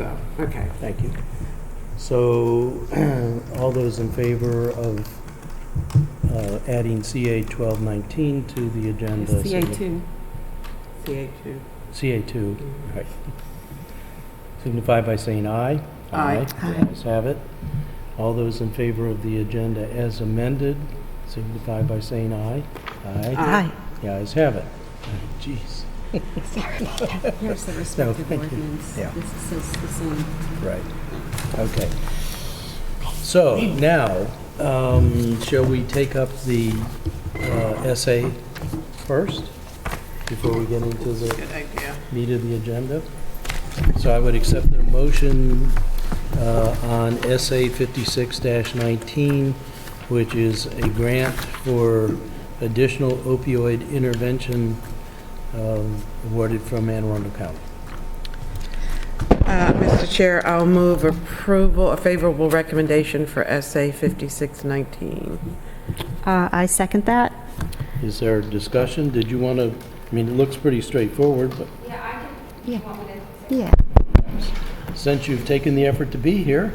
So, okay. Thank you. So, all those in favor of adding CA 1219 to the agenda? CA2. CA2. CA2, right. Signify by saying aye. Aye. The ayes have it. All those in favor of the agenda as amended, signify by saying aye. Aye. Aye. The ayes have it. Jeez. Here's the respective thank you. ordinance. Yeah. This says the same. Right. Okay. So now, shall we take up the essay first before we get into the Good idea. meat of the agenda? So I would accept the motion on SA 56-19, which is a grant for additional opioid intervention awarded from Anne Arundel County. Mr. Chair, I'll move approval, a favorable recommendation for SA 5619. I second that. Is there discussion? Did you want to, I mean, it looks pretty straightforward, but Yeah. Yeah. since you've taken the effort to be here,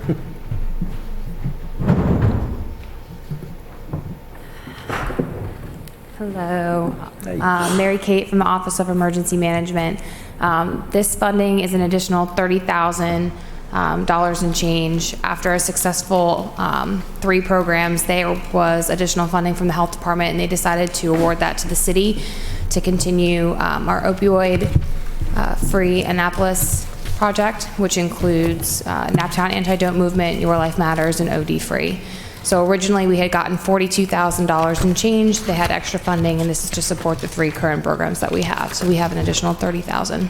Hello. Hey. Mary Kate from the Office of Emergency Management. This funding is an additional $30,000 and change. After a successful 3 programs, there was additional funding from the Health Department, and they decided to award that to the city to continue our opioid-free Annapolis project, which includes Naptown Anti-Dope Movement, Your Life Matters, and OD-Free. So originally, we had gotten $42,000 and change. They had extra funding, and this is to support the 3 current programs that we have. So we have an additional $30,000.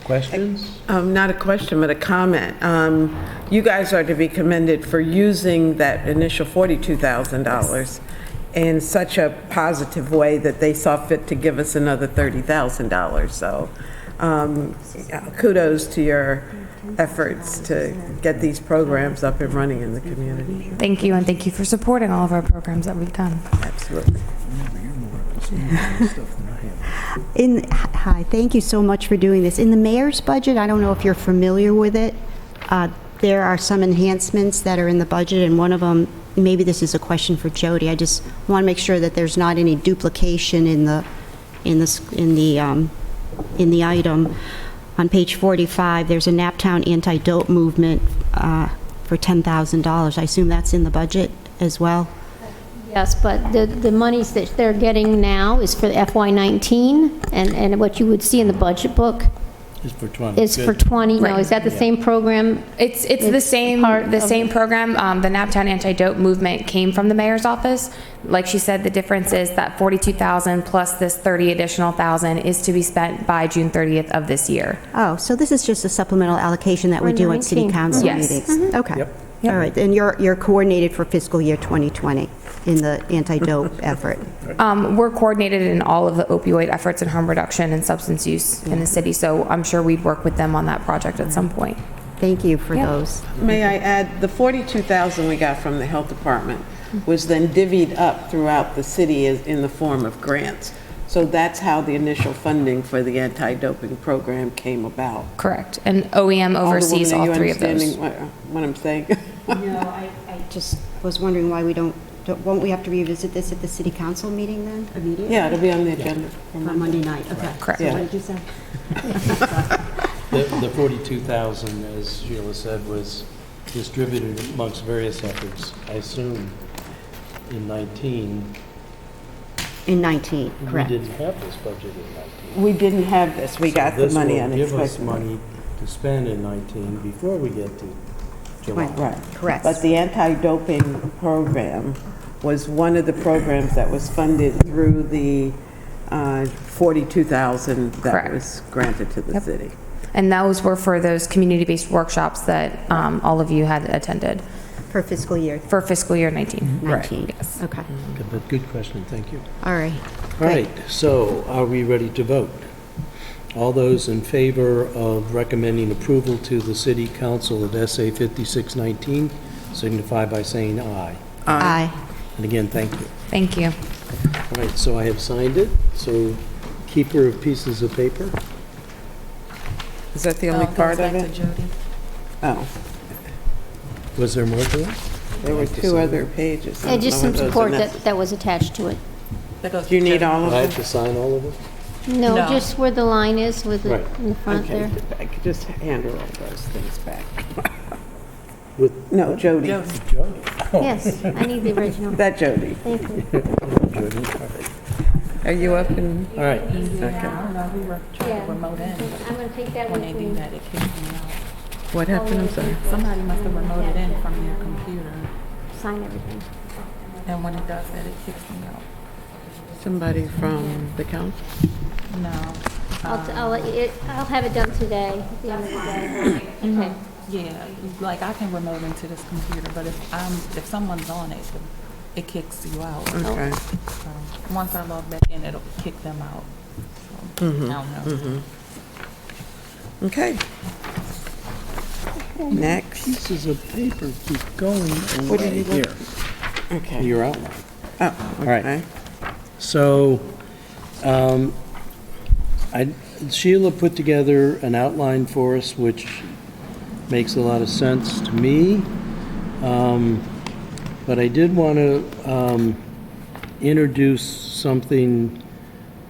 questions? Not a question, but a comment. You guys are to be commended for using that initial $42,000 in such a positive way that they saw fit to give us another $30,000. So kudos to your efforts to get these programs up and running in the community. Thank you, and thank you for supporting all of our programs that we've done. Absolutely. Hi, thank you so much for doing this. In the mayor's budget, I don't know if you're familiar with it, there are some enhancements that are in the budget, and one of them, maybe this is a question for Jody, I just want to make sure that there's not any duplication in the item. On page 45, there's a Naptown Anti-Dope Movement for $10,000. I assume that's in the budget as well? Yes, but the monies that they're getting now is for FY19, and what you would see in the budget book Is for 20. is for Good. 20. Now, Right. is that the same program? It's the same part of program. The Naptown Anti-Dope Movement came from the mayor's office. Like she said, the difference is that 42,000 plus this 30 additional thousand is to be spent by June 30th of this year. Oh, so this is just a supplemental allocation that we For do at city 19. council Yes. meetings? Okay. Yep. All right, and you're coordinated for fiscal year 2020 in the anti-dope effort? We're coordinated in all of the opioid efforts and harm reduction and substance use in the city, so I'm sure we'd work with them on that project at some point. Thank you for Yeah. those. May I add, the $42,000 we got from the health department was then divvied up throughout the city in the form of grants. So that's how the initial funding for the anti-doping program came about. Correct. And OEM oversees Alderwoman, are all you 3 of those. understanding what I'm saying? No, I just was wondering why we won't we have to revisit this at the city council meeting then, immediately? Yeah, it'll be on the agenda. for On Monday night, okay. Correct. Yeah. What did you say? The 42,000, as Sheila said, was distributed amongst various efforts, I assume, in 19. In 19, correct. We didn't have this budget in 19. We didn't have this, we got the money So this will give us unexpectedly. money to spend in 19 before we get to July. Right. Correct. But the anti-doping program was one of the programs that was funded through the 42,000 that Correct. was granted to the city. And those were for those community-based workshops that all of you had attended For fiscal year for fiscal year 19. 19? Yes. Okay, Good, but good question, thank you. all right. All right, so are we ready to vote? All those in favor of recommending approval to the City Council of SA 5619 signify by saying aye. Aye. And again, thank you. Thank you. All right, so I have signed it, so keeper of pieces of paper. Is that the only part of it? Oh, Was there more to it? there were two other pages. I Yeah, don't just know some what those are support now. that was attached to it. Do you need all of I them? have to sign all of it? No, No. just where the line is with it Right. in the front Okay, there. I could just hand her all those things back. With No, Jody. Jody? Yes, I need the original. That Jody. Thank you. Jody, all right. Are you up and, All right, I don't know, we were trying Yeah. to remote in. I'm going to take that When with they do me. that, it kicks me out. what happened? I'm sorry. Somebody must have remoted in from their computer, Sign everything. and when it does that, it kicks me out. Somebody from the council? No. I'll have it done today, at the end of the day. Okay. Yeah, like I can remote into this computer, but if someone's on it, it kicks you out. Okay. So once I log back in, it'll kick them out. So, I don't know. Okay. Next. pieces of paper keep going What did away you here. look- Okay. Your outline. Oh, right. okay. So, Sheila put together an outline for us, which makes a lot of sense to me. But I did want to introduce something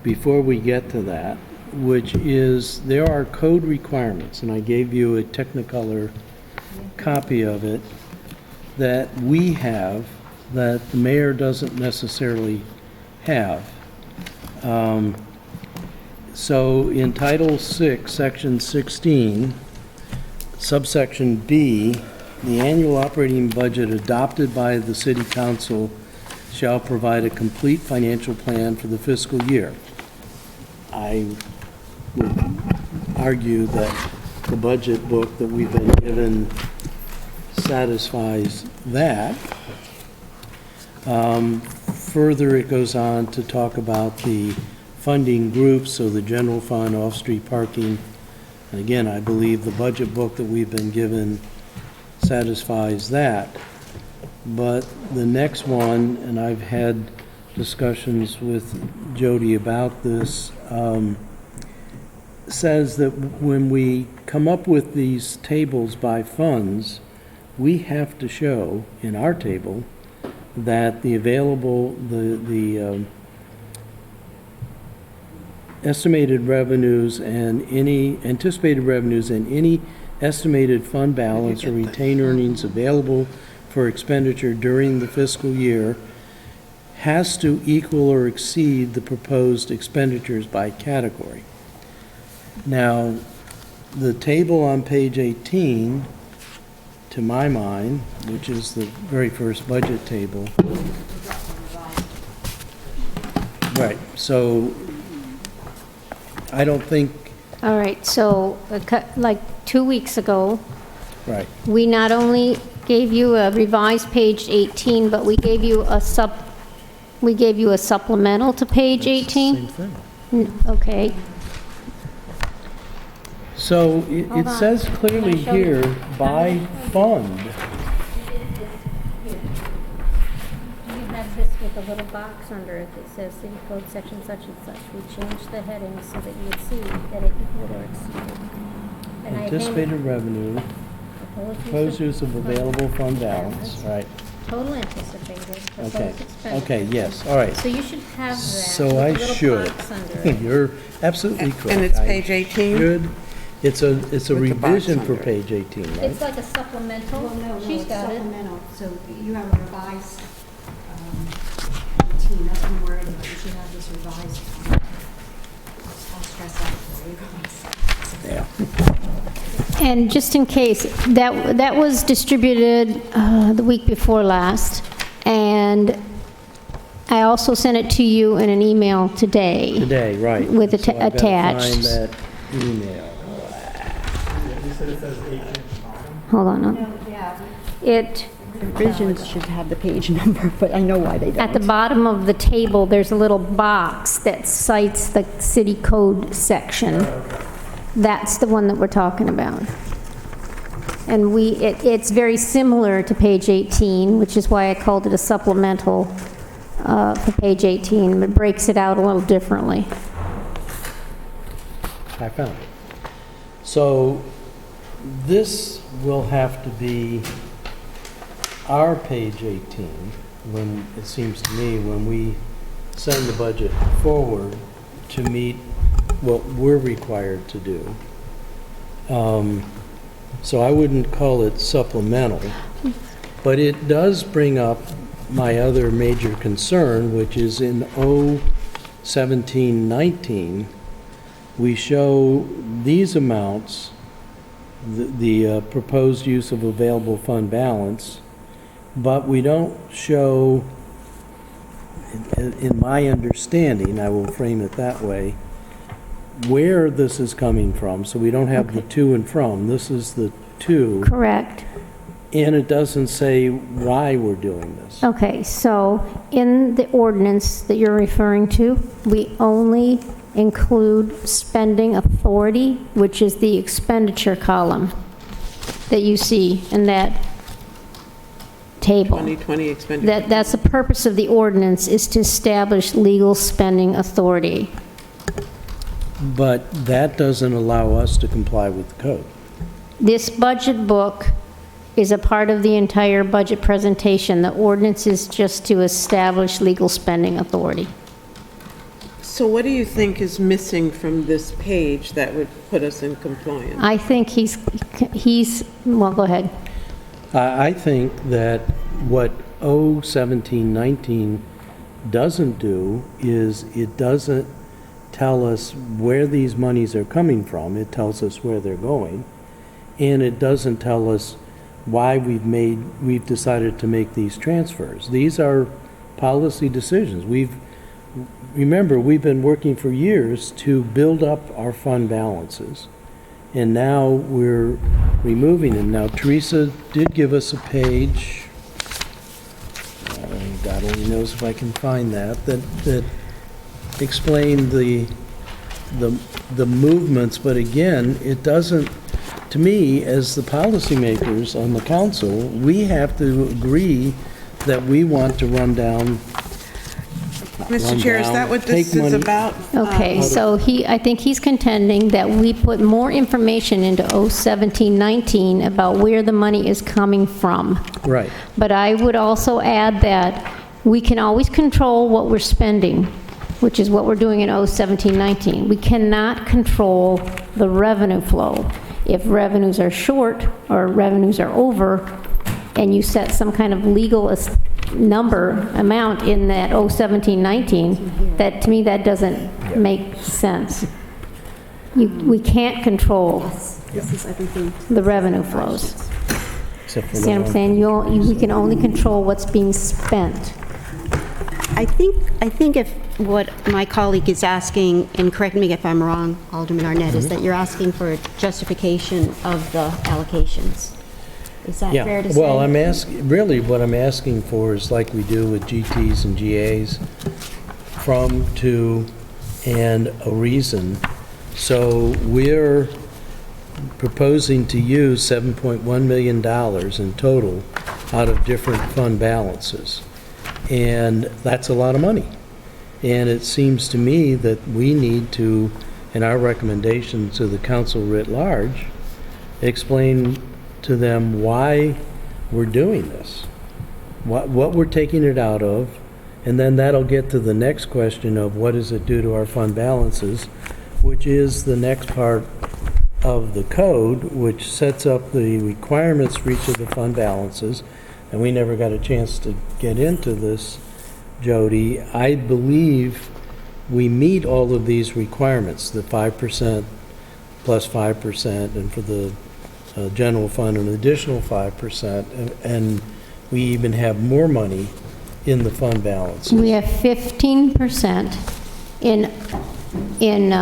before we get to that, which is there are code requirements, and I gave you a Technicolor copy of it, that we have that the mayor doesn't necessarily have. So in Title VI, Section 16, subsection B, the annual operating budget adopted by the city council shall provide a complete financial plan for the fiscal year. I would argue that the budget book that we've been given satisfies that. Further, it goes on to talk about the funding groups, so the general fund, off-street parking. And again, I believe the budget book that we've been given satisfies that. But the next one, and I've had discussions with Jody about this, says that when we come up with these tables by funds, we have to show in our table that the available, the estimated revenues and any anticipated revenues and any estimated fund balance or retained earnings available for expenditure during the fiscal year has to equal or exceed the proposed expenditures by category. Now, the table on page 18, to my mind, which is the very first budget table. Right, so I don't think, All right, so like 2 weeks ago, right, we not only gave you a revised page 18, but we gave you a supplemental to page 18? same thing. Okay, So Hold it on. says clearly Can I show you? here, by fund. you have this with a little box under it that says city code section such and such. We changed the heading so that you would see that it equaled or exceeded. And I Anticipated revenue, proposed use of available fund balance, right, Total anticipated, okay, proposed expenditure. okay, yes, all right. So you should have that. So with a I little should. box under it. You're absolutely correct. And it's I page 18? should. It's a With the box revision for under it. page 18, right? It's like a supplemental. Well, no, She's it's got it. supplemental, so you have a revised 18, that's what I'm worried about, you should have this revised. I'll stress that for you guys. Yeah. And just in case, that was distributed the week before last, and I also sent it to you in an email today. Today, right. With So I've gotta attached. Find that email. Hold on. It, Revisions should have the page number, but I know why they don't. at the bottom of the table, there's a little box that cites the city code section. That's the one that we're talking about. And it's very similar to page 18, which is why I called it a supplemental for page 18. It breaks it out a little differently. I found it. So this will have to be our page 18, when, it seems to me, when we send the budget forward to meet what we're required to do. So I wouldn't call it supplemental, but it does bring up my other major concern, which is in 017-19, we show these amounts, the proposed use of available fund balance, but we don't show, in my understanding, I will frame it that way, where this is coming from. So we don't have the to and from. This is the to. Correct. And it doesn't say why we're doing this. Okay, so in the ordinance that you're referring to, we only include spending authority, which is the expenditure column that you see in that table. 2020 expenditure. That's the purpose of the ordinance, is to establish legal spending authority. But that doesn't allow us to comply with the code. This budget book is a part of the entire budget presentation. The ordinance is just to establish legal spending authority. So what do you think is missing from this page that would put us in compliance? I think he's, well, go ahead. I think that what 017-19 doesn't do is it doesn't tell us where these monies are coming from. It tells us where they're going. And it doesn't tell us why we've decided to make these transfers. These are policy decisions. Remember, we've been working for years to build up our fund balances. And now we're removing them. Now, Teresa did give us a page, God only knows if I can find that explained the movements, but again, it doesn't, to me, as the policymakers on the council, we have to agree that we want to run down. Mr. Chair, is that what this Take is money. about? Okay, so I think he's contending that we put more information into 017-19 about where the money is coming from. Right. But I would also add that we can always control what we're spending, which is what we're doing in 017-19. We cannot control the revenue flow. If revenues are short or revenues are over, and you set some kind of legal amount in that 017-19, that, to me, that doesn't make sense. We can't control the revenue flows. Except for See what I'm saying? We can only control what's being spent. I think if what my colleague is asking, and correct me if I'm wrong, Alderman Arnett, is that you're asking for a justification of the allocations. Is that fair to say? Well, really what I'm asking for is like we do with GTs and GAs, from, to, and a reason. So we're proposing to use $7.1 million in total out of different fund balances. And that's a lot of money. And it seems to me that we need to, in our recommendation to the council writ large, explain to them why we're doing this, what we're taking it out of, and then that'll get to the next question of what does it do to our fund balances, which is the next part of the code, which sets up the requirements for each of the fund balances. And we never got a chance to get into this, Jody. I believe we meet all of these requirements, the 5% plus 5%, and for the general fund an additional 5%, and we even have more money in the fund balance. We have 15% in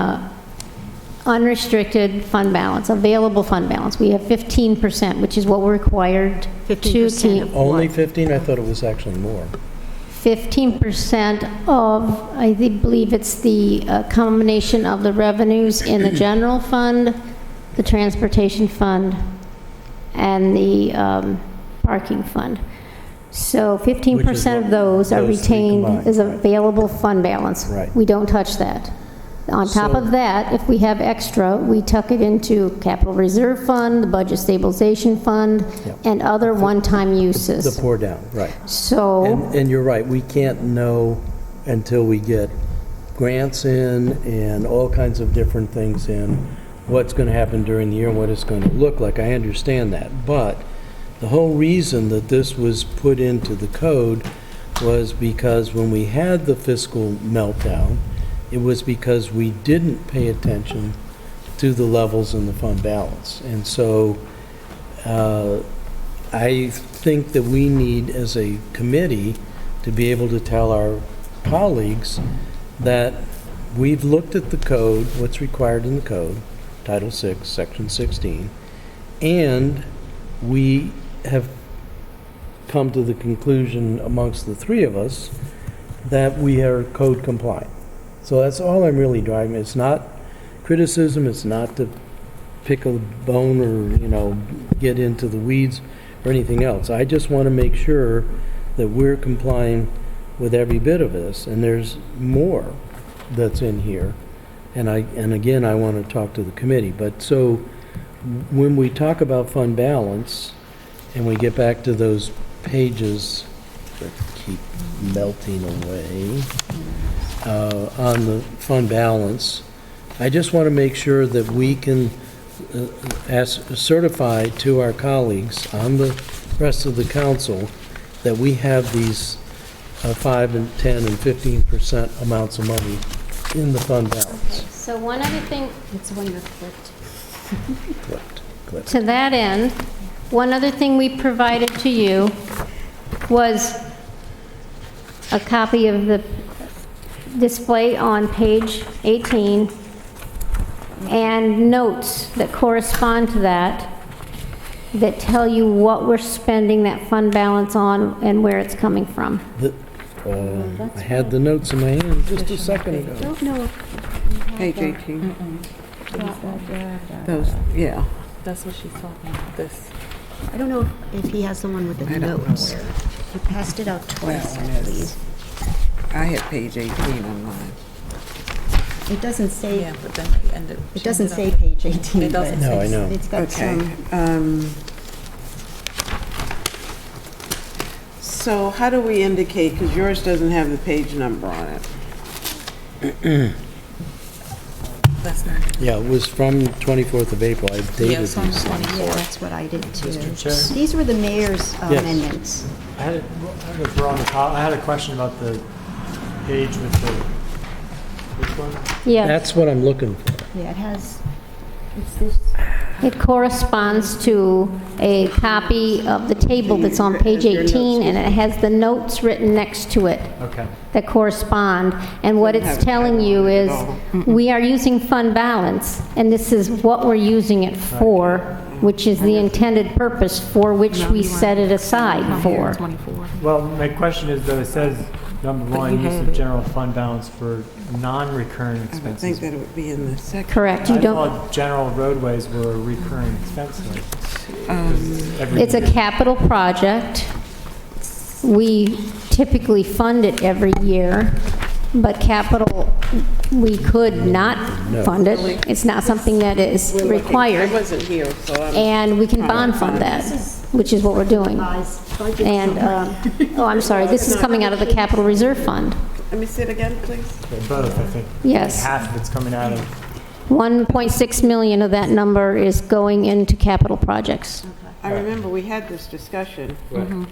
unrestricted fund balance, available fund balance. We have 15%, which is what we're required to 15% keep. of Only 15? I thought it was actually more. 15% of, I believe it's the combination of the revenues in the general fund, the transportation fund, and the parking fund. So 15% of those are those three retained combined, as right. available fund balance. Right. We don't touch that. On top So- of that, if we have extra, we tuck it into capital reserve fund, the budget stabilization fund, Yep. and other one-time The uses. pour down, right. So, And you're right, we can't know until we get grants in and all kinds of different things in, what's going to happen during the year and what it's going to look like. I understand that. But the whole reason that this was put into the code was because when we had the fiscal meltdown, it was because we didn't pay attention to the levels in the fund balance. And so I think that we need, as a committee, to be able to tell our colleagues that we've looked at the code, what's required in the code, Title VI, Section 16, and we have come to the conclusion amongst the three of us that we are code compliant. So that's all I'm really driving. It's not criticism, it's not to pick a bone or, get into the weeds or anything else. I just want to make sure that we're complying with every bit of this, and there's more that's in here. And again, I want to talk to the committee. But so when we talk about fund balance, and we get back to those pages that keep melting away, on the fund balance, I just want to make sure that we can certify to our colleagues on the rest of the council that we have these 5 and 10 and 15% amounts of money in the fund balance. so one other thing, It's when you're flipped. Clipped. to that end, one other thing we provided to you was a copy of the display on page 18 and notes that correspond to that, that tell you what we're spending that fund balance on and where it's coming from. I had the notes in my hand just a second ago. Don't know. Page 18. Those, yeah. That's what she's talking about, this. I don't know if he has the one with the I don't know notes. where. You passed it out twice, Well, I yes. believe. I had page 18 on mine. It doesn't say, Yeah, but then they ended. it doesn't say page 18. It doesn't but No, I know. It's got Okay. some, So how do we indicate, because yours doesn't have the page number on it? That's not. Yeah, it was from 24th of April. I Yeah, dated it's on these the things. 24th. yeah, that's what I did too. Chair? These were the mayor's Yes. amendments. I don't know if we're on the top. I had a question about the page with the, which one? Yeah, That's what I'm looking for. Yeah, it has, it's this, it corresponds to a copy of the table that's on page 18, and it has the notes written next to it Okay. that correspond. And what it's telling you is, we are using fund balance, and this is what we're using it for, which is the intended purpose for which we set it aside for. 24. Well, my question is though, it says, number But one, you use have of it. general fund balance for non-recurring I would think expenses. that it would be in the second. Correct, you I don't, thought general roadways were a recurring expense. Like, it's a capital project. We typically fund it every year, but capital, we could not fund it. It's not something that is We're looking- required. I wasn't here, so I'm. And we can bond fund that, which is what we're doing. revised budget. And, oh, I'm sorry, this is coming out of the capital reserve fund. Let me see it again, please. both, I think. Yes. Half of it's coming out of, 1.6 million of that number is going into capital projects. I remember we had this discussion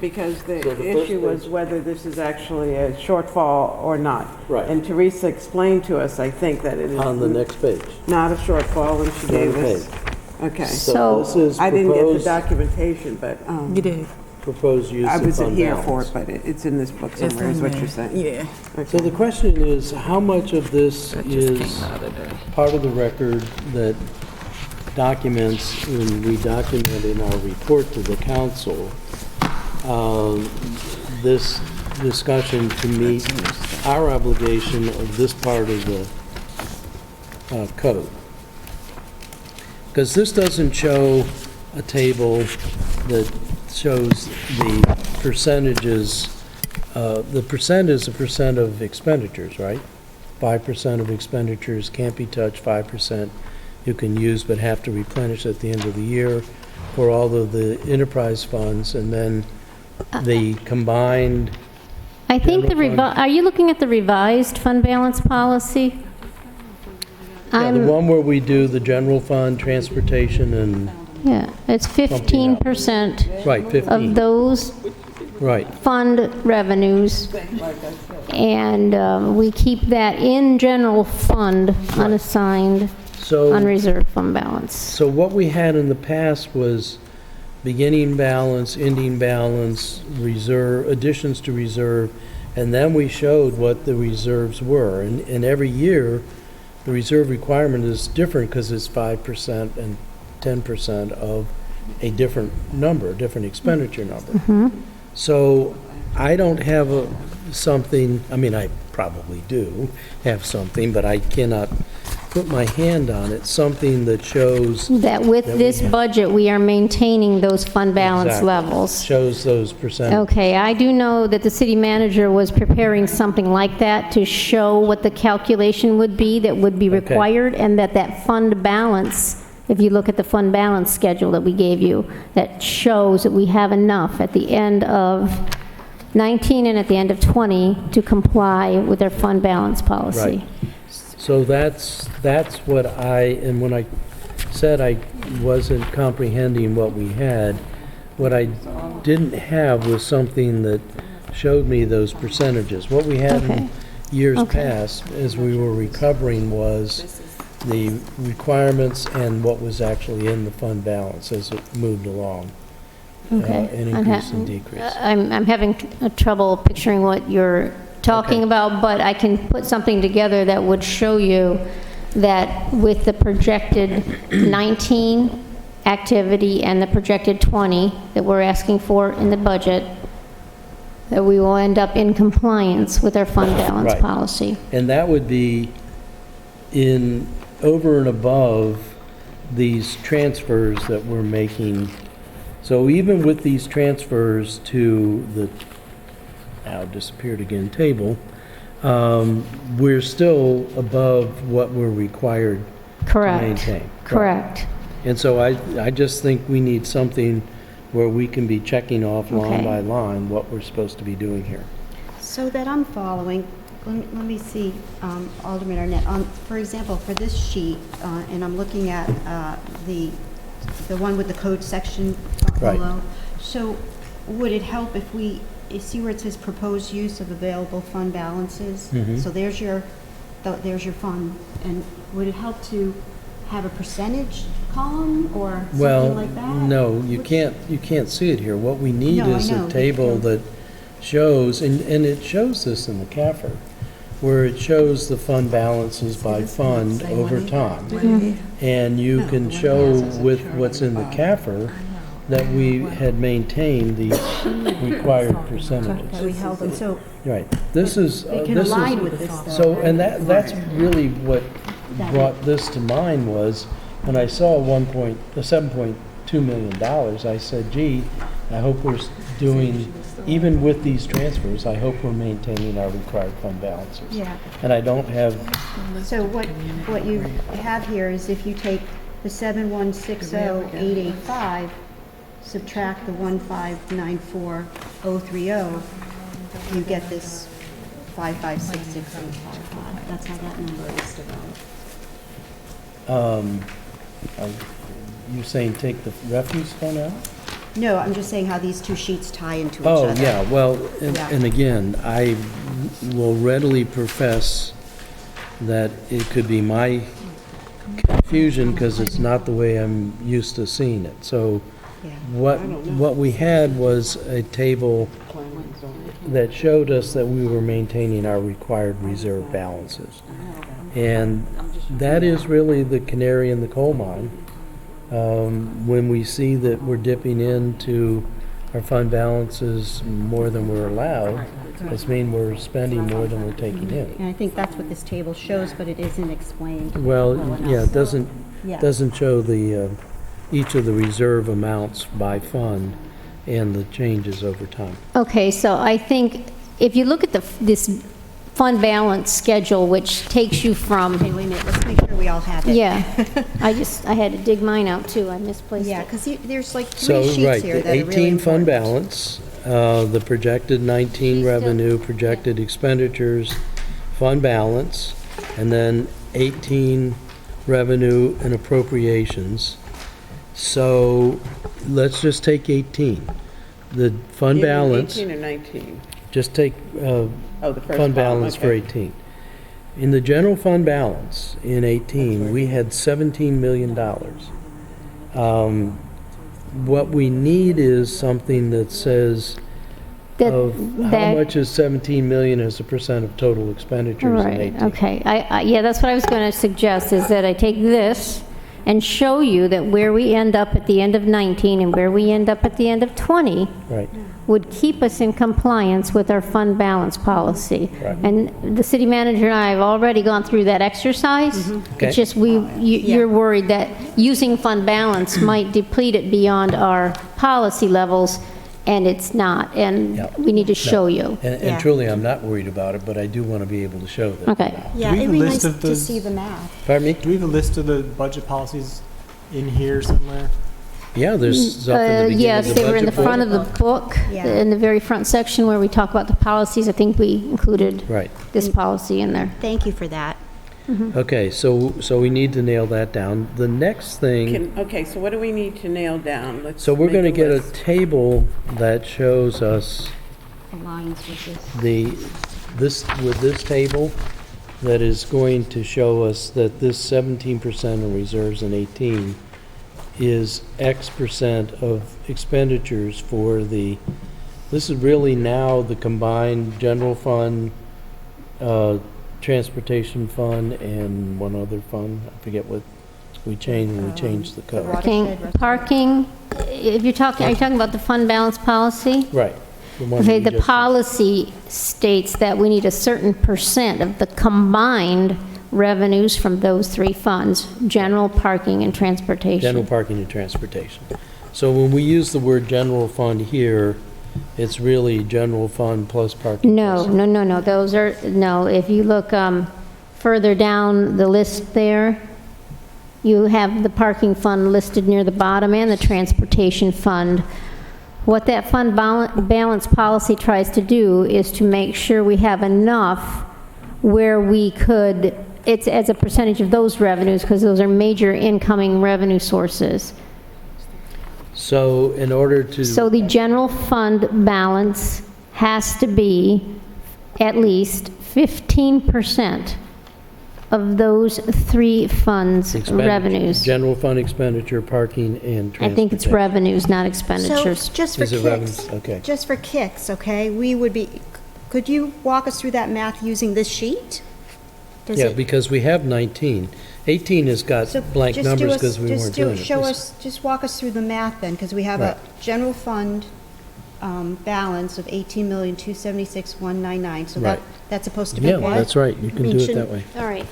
because the So the first issue was page- whether this is actually a shortfall or not. Right. And Teresa explained to us, I think, that it On the is next page. not a shortfall, and she gave Okay. us. Okay. So- This is I didn't get the proposed, documentation, but You did. proposed use I of wasn't fund here for balance. it, but it's in this book somewhere, is what you're saying. Yeah. So the question is, how much of this is part of the record that documents, and we document in our report to the council, this discussion to meet our obligation of this part of the code? Because this doesn't show a table that shows the percentages. The percent is a percent of expenditures, right? 5% of expenditures can't be touched, 5% you can use but have to replenish at the end of the year for all of the enterprise funds, and then the combined, I think the General fund. are you looking at the revised fund balance policy? yeah, the one where we do the general fund, transportation, and, Yeah, it's 15% right, 15. of those Right, fund revenues, and we keep that in general fund, unassigned, so. unreserved fund balance. So what we had in the past was beginning balance, ending balance, reserve, additions to reserve, and then we showed what the reserves were. And every year, the reserve requirement is different because it's 5% and 10% of a different number, a different expenditure number. So I don't have something, I mean, I probably do have something, but I cannot put my hand on it, something that shows. That with That we this have. budget, we are maintaining those fund balance Exactly. levels. Shows those percentages. Okay, I do know that the city manager was preparing something like that to show what the calculation would be that would be Okay. required, and that fund balance, if you look at the fund balance schedule that we gave you, that shows that we have enough at the end of 19 and at the end of 20 to comply with their fund balance policy. Right. So that's what and when I said I wasn't comprehending what we had, what I didn't have was something that showed me those percentages. What we had Okay. in years Okay. past, as we were recovering, was the requirements and what was actually in the fund balance as it moved along. Okay. An I'm ha- increase and decrease. I'm having trouble picturing what you're talking Okay. about, but I can put something together that would show you that with the projected 19 activity and the projected 20 that we're asking for in the budget, that we will end up in compliance with our fund balance Right. policy. And that would be in, over and above these transfers that we're making. So even with these transfers to the, now disappeared again, table, we're still above what we're required to Correct. maintain. Correct. And so I just think we need something where we can be checking off line Okay. by line what we're supposed to be doing here. So that I'm following, let me see, Alderman Arnett, for example, for this sheet, and I'm looking at the one with the code section Right. below. So would it help if we, you see where it says proposed use of available fund balances? Mhm. So there's your fund, and would it help to have a percentage column or Well, something like that? no, you Which- can't see it here. What we need No, I is know, a table but- that shows, and it shows this in the CAFR, where it shows the fund balances by fund over time. And you can show with what's in the CAFR that we had maintained the required percentages. We held them, so Right. This is, they can this is. align with this though. So, and that's really what brought this to mind was, when I saw the $7.2 million, I said, gee, I hope we're doing, even with these transfers, I hope we're maintaining our required fund balances. Yeah. And I don't have, So what you have here is if you take the 7160885, subtract the 1594030, you get this 5566855. That's how that number is developed. you're saying take the refuse fund out? No, I'm just saying how these two sheets tie into each Oh, other. yeah, well, Yeah. and again, I will readily profess that it could be my confusion because it's not the way I'm used to seeing it. So Yeah. what we had was a table that showed us that we were maintaining our required reserve balances. And that is really the canary in the coal mine. When we see that we're dipping into our fund balances more than we're allowed, this means we're spending more than we're taking in. And I think that's what this table shows, but it isn't explained. Well, enough. yeah, it doesn't Yeah. show the, each of the reserve amounts by fund and the changes over time. Okay, so I think if you look at this fund balance schedule, which takes you Okay, from, wait a minute, let's make sure we all have it. yeah. I had to dig mine out too, I misplaced Yeah, it. because there's like So, three sheets right, here the that are really 18 fund important. balance, the projected 19 revenue, projected expenditures, fund balance, and then 18 revenue and appropriations. So let's just take 18. The fund You mean balance, 18 or 19? just take Oh, the first fund column, balance for okay. 18. In the general fund balance in 18, we had $17 million. What we need is something that says of how That- much is 17 million as a percent of total expenditures in Right, 18. okay. Yeah, that's what I was going to suggest, is that I take this and show you that where we end up at the end of 19 and where we end up at the end of 20 Right, would keep us in compliance with our fund balance policy. Right. And the city manager and I have already gone through that exercise. Okay. It's just you're worried that using fund balance might deplete it beyond our policy levels, and it's not, and Yep. we need to show you. and Yeah. truly, I'm not worried about it, but I do want to be able to show that. Okay. Yeah, Do we have it'd a be list nice of to those? see the math. Pardon me? Do we have a list of the budget policies in here somewhere? Yeah, there's stuff in the beginning of Yes, the they were in the budget front book. of the book, Yeah. in the very front section where we talk about the policies. I think we included Right. this policy in there. Thank you for that. Okay, so we need to nail that down. The next thing, Okay, so what do we need to nail down? Let's so we're make going to get a list. table that shows us Aligns with this. with this table, that is going to show us that this 17% of reserves in 18 is X percent of expenditures for this is really now the combined general fund, transportation fund, and one other fund. I forget what we changed when we changed the code. Parking, if you're talking, are you talking about the fund balance policy? Right. the one Okay, we the just- policy states that we need a certain percent of the combined revenues from those three funds, general, parking, and transportation. General parking and transportation. So when we use the word general fund here, it's really general fund plus parking. No, plus- no, those are, no, if you look further down the list there, you have the parking fund listed near the bottom and the transportation fund. What that fund balance policy tries to do is to make sure we have enough where we could, it's as a percentage of those revenues, because those are major incoming revenue sources. So in order to. So the general fund balance has to be at least 15% of those three funds' expenditure- revenues. General fund expenditure, parking, and transportation. I think it's revenues, not So, expenditures. just for Is it kicks, revenues? Okay. just for kicks, okay, we would be, could you walk us through that math using this sheet? Does Yeah, it- because we have 19. 18 has got so blank just do numbers us- because we just weren't do- doing it. Show This- us, just walk us through the math then, because we have a Right. general fund balance of 18,276,199, so Right. that's supposed to be Yeah, what? that's right. You I can mean, do it shouldn't- that way. All right.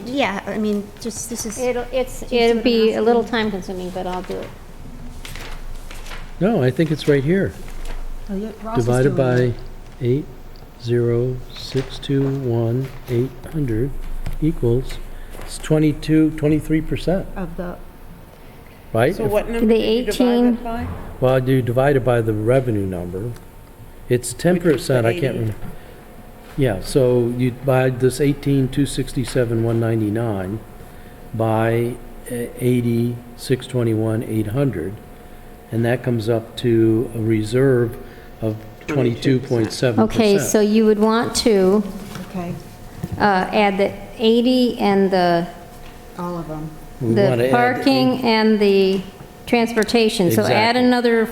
Yeah, I mean, just, this is, It'll be a little time consuming, but I'll do it. No, I think it's right here. oh, yeah, Ross is Divided doing it. by 80621,800 equals, it's 23%, Of the, right? So If- what number The did you divide 18 it by? Well, you divide it by the revenue number. It's 10%, I can't 80. remember. Yeah, so you divide this 18,267,199 by 80,621,800, and that comes up to a reserve of 22.7%. Okay, so you would want to okay, add the 80 and the all of them. We wanna the add parking and the transportation. So add Exactly. another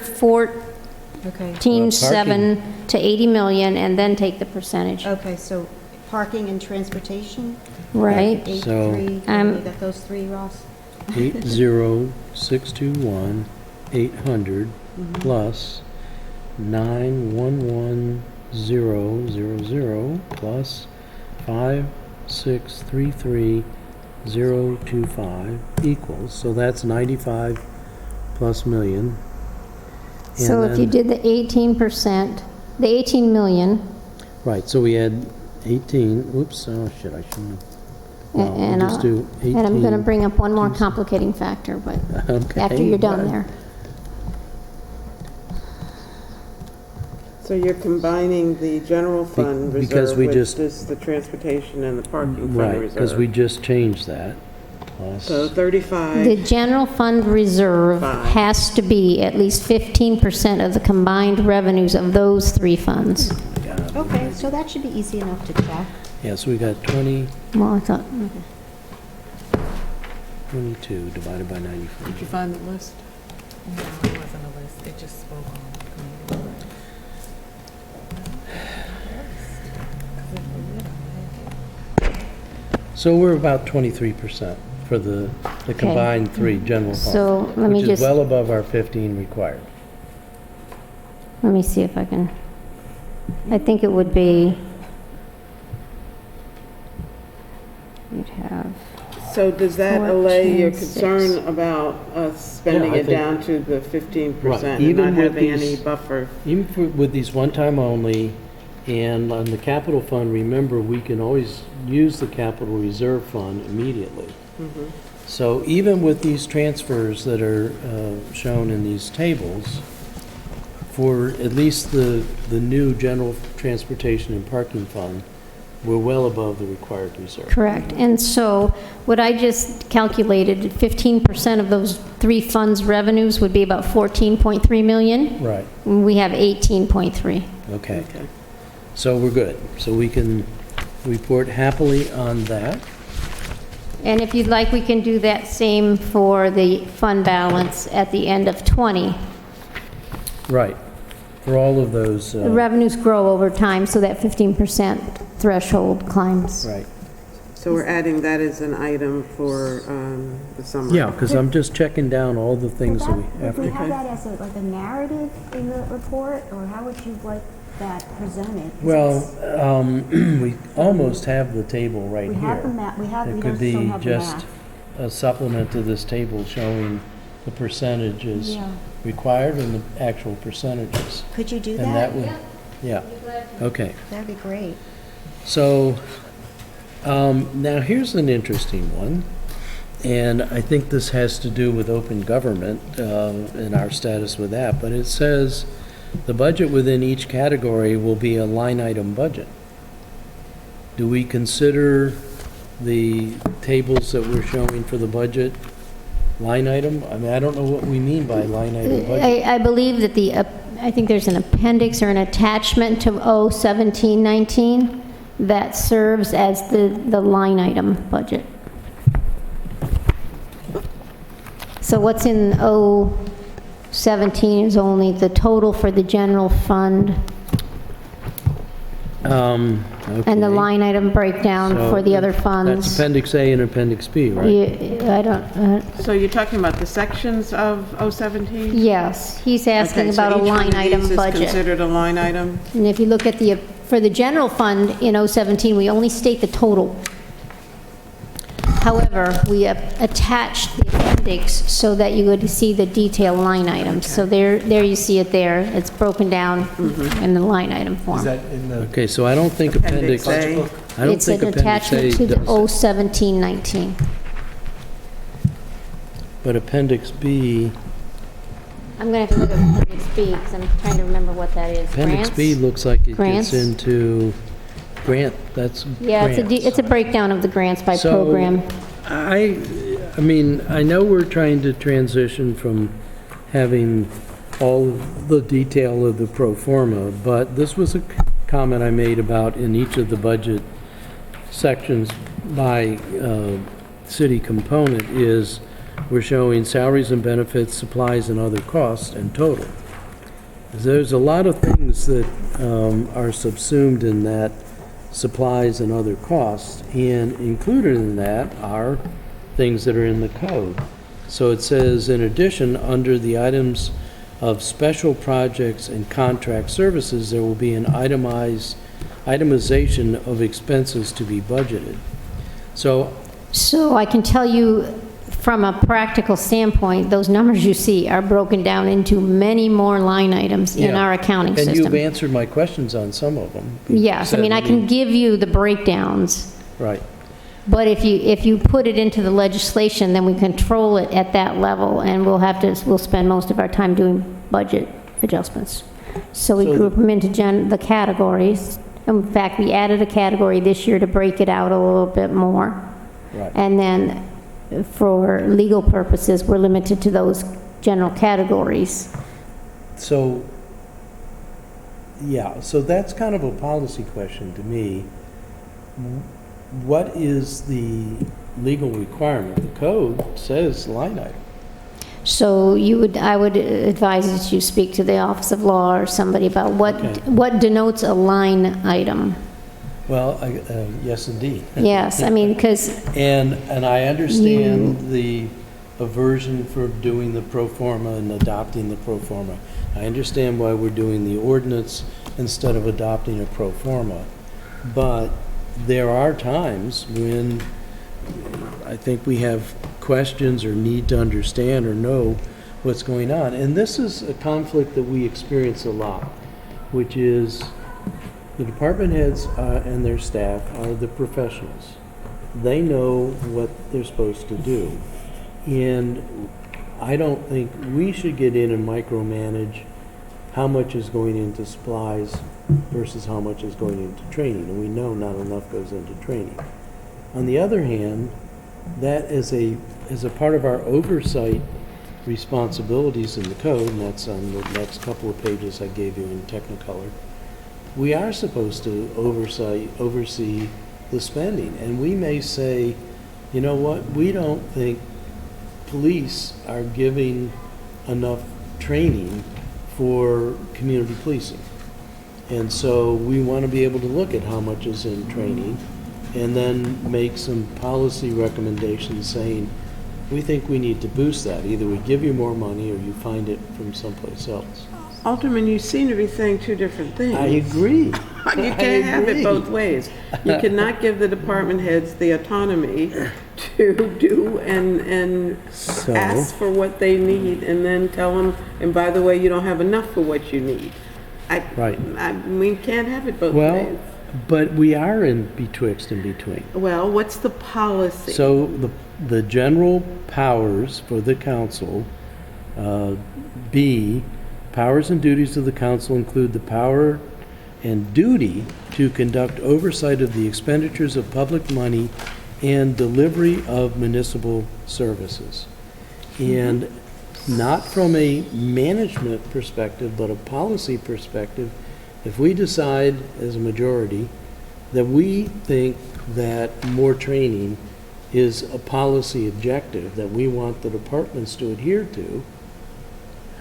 Okay, 14.7 to 80 million, and then take the percentage, okay, so parking and transportation, right? 8, So- 3, Um, you got those three, Ross? 80,621,800 plus 911,000 plus 5,633,025 equals, so that's 95 plus million. So And if you then- did the 18%, the 18 million, Right, so we had 18, oops, oh shit, I shouldn't have. Well, we'll And just do and I'm going to 18. bring up one more complicating factor, but Okay. after you're done there. So you're combining the general fund because reserve we with just- just the transportation and the parking fund Right, reserve? because we just changed that. So The 35, general fund reserve Fine. has to be at least 15% of the combined revenues of those three funds. Okay, so that should be easy enough to check. Yeah, so we got 20, Well, I thought, 22 divided by 94. Did you find the list? No, it wasn't a list. It just spoke on the committee. So we're about 23% for the combined three general funds. So let me Which is just- well above our 15 required. let me see if I can, I think it would be, you'd have, so does that allay your 14, concern about us spending Yeah, I it think- down to the 15% Right, and even not with having any these- buffer? Even with these one-time only, and on the capital fund, remember, we can always use the capital reserve fund immediately. So even with these transfers that are shown in these tables, for at least the new general transportation and parking fund, we're well above the required reserve. correct. And so what I just calculated, 15% of those three funds' revenues would be about 14.3 million. Right, We have 18.3. okay. Okay. So we're good. So we can report happily on that. And if you'd like, we can do that same for the fund balance at the end of '20. Right, for all of those, The revenues grow over time, so that 15% threshold climbs. right. So we're adding that as an item for the summer? Yeah, because I'm just checking down all the things that we have Would we to. have that as like a narrative in the report, or how would you like that presented? 'Cause Well, we almost have the table right we have the here. map, we It just could don't be have the just map. a supplement to this table showing the percentages Yeah. required and the actual percentages. Could you do And that that? would, yeah, okay. That'd be great. So, now here's an interesting one, and I think this has to do with open government and our status with that, but it says, the budget within each category will be a line item budget. Do we consider the tables that we're showing for the budget line item? I mean, I don't know what we mean by line item budget. I believe that I think there's an appendix or an attachment to O1719 that serves as the line item budget. So what's in O17 is only the total for the general fund and the Okay. line item breakdown for the other That's funds. Appendix A and Appendix B, right? I don't, So you're talking about the sections of 017? yes, he's asking Okay, so about a each one line of item these is budget. considered a line item? And if you look at for the general fund in '17, we only state the total. However, we have attached the appendix so that you would see the detailed line items. So there you see it there. It's broken down in the line item Is form. that in the, Okay, so I don't think Appendix Appendix, A. I don't It's think an Appendix A attachment to the does it. 01719. But Appendix B, I'm going to have to look at Appendix B because I'm trying to remember what that is. Appendix B Grants? looks like it Grants? gets into grant, that's Yeah, grants. it's a breakdown of the grants by So, program. I mean, I know we're trying to transition from having all of the detail of the pro forma, but this was a comment I made about in each of the budget sections by city component is we're showing salaries and benefits, supplies and other costs, and total. There's a lot of things that are subsumed in that supplies and other costs, and included in that are things that are in the code. So it says, in addition, under the items of special projects and contract services, there will be an itemization of expenses to be budgeted. So, So I can tell you from a practical standpoint, those numbers you see are broken down into many more line items in Yeah. our accounting And you've system. answered my questions on some of them. You Yes, I said mean, I we can need- give you the breakdowns, Right. but if you put it into the legislation, then we control it at that level, and we'll spend most of our time doing budget adjustments. So we So- group them into the categories. In fact, we added a category this year to break it out a little bit more. Right. And then for legal purposes, we're limited to those general categories. So, yeah, so that's kind of a policy question to me. What is the legal requirement? The code says line item. So I would advise that you speak to the Office of Law or somebody about Okay. what denotes a line item. Well, yes, indeed. Yes, I mean, because, And I understand the aversion for doing the pro forma and adopting the pro forma. I understand why we're doing the ordinance instead of adopting a pro forma. But there are times when I think we have questions or need to understand or know what's going on. And this is a conflict that we experience a lot, which is the department heads and their staff are the professionals. They know what they're supposed to do. And I don't think we should get in and micromanage how much is going into supplies versus how much is going into training. And we know not enough goes into training. On the other hand, that is a part of our oversight responsibilities in the code, and that's on the next couple of pages I gave you in Technicolor. We are supposed to oversee the spending, and we may say, you know what, we don't think police are giving enough training for community policing. And so we want to be able to look at how much is in training and then make some policy recommendations saying, we think we need to boost that. Either we give you more money or you find it from someplace else. Alderman, you seem to be saying two different things. I agree. You can't have it both ways. You cannot give the department heads the autonomy to do and So- ask for what they need and then tell them, and by the way, you don't have enough for what you need. Right. We can't have it both Well, ways. but we are in betwixt and between. Well, what's the policy? So the general powers for the council, B, powers and duties of the council include the power and duty to conduct oversight of the expenditures of public money and delivery of municipal services. And not from a management perspective, but a policy perspective, if we decide as a majority that we think that more training is a policy objective that we want the departments to adhere to,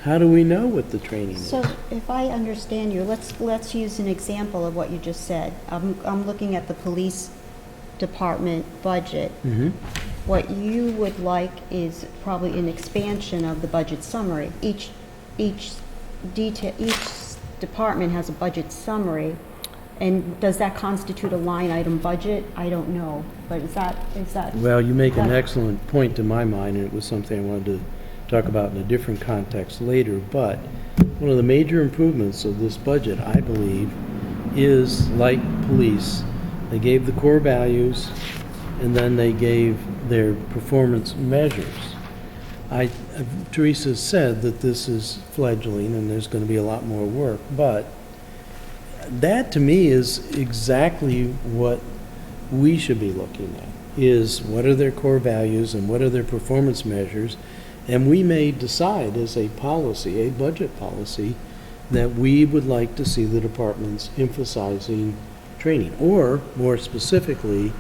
how do we know what the training is? So if I understand you, let's use an example of what you just said. I'm looking at the police department budget. Mhm. What you would like is probably an expansion of the budget summary. Each department has a budget summary, and does that constitute a line item budget? I don't know, but is that? Well, you make an that- excellent point to my mind, and it was something I wanted to talk about in a different context later, but one of the major improvements of this budget, I believe, is like police. They gave the core values, and then they gave their performance measures. Teresa said that this is fledgling and there's going to be a lot more work, but that to me is exactly what we should be looking at, is what are their core values and what are their performance measures, and we may decide as a policy, a budget policy, that we would like to see the departments emphasizing training, or more specifically,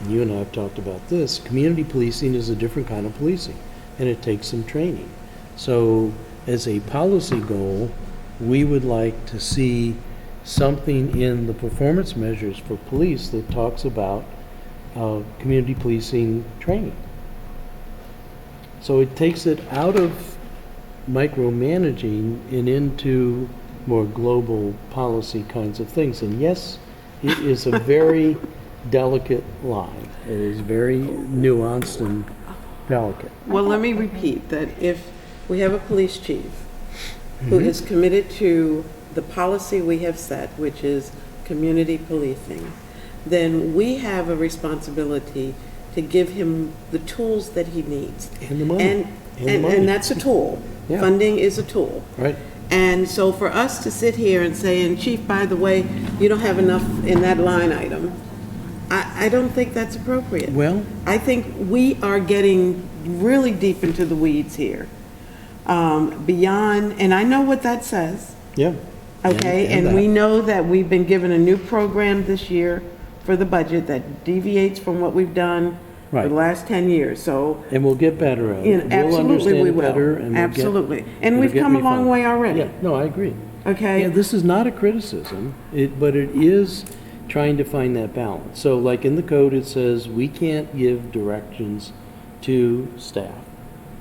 and you and I have talked about this, community policing is a different kind of policing, and it takes some training. So as a policy goal, we would like to see something in the performance measures for police that talks about community policing training. So it takes it out of micromanaging and into more global policy kinds of things. And yes, it is a very delicate line. It is very nuanced, and allocate. Well, let me repeat that if we have a police chief who is committed to the policy we have set, which is community policing, then we have a responsibility to give him the tools that he needs. And the money. And, And the money. and that's a tool. Yeah. Funding is a tool. Right. And so for us to sit here and say, and Chief, by the way, you don't have enough in that line item, I don't think that's appropriate. Well, I think we are getting really deep into the weeds here. Beyond, and I know what that says, yeah. okay? And we know that we've been given a new program this year for the budget that deviates from what we've done for Right. the last 10 years, so, And we'll get better at you it. know, We'll absolutely understand we it better, will. and we'll get- Absolutely. And it'll we've get come a long refunded. way already, Yeah, no, I agree. okay? Yeah, this is not a criticism, but it is trying to find that balance. So like in the code, it says we can't give directions to staff.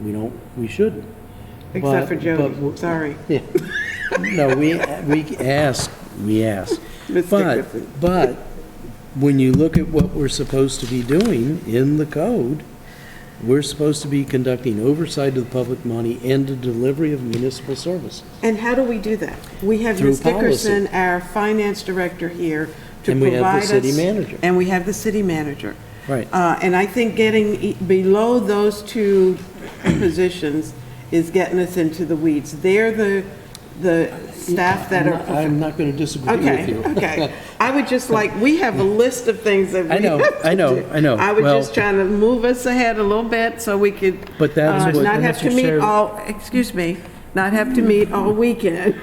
We shouldn't. Except for But Jody, we're- sorry. Yeah. No, we ask. Mr. Griffin. But when you look at what we're supposed to be doing in the code, we're supposed to be conducting oversight of the public money and the delivery of municipal services. And how do we do that? We have Through Ms. Dickerson, policy. our finance director here, to And we have the provide us. city manager. And we have the city manager. Right. And I think getting below those two positions is getting us into the weeds. They're the staff that are. I'm not going to disagree with Okay, you. okay. I would just like, we have a list of things that we I know, have to I know, do. I know. I was Well- just trying to move us ahead a little bit so we could. But that's what- Not have to Mr. meet Chair- all, excuse me, not have to meet all weekend,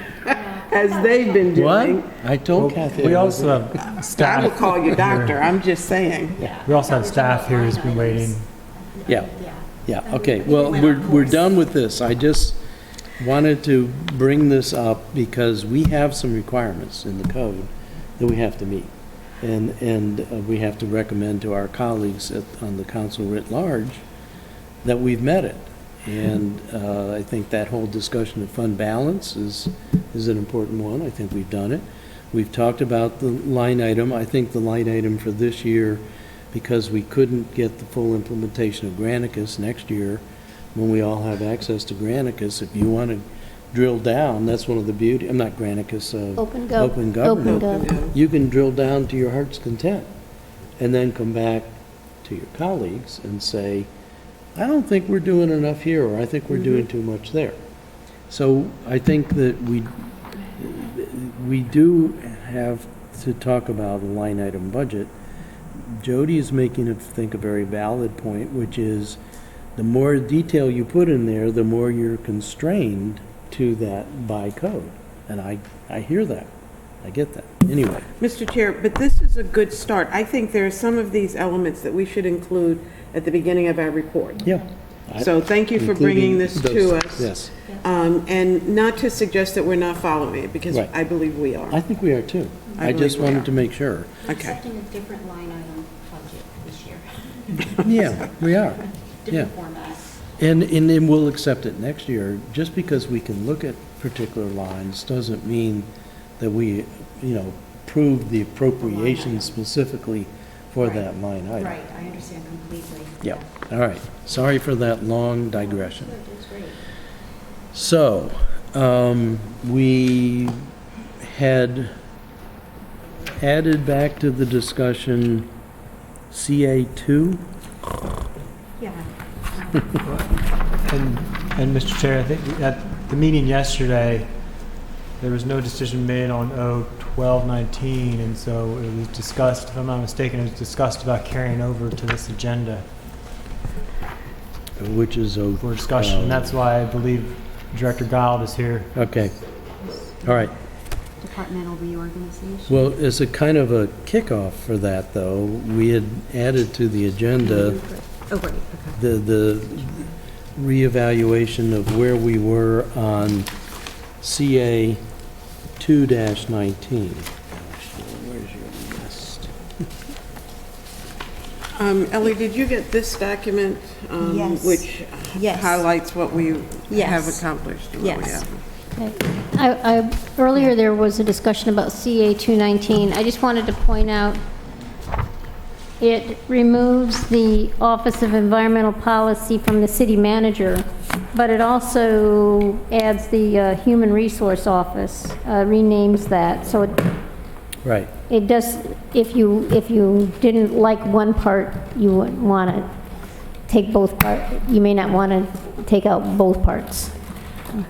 as they've been What? doing. I told Kathy. We I was- also have I staff. will call you here. doctor, I'm just saying. We also have staff here who's been waiting. Yeah, yeah, okay. Well, we're done with this. I just wanted to bring this up because we have some requirements in the code that we have to meet. And we have to recommend to our colleagues on the council writ large that we've met it. And I think that whole discussion of fund balance is an important one. I think we've done it. We've talked about the line item. I think the line item for this year, because we couldn't get the full implementation of Granicus next year, when we all have access to Granicus, if you want to drill down, that's one of the beauty, I'm not Granicus, Open Open Government. Gov. You can drill down to your heart's content and then come back to your colleagues and say, I don't think we're doing enough here, or I think we're doing too much there. So I think that we do have to talk about a line item budget. Jody is making, I think, a very valid point, which is the more detail you put in there, the more you're constrained to that by code. And I hear that. I get that. Anyway, Mr. Chair, but this is a good start. I think there are some of these elements that we should include at the beginning of our report. yeah. So thank you for bringing this to Including us. those- Yes, And not to suggest that we're not following it, because Right. I believe we are. I think we are too. I I just believe we wanted are. to make sure. Okay. Accepting a different line item budget this year, Yeah, we are. Yeah. different format. And then we'll accept it next year. Just because we can look at particular lines doesn't mean that we, approve the appropriation specifically for that line item. Right, I understand completely. Yep, all right. Sorry for that long digression. That's great. So, we had added back to the discussion CA2. Yeah. And Mr. Chair, I think at the meeting yesterday, there was no decision made on O-1219, and so it was discussed, if I'm not mistaken, it was discussed about carrying over to this agenda Which is a... for discussion, and that's why I believe Director Giles is here. Okay, all right. Departmental reorganization. Well, as a kind of a kickoff for that, though, we had added to the agenda Oh, right, okay. the reevaluation of where we were on CA 2-19. Where's your list? Ellie, did you get this document? Yes. Which Yes. highlights what we have Yes. accomplished? and what we Yes. haven't? Earlier, there was a discussion about CA 219. I just wanted to point out, it removes the Office of Environmental Policy from the city manager, but it also adds the Human Resource Office, renames that. So Right. it does, if you didn't like one part, you wouldn't want to take both parts. You may not want to take out both parts.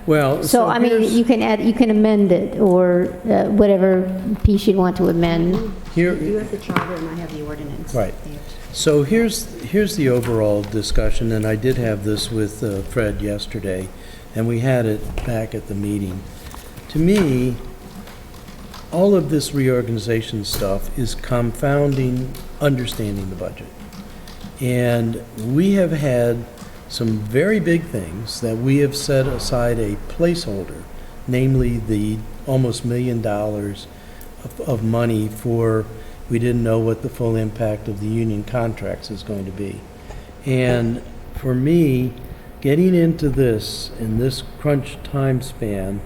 Well, So, I mean, here's- you can amend it, or whatever piece you'd want to amend. here, You have the charter and I have the ordinance. Right. So here's the overall discussion, and I did have this with Fred yesterday, and we had it back at the meeting. To me, all of this reorganization stuff is confounding understanding the budget. And we have had some very big things that we have set aside a placeholder, namely the almost $1 million of money for, we didn't know what the full impact of the union contracts is going to be. And for me, getting into this in this crunch time span,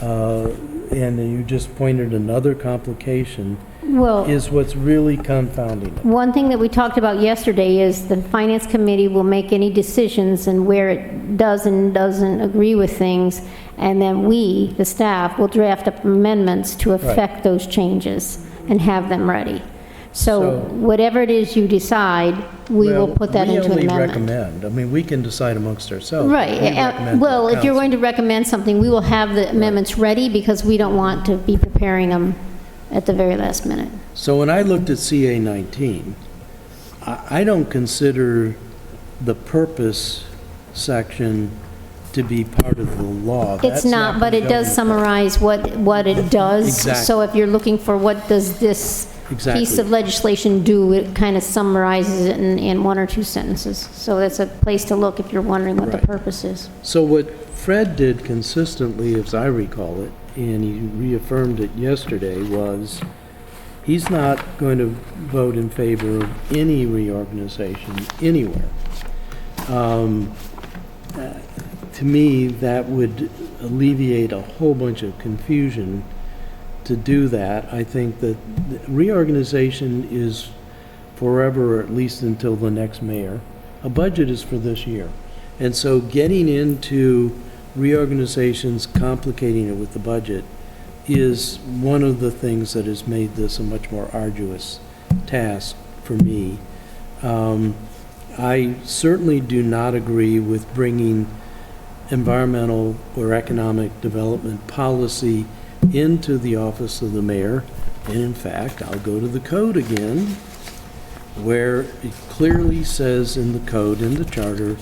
and you just pointed another complication, Well, is what's really confounding it. one thing that we talked about yesterday is the Finance Committee will make any decisions, and where it does and doesn't agree with things, and then we, the staff, will draft up amendments to affect those changes and have them ready. So So- whatever it is you decide, we will Well, put that into an We only amendment. recommend, I mean, we can decide amongst ourselves. Right. We recommend to Well, the if you're council. going to recommend something, we will have the amendments ready, because we don't want to be preparing them at the very last minute. So when I looked at CA 19, I don't consider the purpose section to be part of the law. It's That's not, but the it does governing summarize what it does. Exactly. So if you're looking for what does this Exactly. piece of legislation do, it kind of summarizes it in one or two sentences. So that's a place to look if you're wondering what the Right. purpose is. So what Fred did consistently, as I recall it, and he reaffirmed it yesterday, was he's not going to vote in favor of any reorganization anywhere. To me, that would alleviate a whole bunch of confusion to do that. I think that reorganization is forever, or at least until the next mayor. A budget is for this year. And so getting into reorganizations, complicating it with the budget, is one of the things that has made this a much more arduous task for me. I certainly do not agree with bringing environmental or economic development policy into the office of the mayor. And in fact, I'll go to the code again, where it clearly says in the code, in the charter,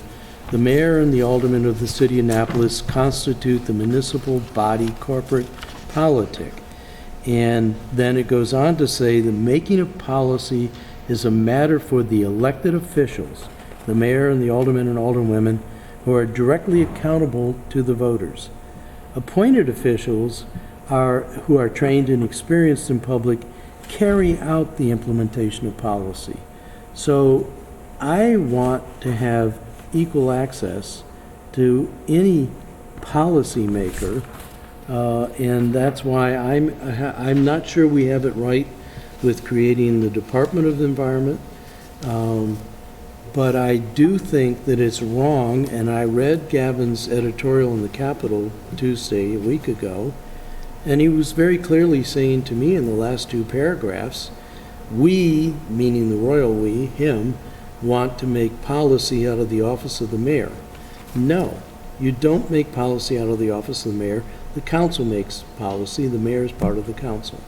the mayor and the aldermen of the city of Annapolis constitute the municipal body corporate politic. And then it goes on to say the making of policy is a matter for the elected officials, the mayor and the aldermen and alderwomen, who are directly accountable to the voters. Appointed officials who are trained and experienced in public carry out the implementation of policy. So I want to have equal access to any policymaker, and that's why I'm not sure we have it right with creating the Department of the Environment, but I do think that it's wrong, and I read Gavin's editorial in the Capitol Tuesday, a week ago, and he was very clearly saying to me in the last two paragraphs, we, meaning the royal we, him, want to make policy out of the office of the mayor. No, you don't make policy out of the office of the mayor. The council makes policy. The mayor is part of the council.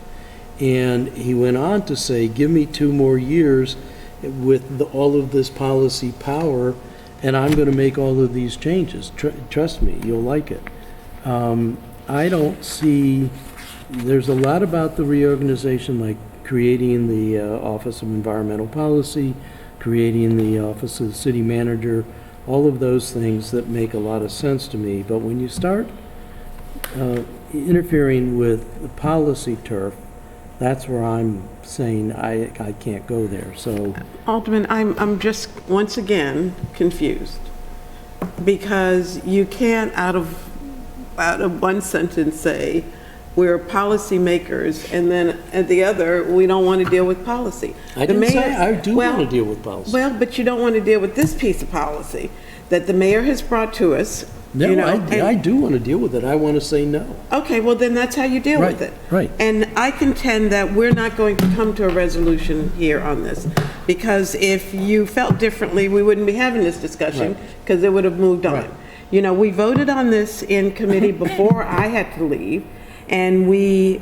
And he went on to say, give me 2 more years with all of this policy power, and I'm going to make all of these changes. Trust me, you'll like it. I don't see, there's a lot about the reorganization, like creating the Office of Environmental Policy, creating the Office of the City Manager, all of those things that make a lot of sense to me. But when you start interfering with the policy turf, that's where I'm saying I can't go there. So Alderman, I'm just, once again, confused, because you can't out of one sentence say, we're policymakers, and then at the other, we don't want to deal with policy. I The didn't say mayor- I do want to well, deal with policy. Well, but you don't want to deal with this piece of policy that the mayor has brought to us. No, you know, I do want to deal with it. I want to say no. Okay, well, then that's how you deal with Right, it. right. And I contend that we're not going to come to a resolution here on this, because if you felt differently, we wouldn't be having this discussion, Right. because it would have moved on. Right. You know, we voted on this in committee before I had to leave, and we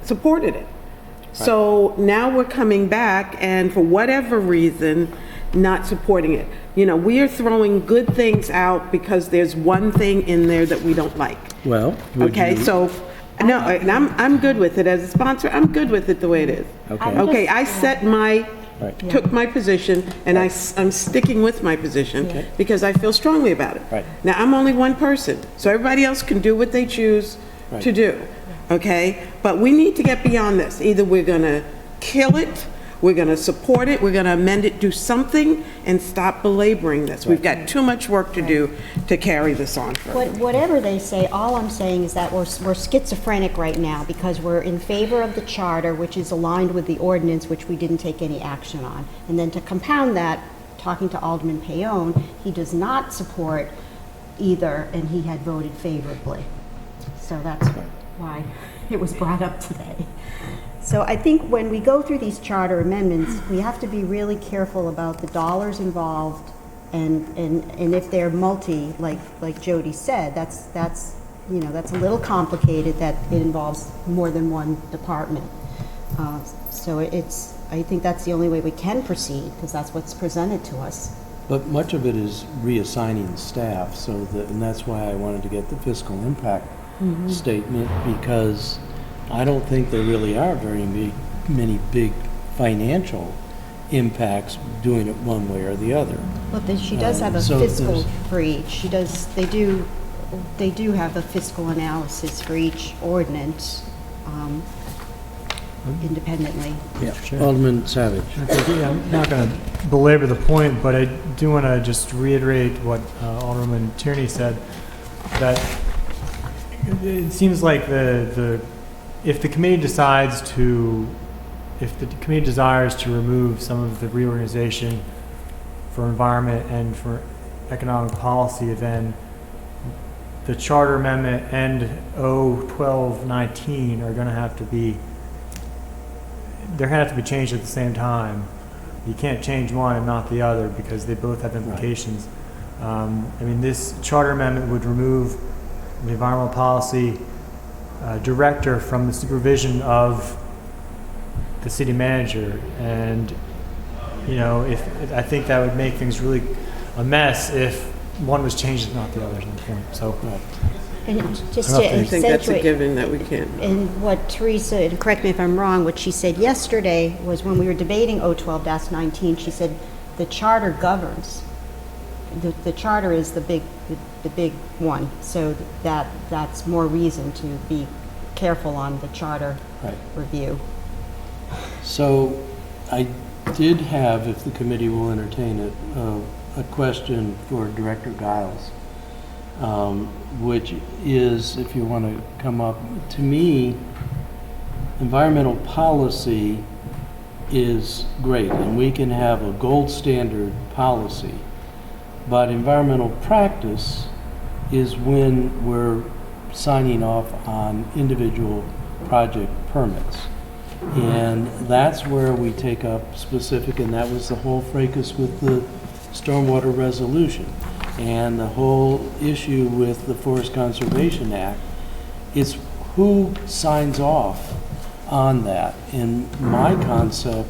supported it. So now we're coming back, and for whatever reason, not supporting it. You know, we are throwing good things out because there's one thing in there that we don't like. Well, would Okay, you- so, no, and I'm good with it. As a sponsor, I'm good with it the way it is. Okay. Okay, I set my, Right. took my position, and I'm sticking with my position because I feel strongly about it. Right. Now, I'm only one person, so everybody else can do what they choose to Right. do, okay? But we need to get beyond this. Either we're going to kill it, we're going to support it, we're going to amend it, do something, and stop belaboring this. We've got too much work to do to carry this on further. Whatever they say, all I'm saying is that we're schizophrenic right now because we're in favor of the charter, which is aligned with the ordinance, which we didn't take any action on. And then to compound that, talking to Alderman Payone, he does not support either, and he had voted favorably. So that's why it was brought up today. So I think when we go through these charter amendments, we have to be really careful about the dollars involved, and if they're multi, like Jody said, that's you know, that's a little complicated, that it involves more than one department. So I think that's the only way we can proceed, because that's what's presented to us. But much of it is reassigning staff, so that, and that's why I wanted to get the fiscal impact statement, because I don't think there really are many big financial impacts doing it one way or the other. But she does have a So fiscal there's- for each. They do have a fiscal analysis for each ordinance, independently. Alderman Savage. Yeah, I'm not going to belabor the point, but I do want to just reiterate what Alderman Tierney said, that it seems like if the committee desires to remove some of the reorganization for environment and for economic policy, then the charter amendment and O-1219 are going to have to be changed at the same time. You can't change one and not the other because they both have implications. I mean, this charter amendment would remove the environmental policy director from the supervision of the city manager, and you know, I think that would make things really a mess if one was changed and not the other. So. And just I don't to I think that's a accentuate, given that we can't. and what Teresa, and correct me if I'm wrong, what she said yesterday was when we were debating O-12-19, she said the charter governs. The charter is the big one, so that's more reason to be careful on the charter Right. review. So I did have, if the committee will entertain it, a question for Director Giles, which is, if you want to come up, to me, environmental policy is great, and we can have a gold standard policy, but environmental practice is when we're signing off on individual project permits. And that's where we take up specific, and that was the whole fracas with the stormwater resolution. And the whole issue with the Forest Conservation Act is who signs off on that. And my concept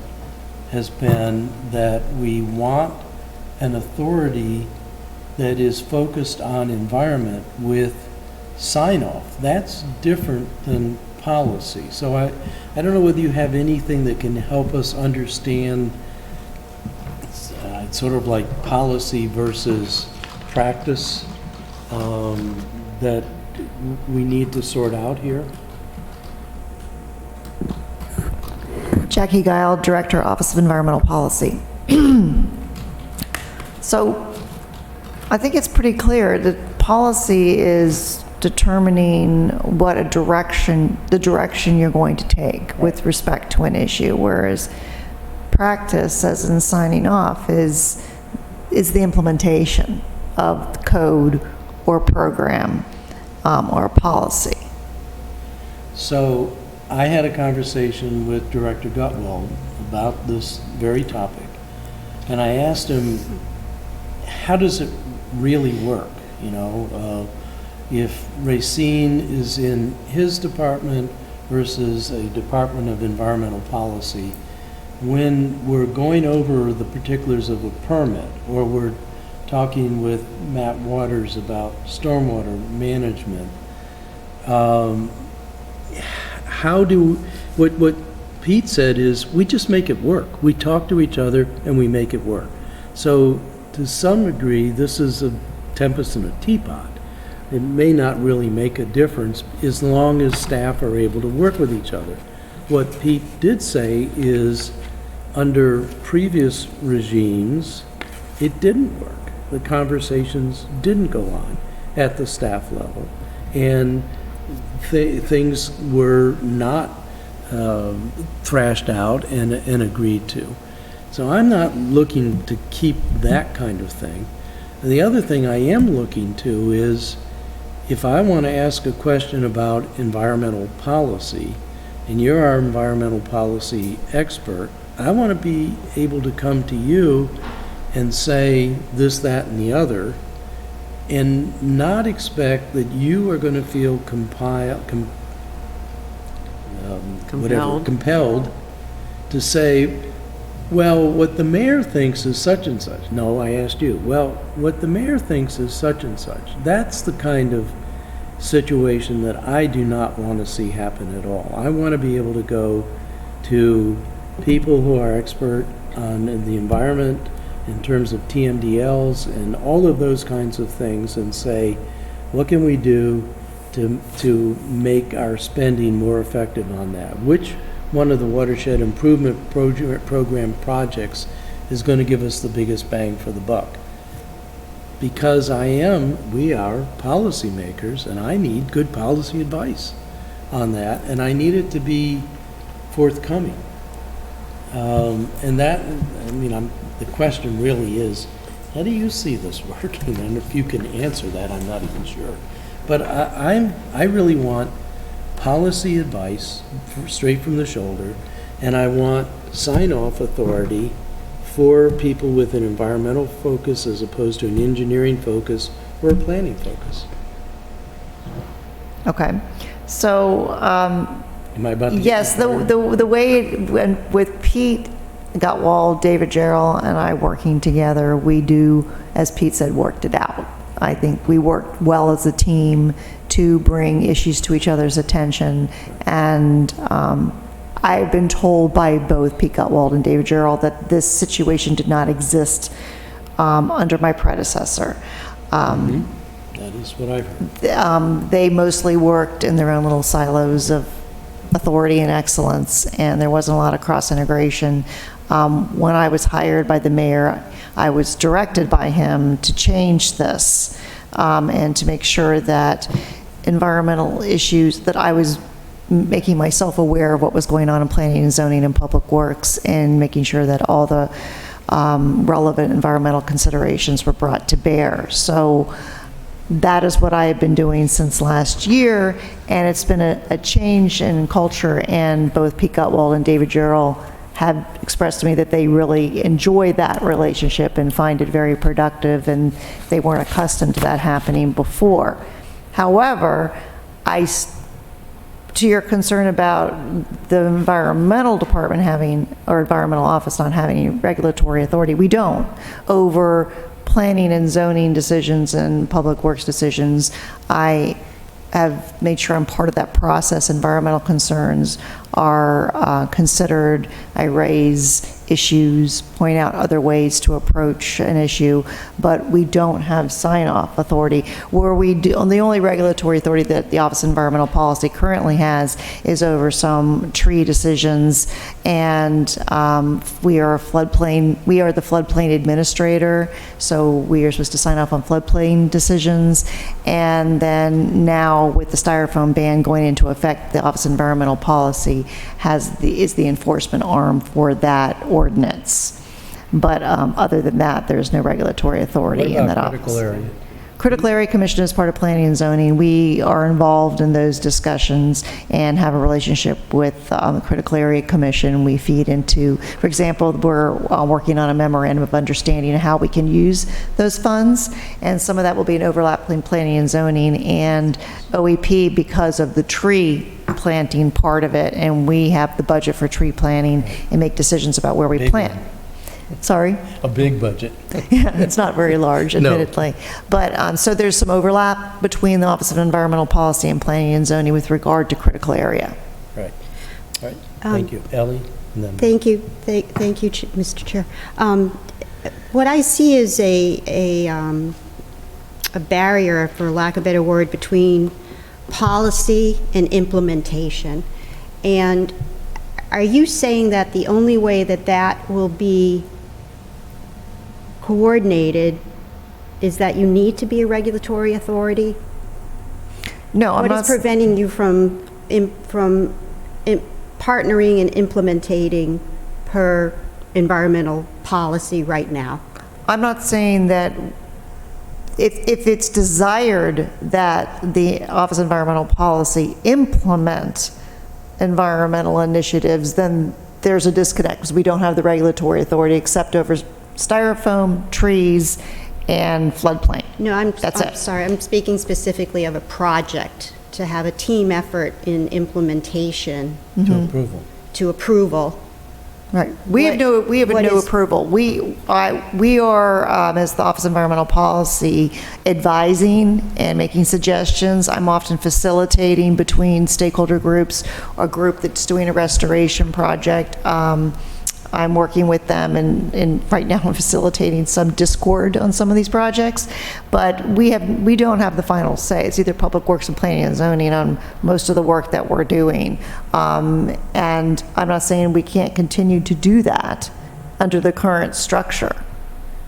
has been that we want an authority that is focused on environment with sign-off. That's different than policy. So I don't know whether you have anything that can help us understand sort of like policy versus practice that we need to sort out here. Jackie Guile, Director, Office of Environmental Policy. So I think it's pretty clear that policy is determining what the direction you're going to take with respect to an issue, whereas practice, as in signing off, is the implementation of the code or program or policy. So I had a conversation with Director Gutwald about this very topic, and I asked him, how does it really work? You know, if Racine is in his department versus a Department of Environmental Policy, when we're going over the particulars of a permit, or we're talking with Matt Waters about stormwater management, what Pete said is, we just make it work. We talk to each other and we make it work. So to some degree, this is a tempest in a teapot. It may not really make a difference as long as staff are able to work with each other. What Pete did say is, under previous regimes, it didn't work. The conversations didn't go on at the staff level, and things were not thrashed out and agreed to. So I'm not looking to keep that kind of thing. And the other thing I am looking to is, if I want to ask a question about environmental policy, and you're our environmental policy expert, I want to be able to come to you and say this, that, and the other, and not expect that you are going to feel compelled to say, well, what the mayor thinks is such and such. No, I asked you. Well, what the mayor thinks is such and such. That's the kind of situation that I do not want to see happen at all. I want to be able to go to people who are expert on the environment in terms of TMDLs and all of those kinds of things, and say, what can we do to make our spending more effective on that? Which one of the watershed improvement program projects is going to give us the biggest bang for the buck? Because we are policymakers, and I need good policy advice on that, and I need it to be forthcoming. And that, the question really is, how do you see this working? And if you can answer that, I'm not even sure. But I really want policy advice straight from the shoulder, and I want sign-off authority for people with an environmental focus as opposed to an engineering focus or a planning focus. Okay. So, Am I about to get yes, the way it went with Pete Gutwald, David Gerald, and I working together, we do, as Pete said, worked it out. I think we worked well as a team to bring issues to each other's attention, and I've been told by both Pete Gutwald and David Gerald that this situation did not exist under my predecessor. That is what I've heard. They mostly worked in their own little silos of authority and excellence, and there wasn't a lot of cross-integration. When I was hired by the mayor, I was directed by him to change this and to make sure that environmental issues, that I was making myself aware of what was going on in planning and zoning and public works, and making sure that all the relevant environmental considerations were brought to bear. So that is what I have been doing since last year, and it's been a change in culture, and both Pete Gutwald and David Gerald have expressed to me that they really enjoy that relationship and find it very productive, and they weren't accustomed to that happening before. However, to your concern about the environmental department having, or environmental office not having any regulatory authority, we don't over planning and zoning decisions and public works decisions. I have made sure I'm part of that process. Environmental concerns are considered. I raise issues, point out other ways to approach an issue, but we don't have sign-off authority. Where we do, the only regulatory authority that the Office of Environmental Policy currently has is over some tree decisions, and we are the floodplain administrator, so we are supposed to sign off on floodplain decisions. And then now with the styrofoam ban going into effect, the Office of Environmental Policy is the enforcement arm for that ordinance. But other than that, there's no regulatory authority in that office. Critical area? Critical Area Commission is part of Planning and Zoning. We are involved in those discussions and have a relationship with the Critical Area Commission. We feed into, for example, we're working on a memorandum of understanding of how we can use those funds, and some of that will be an overlap between Planning and Zoning and OEP because of the tree planting part of it, and we have the budget for tree planting and make decisions about where we Big plant. one. Sorry? A big budget. Yeah, it's not very large, No. admittedly. But, so there's some overlap between the Office of Environmental Policy and Planning and Zoning with regard to critical area. Right. All right, thank you. Ellie? And then Thank you, thank you, Mr. Chair. What I see is a barrier, for lack of a better word, between policy and implementation. And are you saying that the only way that that will be coordinated is that you need to be a regulatory authority? No, I'm What not. is preventing you from partnering and implementing per environmental policy right now? I'm not saying that if it's desired that the Office of Environmental Policy implement environmental initiatives, then there's a disconnect because we don't have the regulatory authority except over styrofoam, trees, and floodplain. No, I'm That's it. sorry, I'm speaking specifically of a project, to have a team effort in implementation to approval. to approval. Right. We have no what is- approval. We are, as the Office of Environmental Policy, advising and making suggestions. I'm often facilitating between stakeholder groups, a group that's doing a restoration project. I'm working with them, and right now I'm facilitating some discord on some of these projects, but we don't have the final say. It's either Public Works and Planning and Zoning on most of the work that we're doing. And I'm not saying we can't continue to do that under the current structure.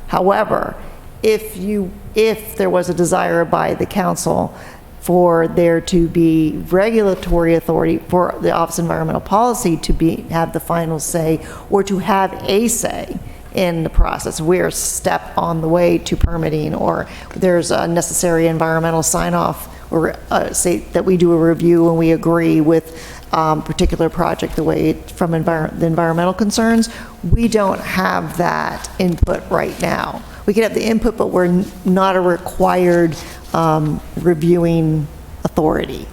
However, if there was a desire by the council for there to be regulatory authority for the Office of Environmental Policy to have the final say or to have a say in the process. We're a step on the way to permitting, or there's a necessary environmental sign-off, or say that we do a review and we agree with particular project the way from the environmental concerns. We don't have that input right now. We can have the input, but we're not a required reviewing authority.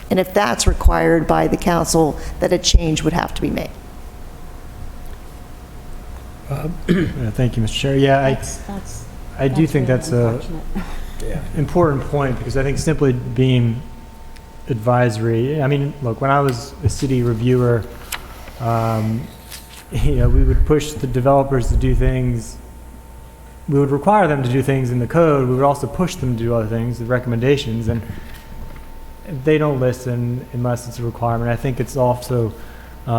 And if that's required by the council, that a change would have to be made. Thank you, Mr. Chair. Yeah, I do think that's a important point, because I think simply being advisory, I mean, look, when I was a city reviewer, we would push the developers to do things. We would require them to do things in the code. We would also push them to do other things, the recommendations, and they don't listen unless it's a requirement. I think it's also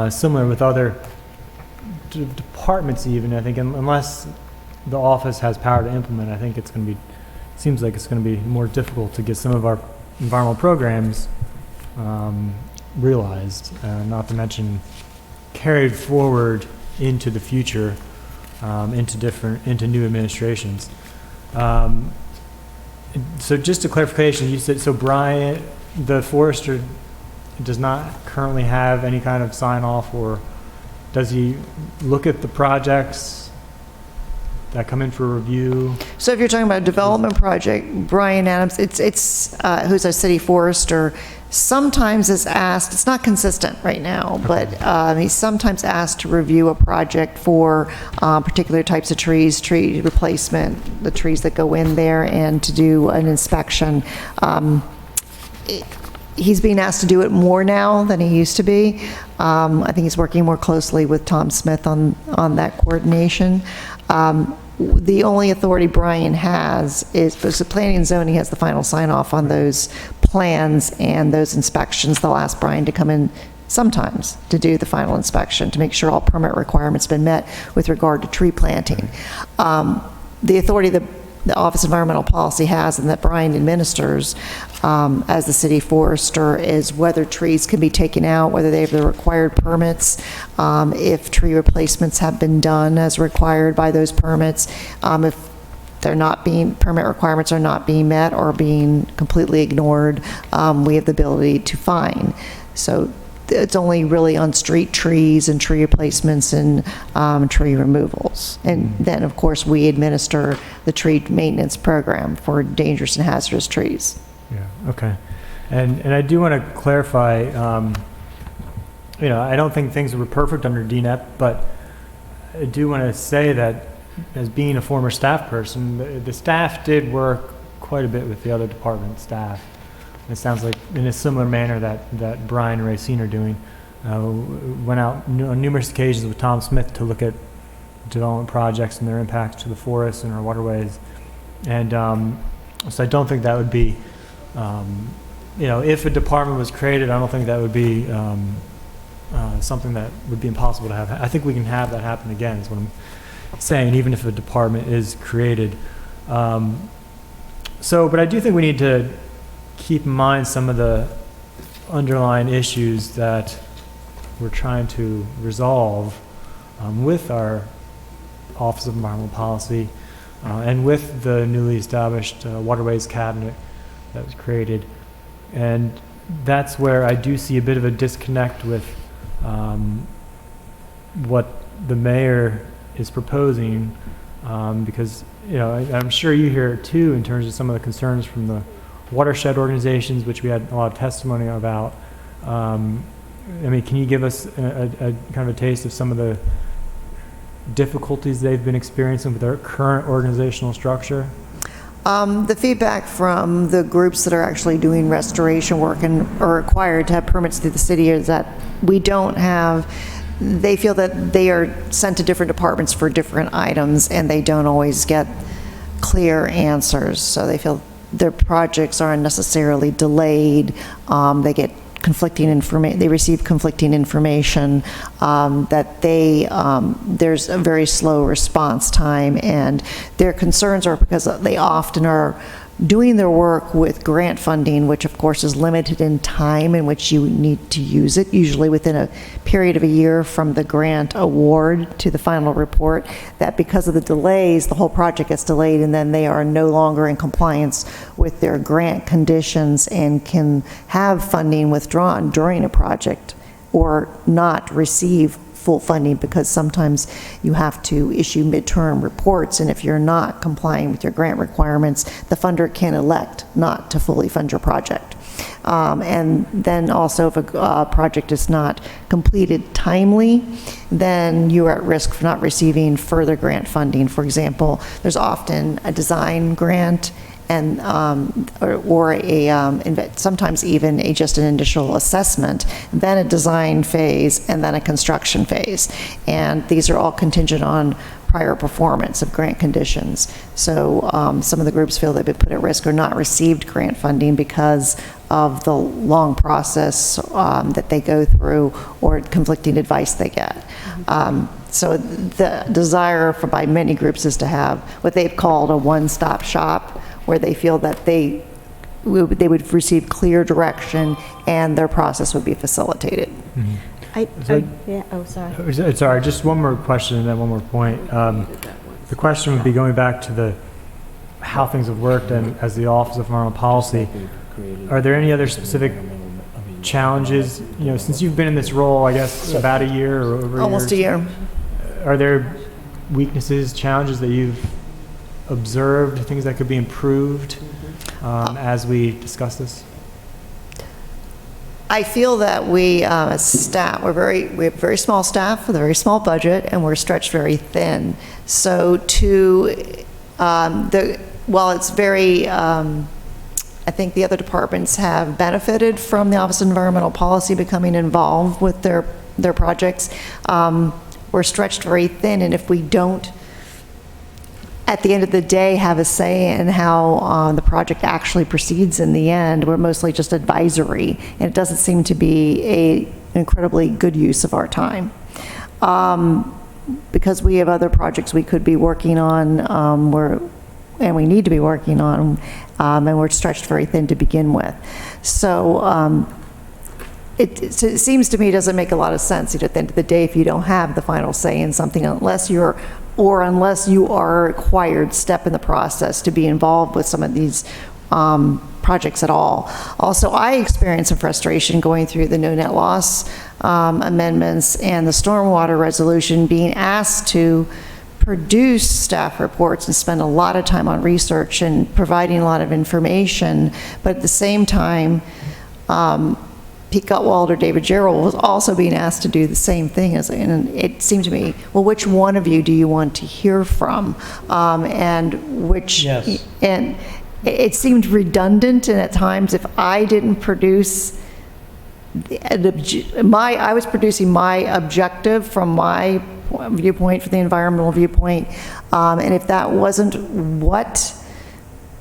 similar with other departments even. I think unless the office has power to implement, I think seems like it's going to be more difficult to get some of our environmental programs realized, not to mention carried forward into the future. Into new administrations. So just a clarification, you said, so Brian, the forester, does not currently have any kind of sign off, or does he look at the projects that come in for review? So if you're talking about a development project, Brian Adams, who's a city forester, sometimes is asked, it's not consistent right now, but he's sometimes asked to review a project for particular types of trees, tree replacement, the trees that go in there, and to do an inspection. he's being asked to do it more now than he used to be. I think he's working more closely with Tom Smith on that coordination. The only authority Brian has is, because the planning and zoning has the final sign-off on those plans and those inspections. They'll ask Brian to come in sometimes to do the final inspection, to make sure all permit requirements have been met with regard to tree planting. The authority that the Office of Environmental Policy has, and that Brian administers as the city forester, is whether trees can be taken out, whether they have the required permits, if tree replacements have been done as required by those permits, if permit requirements are not being met or being completely ignored, we have the ability to fine. So it's only really on street trees and tree replacements and tree removals. And then, of course, we administer the tree maintenance program for dangerous and hazardous trees. Yeah, okay. And I do want to clarify, I don't think things were perfect under DNEP, but I do want to say that as being a former staff person, the staff did work quite a bit with the other department staff. It sounds like in a similar manner that Brian and Racine are doing. Went out on numerous occasions with Tom Smith to look at development projects and their impacts to the forests and our waterways. And so I don't think that would be, if a department was created, I don't think that would be something that would be impossible to have. I think we can have that happen again, is what I'm saying, even if a department is created. But I do think we need to keep in mind some of the underlying issues that we're trying to resolve with our Office of Environmental Policy and with the newly established Waterways Cabinet that was created. And that's where I do see a bit of a disconnect with what the mayor is proposing, because I'm sure you hear it too in terms of some of the concerns from the watershed organizations, which we had a lot of testimony about. Can you give us a kind of a taste of some of the difficulties they've been experiencing with their current organizational structure? The feedback from the groups that are actually doing restoration work and are required to have permits through the city is that they feel that they are sent to different departments for different items and they don't always get clear answers. So they feel their projects are unnecessarily delayed. They get conflicting information. They receive conflicting information. That there's a very slow response time, and their concerns are because they often are doing their work with grant funding, which of course is limited in time in which you need to use it, usually within a period of a year from the grant award to the final report, that because of the delays, the whole project gets delayed and then they are no longer in compliance with their grant conditions and can have funding withdrawn during a project or not receive full funding, because sometimes you have to issue midterm reports, and if you're not complying with your grant requirements, the funder can elect not to fully fund your project. And then also, if a project is not completed timely, then you are at risk for not receiving further grant funding. For example, there's often a design grant and sometimes even just an initial assessment, then a design phase, and then a construction phase. And these are all contingent on prior performance of grant conditions. So some of the groups feel they've been put at risk or not received grant funding because of the long process that they go through or conflicting advice they get. So the desire by many groups is to have what they've called a one-stop shop, where they feel that they would receive clear direction and their process would be facilitated. Sorry. Sorry, just one more question and then one more point. The question would be going back to how things have worked and as the Office of Environmental Policy. Are there any other specific challenges, since you've been in this role, I guess, about a year or over almost a year? Are there weaknesses, challenges that you've observed, things that could be improved as we discuss this? I feel that we, as staff, we have a very small staff with a very small budget, and we're stretched very thin. So while it's very I think the other departments have benefited from the Office of Environmental Policy becoming involved with their projects. We're stretched very thin, and if we don't, at the end of the day, have a say in how the project actually proceeds in the end, we're mostly just advisory, and it doesn't seem to be an incredibly good use of our time. Because we have other projects we could be working on, and we need to be working on, and we're stretched very thin to begin with. So it seems to me it doesn't make a lot of sense. At the end of the day, if you don't have the final say in something, unless you are a required step in the process to be involved with some of these projects at all. Also, I experienced some frustration going through the no net loss amendments and the stormwater resolution, being asked to produce staff reports and spend a lot of time on research and providing a lot of information, but at the same time, Pete Gutwald or David Gerald was also being asked to do the same thing. And it seemed to me, well, which one of you do you want to hear from? And which, Yes. and it seemed redundant, and at times, if I didn't produce I was producing my objective from my viewpoint, for the environmental viewpoint, and if that wasn't what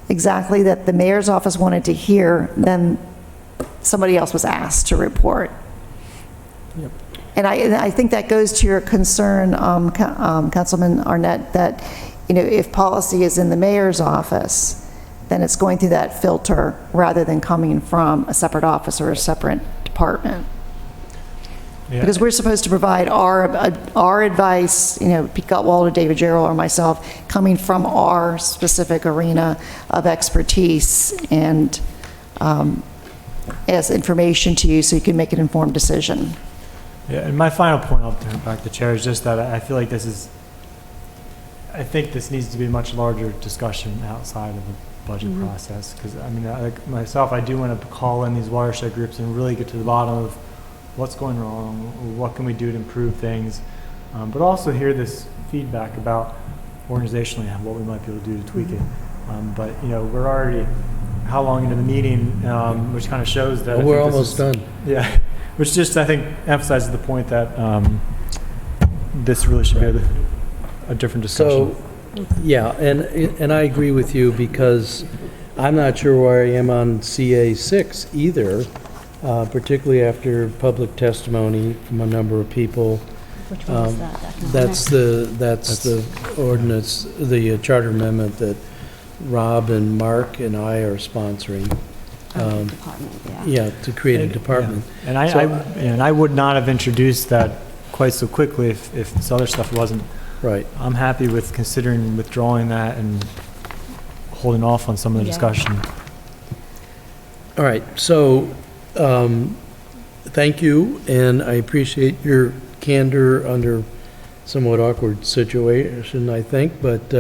exactly that the mayor's office wanted to hear, then somebody else was asked to report. Yep. And I think that goes to your concern, Councilman Arnett, that, if policy is in the mayor's office, then it's going through that filter rather than coming from a separate office or a separate department. Yeah. Because we're supposed to provide our advice, Pete Gutwald or David Gerald or myself, coming from our specific arena of expertise, and as information to you so you can make an informed decision. Yeah, and my final point, I'll turn it back to the chair, is just that I feel like I think this needs to be a much larger discussion outside of the budget process. Because, like myself, I do want to call in these watershed groups and really get to the bottom of what's going wrong, what can we do to improve things, but also hear this feedback about organizationally what we might be able to do to tweak it. But, we're already how long into the meeting, which kind of shows that We're almost done. Yeah, which just, I think, emphasizes the point that this really should be a different discussion. So, yeah, and I agree with you, because I'm not sure where I am on CA6 either, particularly after public testimony from a number of people. Which one is that? That's the ordinance, the charter amendment that Rob and Mark and I are sponsoring. Department, yeah. Yeah, to create a department. And I would not have introduced that quite so quickly if this other stuff wasn't. Right. I'm happy with considering withdrawing that and holding off on some of the discussion. All right, so, thank you, and I appreciate your candor under somewhat awkward situation, I think, but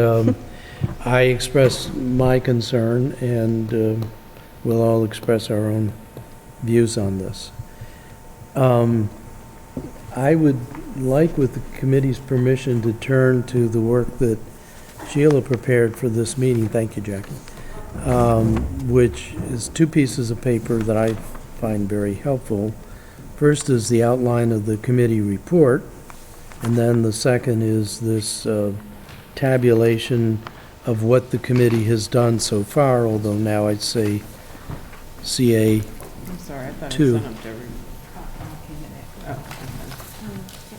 I express my concern, and we'll all express our own views on this. I would like, with the committee's permission, to turn to the work that Sheila prepared for this meeting. Thank you, Jackie. Which is two pieces of paper that I find very helpful. First is the outline of the committee report, and then the second is this tabulation of what the committee has done so far, although now I'd say CA I'm sorry, I thought I 2. sent them to everyone.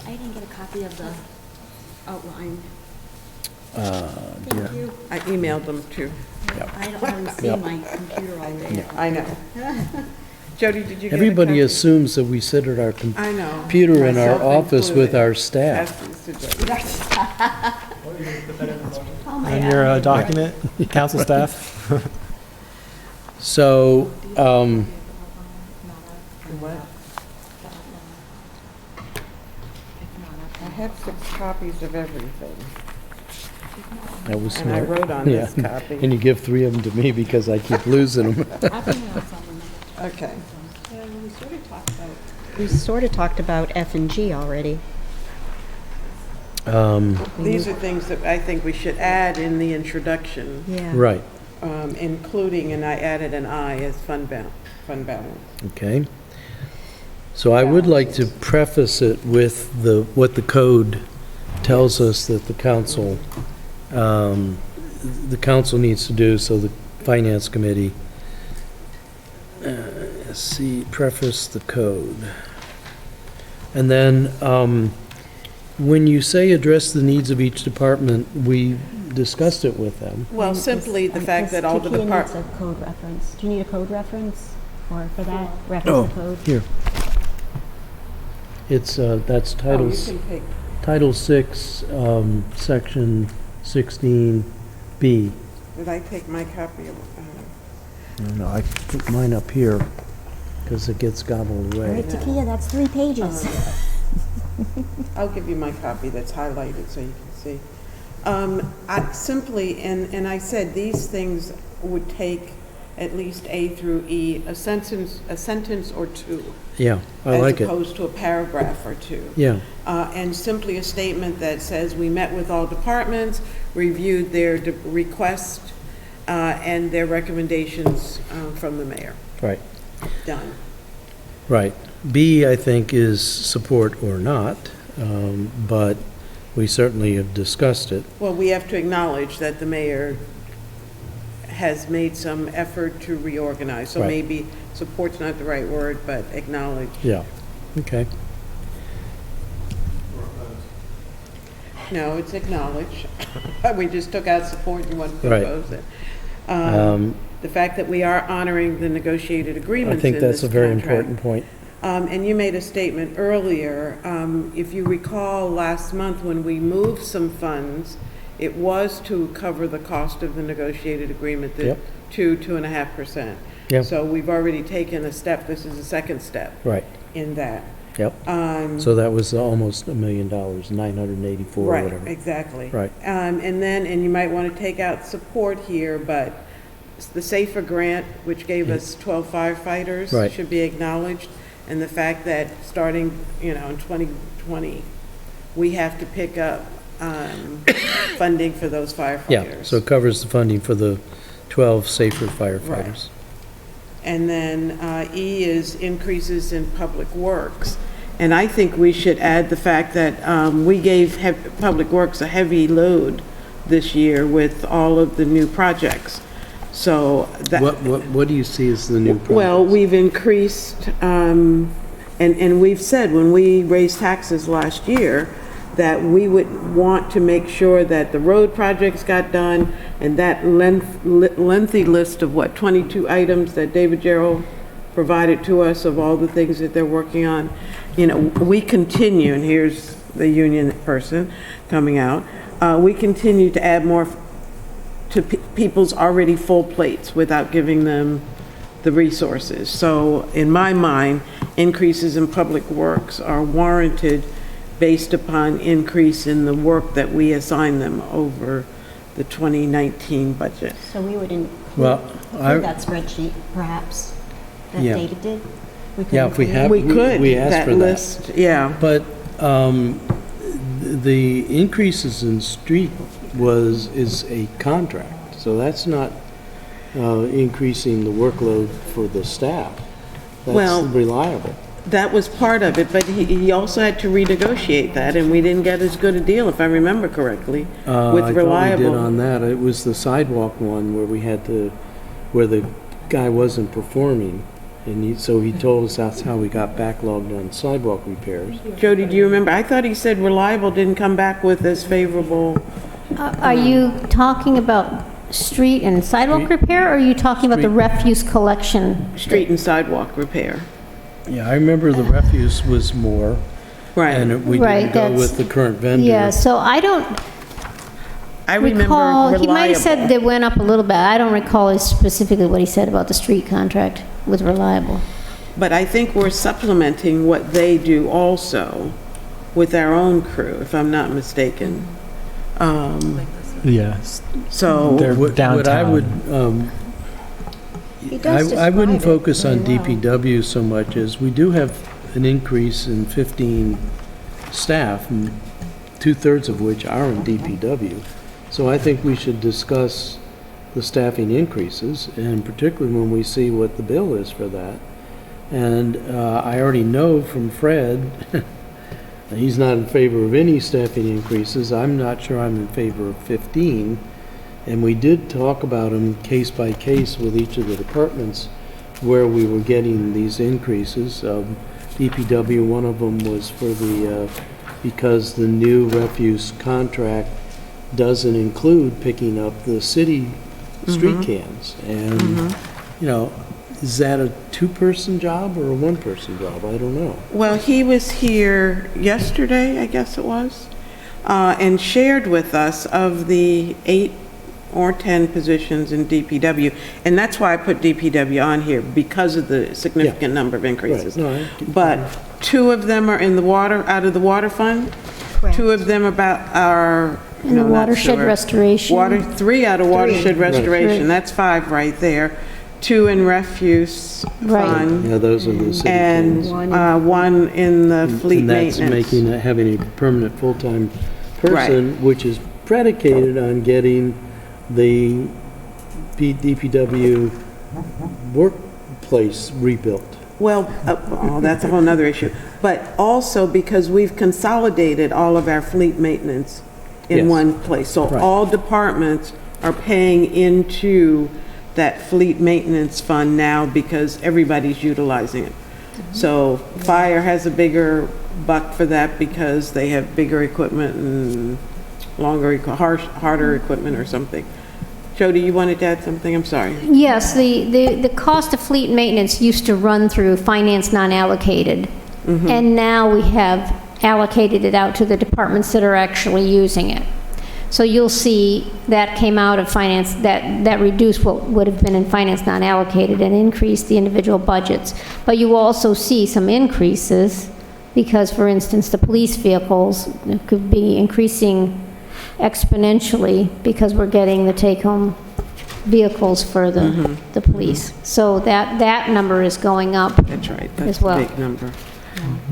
I didn't get a copy of the outline. Yeah. I emailed them to, I haven't seen my computer all day. I know. Jody, did you get a Everybody copy? assumes that we sit at our I know. computer in our Myself office with included. our staff. Ask this to Jody. And your document, council staff? So, What? I had 6 copies of everything, that was and I smart. wrote on this Yeah. copy. And you give 3 of them to me because I keep losing them. Okay. We sort of talked about F and G already. These are things that I think we should add in the introduction. Yeah. Right. including, and I added an I as fund balance. Okay. So I would like to preface it with what the code tells us that the council needs to do, so the finance committee, let's see, preface the code. And then, when you say address the needs of each department, we discussed it with them. Well, simply the fact that all the Takia needs departments. a code reference. Do you need a code reference or for that? Reference the code? Here. It's, that's Title 6, Section 16B. Did I take my copy of? No, I put mine up here because it gets gobbled All away. right, Takia, that's 3 pages. I'll give you my copy that's highlighted so you can see. I simply, and I said these things would take at least A through E, a sentence or two. Yeah, I like As it. opposed to a paragraph or two. Yeah, And simply a statement that says, we met with all departments, reviewed their request and their recommendations from the mayor. right, Done. right. B, I think, is support or not, but we certainly have discussed it. Well, we have to acknowledge that the mayor has made some effort to reorganize. So Right. maybe support's not the right word, but acknowledge. Yeah, okay. No, it's acknowledge. We just took out support, you want to Right. propose it. Um, The fact that we are honoring the negotiated I agreements think in that's this a very contract. important point. And you made a statement earlier, if you recall last month when we moved some funds, it was to cover the cost of the negotiated agreement, the Yep. 2.5%. Yep. So we've already taken a step, this is the second step Right, in that. yep. So that was almost $1 million, 984 or Right, whatever. exactly. Right. And then, and you might want to take out support here, but the SAFER grant, which gave us 12 firefighters, Right. should be acknowledged. And the fact that starting, in 2020, we have to pick up funding for those firefighters. Yeah, so it covers the funding for the 12 safer firefighters. And then E is increases in public works. And I think we should add the fact that we gave Public Works a heavy load this year with all of the new projects. So that. What do you see as the new project? Well, we've increased, and we've said when we raised taxes last year, that we would want to make sure that the road projects got done, and that lengthy list of 22 items that David Gerald provided to us of all the things that they're working on. We continue, and here's the union person coming out, we continue to add more to people's already full plates without giving them the resources. So in my mind, increases in public works are warranted based upon increase in the work that we assign them over the 2019 budget. So we would Well, include that spreadsheet, perhaps, that Yeah. David did? We could Yeah, if we include- have- We could, we asked that for that. list, yeah. But the increases in street is a contract, so that's not increasing the workload for the staff. Well- That's reliable. That was part of it, but he also had to renegotiate that, and we didn't get as good a deal, if I remember correctly, with I thought we did Reliable. on that. It was the sidewalk one where we had to, where the guy wasn't performing, and so he told us that's how we got backlogged on sidewalk repairs. Jody, do you remember? I thought he said Reliable didn't come back with as favorable. Are you talking about street and sidewalk Street. repair, or are you talking about the Street. refuse collection? Street and sidewalk repair. Yeah, I remember the refuse was more, Right. and we Right, didn't go that's- with the current vendor. Yeah, so I don't I remember recall, he might have said Reliable. they went up a little bit. I don't recall specifically what he said about the street contract with Reliable. But I think we're supplementing what they do also with our own crew, if I'm not mistaken. Yes. So, They're What I downtown. would, He does I wouldn't describe it focus on very well. DPW so much as we do have an increase in 15 staff, and 2/3 of which are in DPW. So I think we should discuss the staffing increases, and particularly when we see what the bill is for that. And I already know from Fred, he's not in favor of any staffing increases. I'm not sure I'm in favor of 15. And we did talk about them case by case with each of the departments where we were getting these increases. DPW, one of them was for the, because the new refuse contract doesn't include picking up the city street cans. And, you know, is that a two-person job or a one-person job? I don't know. Well, he was here yesterday, I guess it was, and shared with us of the 8 or 10 positions in DPW. And that's why I put DPW on here, because of the significant number of increases. Right. No, But 2 of them are in the water, out of the water fund. Correct. 2 of them are In the no, not watershed sewer. restoration. 3 out of watershed restoration, Right. that's 5 right there. 2 in refuse Right. fund. Yeah, those are the city And cans. 1 in the fleet And that's maintenance. making, having a permanent full-time Right. person, which is predicated on getting the DPW workplace rebuilt. Well, that's a whole nother issue. But also because we've consolidated all of our fleet maintenance in Yes. one place. So Right. all departments are paying into that fleet maintenance fund now because everybody's utilizing it. So fire has a bigger buck for that because they have bigger equipment and harder equipment or something. Jody, you wanted to add something? I'm sorry. Yes, the cost of fleet maintenance used to run through finance non-allocated, and now we have allocated it out to the departments that are actually using it. So you'll see that came out of finance, that reduced what would have been in finance non-allocated and increased the individual budgets. But you will also see some increases because, for instance, the police vehicles could be increasing exponentially because we're getting the take-home vehicles for the police. So that number is going up. That's right. That's As well. a big number.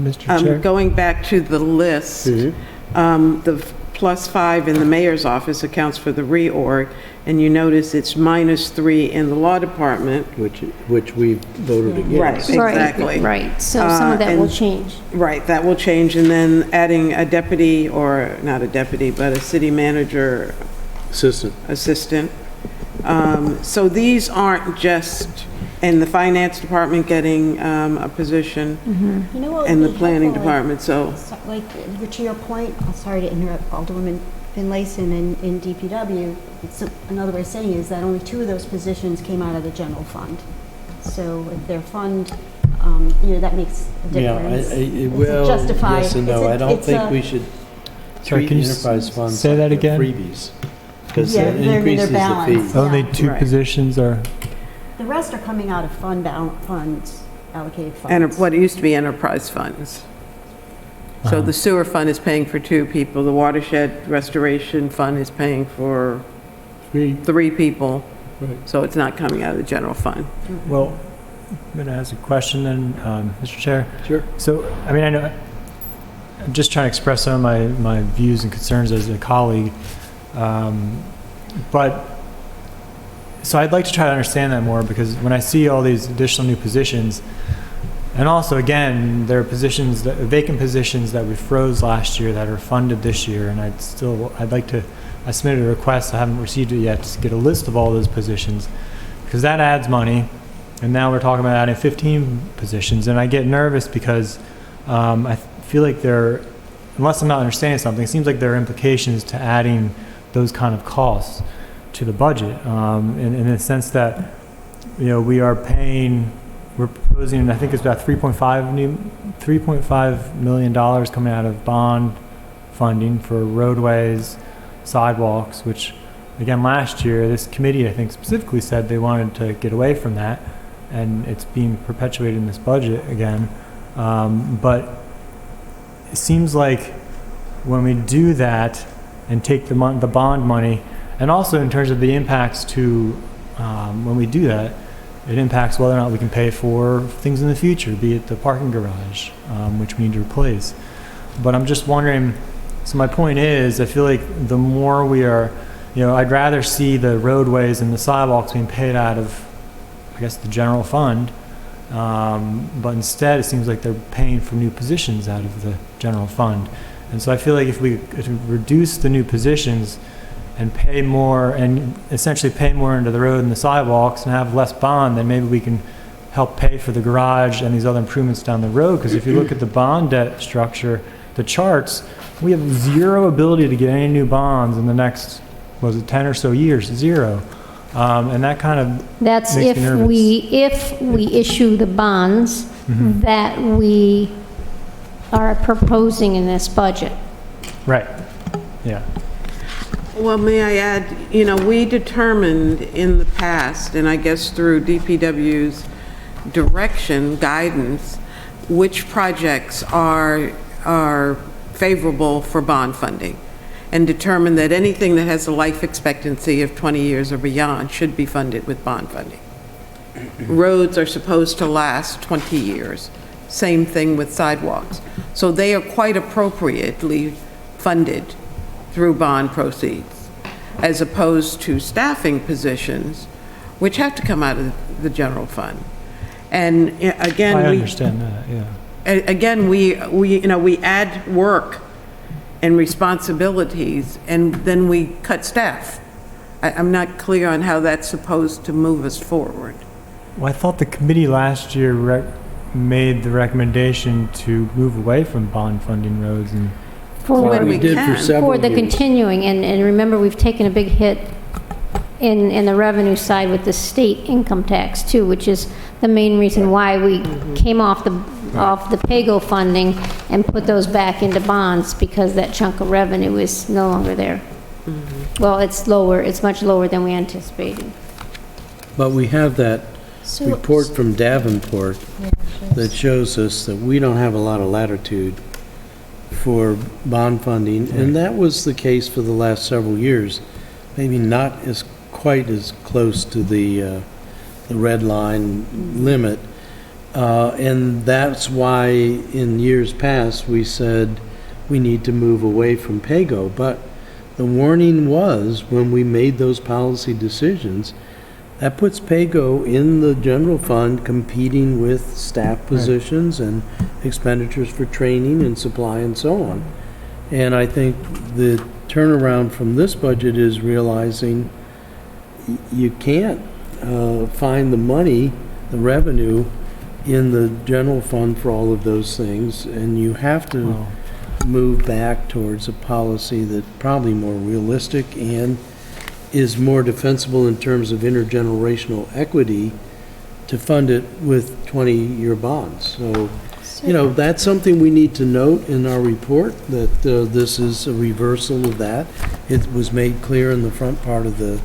Mr. Chair? Going back to the list, the +5 in the mayor's office accounts for the reorg, and you notice it's -3 in the law department. Which we voted against. Right. Right, Exactly. Right, so some of that will and- change. Right, that will change, and then adding a deputy, or not a deputy, but a city manager assistant. So these aren't just, in the finance department getting a position, You know what and would the be planning helpful, department, so. Like, to your point, I'm sorry to interrupt, Alderwoman Finlayson in DPW, another way of saying it is that only 2 of those positions came out of the general fund. So if their fund, that makes a Yeah, difference. It's well, justified. yes and no. It's a- I don't it's think a- we should Sorry, treat can you enterprise funds say that like they're again? freebies. Because Yeah, that they're increases the fee. balanced. Only Yeah. 2 Right. positions are, The rest are coming out of funds, allocated funds. And what used to be enterprise funds. So the sewer fund is paying for 2 people, the watershed restoration fund is paying for Free. 3 people, Right. so it's not coming out of the general fund. well, I'm going to ask a question then, Mr. Chair. Sure. So, I mean, I know, I'm just trying to express some of my views and concerns as a colleague. But, so I'd like to try to understand that more, because when I see all these additional new positions, and also, again, there are positions, vacant positions that we froze last year that are funded this year, and I submitted a request, I haven't received it yet, to get a list of all those positions, because that adds money, and now we're talking about adding 15 positions, and I get nervous because I feel like unless I'm not understanding something, it seems like there are implications to adding those kind of costs to the budget, in the sense that, we're proposing, I think it's about $3.5 million coming out of bond funding for roadways, sidewalks, which, again, last year, this committee, I think, specifically said they wanted to get away from that, and it's being perpetuated in this budget again. But it seems like when we do that and take the bond money, and also in terms of the impacts to, when we do that, it impacts whether or not we can pay for things in the future, be it the parking garage, which we need to replace. But I'm just wondering, so my point is, I feel like the more we are I'd rather see the roadways and the sidewalks being paid out of, I guess, the general fund. But instead, it seems like they're paying for new positions out of the general fund. And so I feel like if we reduce the new positions and pay more, and essentially pay more into the road and the sidewalks and have less bond, then maybe we can help pay for the garage and these other improvements down the road. Because if you look at the bond debt structure, the charts, we have zero ability to get any new bonds in the next, 10 or so years, zero. And that kind of That's makes me nervous. if we issue the bonds that we are proposing in this budget. Right, yeah. Well, may I add, we determined in the past, and I guess through DPW's direction, guidance, which projects are favorable for bond funding, and determined that anything that has a life expectancy of 20 years or beyond should be funded with bond funding. Roads are supposed to last 20 years. Same thing with sidewalks. So they are quite appropriately funded through bond proceeds, as opposed to staffing positions, which have to come out of the general fund. And again, I understand that, yeah. Again, we add work and responsibilities, and then we cut staff. I'm not clear on how that's supposed to move us forward. Well, I thought the committee last year made the recommendation to move away from bond funding roads and. When we did for can. several For the years. continuing, and remember, we've taken a big hit in the revenue side with the state income tax too, which is the main reason why we came off the PAYGO funding and put those back into bonds, because that chunk of revenue is no longer there. Well, it's lower, it's much lower than we anticipated. But we have that report from Davenport that shows us that we don't have a lot of latitude for bond funding, and that was the case for the last several years. Maybe not quite as close to the red line limit, and that's why in years past we said we need to move away from PAYGO. But the warning was, when we made those policy decisions, that puts PAYGO in the general fund competing with staff positions and expenditures for training and supply and so on. And I think the turnaround from this budget is realizing you can't find the money, the revenue, in the general fund for all of those things, and you have to move back towards a policy that's probably more realistic and is more defensible in terms of intergenerational equity to fund it with 20-year bonds. So, that's something we need to note in our report, that this is a reversal of that. It was made clear in the front part of the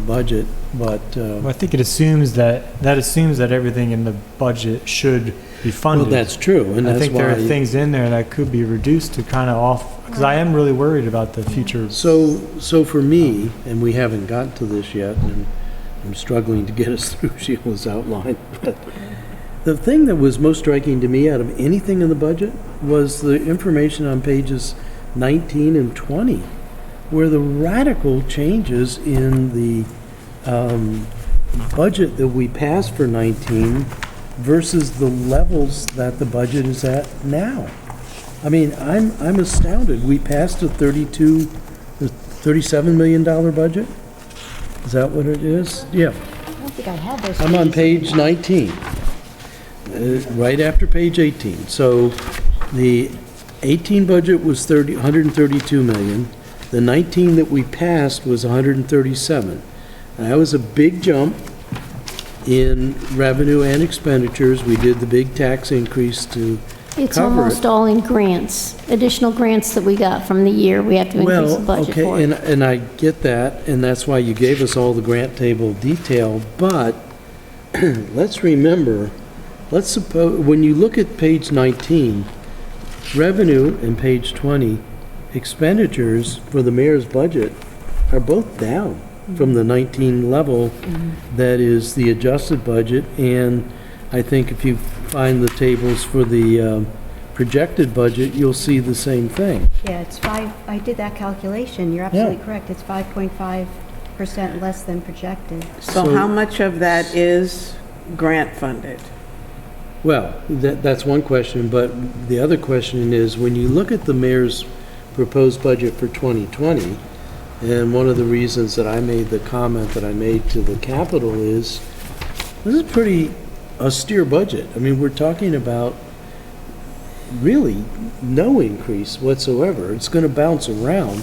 budget, but... Well, I think it assumes that everything in the budget should be funded. Well, that's true, and I that's think there are why- things in there that could be reduced to kind of off, because I am really worried about the future. So for me, and we haven't gotten to this yet, and I'm struggling to get us through Sheila's outline, but the thing that was most striking to me out of anything in the budget was the information on pages 19 and 20, where the radical changes in the budget that we passed for 19 versus the levels that the budget is at now. I mean, I'm astounded. We passed a $37 million budget? Is that what it is? Yeah. I don't think I had those. I'm on page 19, right after page 18. So the 18 budget was 132 million. The 19 that we passed was 137. And that was a big jump in revenue and expenditures. We did the big tax increase to It's cover almost it. all in grants, additional grants that we got from the year we have to increase the budget for. Okay, and I get that, and that's why you gave us all the grant table detail, but let's remember, let's suppose, when you look at page 19, revenue, and page 20, expenditures for the mayor's budget are both down from the 19 level that is the adjusted budget, and I think if you find the tables for the projected budget, you'll see the same thing. Yeah, it's 5, I did that calculation, you're absolutely correct, it's 5.5% less than projected. So how much of that is grant funded? Well, that's one question, but the other question is, when you look at the mayor's proposed budget for 2020, and one of the reasons that I made the comment that I made to the Capitol is, this is a pretty austere budget. I mean, we're talking about really no increase whatsoever. It's going to bounce around,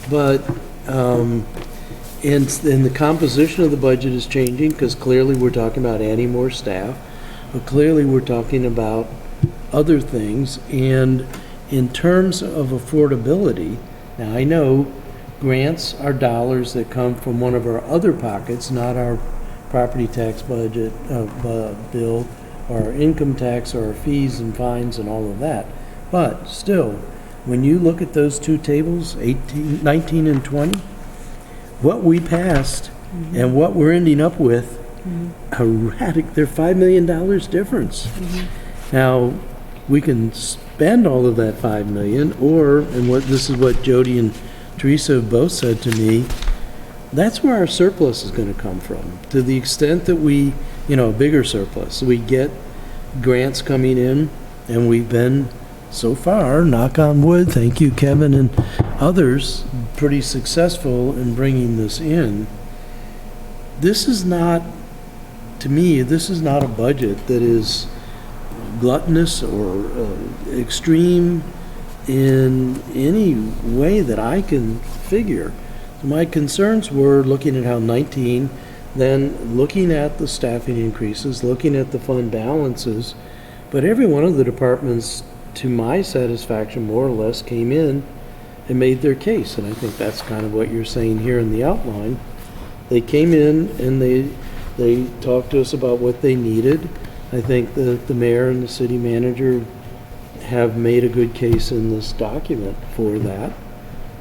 but, and the composition of the budget is changing, because clearly we're talking about adding more staff, but clearly we're talking about other things, and in terms of affordability, now I know grants are dollars that come from one of our other pockets, not our property tax budget bill, or our income tax, or our fees and fines and all of that. But still, when you look at those two tables, 19 and 20, what we passed and what we're ending up with, they're $5 million difference. Now, we can spend all of that $5 million, or, and this is what Jody and Teresa have both said to me, that's where our surplus is going to come from. To the extent that we, a bigger surplus, we get grants coming in, and we've been, so far, knock on wood, thank you, Kevin and others, pretty successful in bringing this in. This is not, to me, this is not a budget that is gluttonous or extreme in any way that I can figure. My concerns were looking at how 19, then looking at the staffing increases, looking at the fund balances, but every one of the departments, to my satisfaction, more or less, came in and made their case, and I think that's kind of what you're saying here in the outline. They came in and they talked to us about what they needed. I think that the mayor and the city manager have made a good case in this document for that.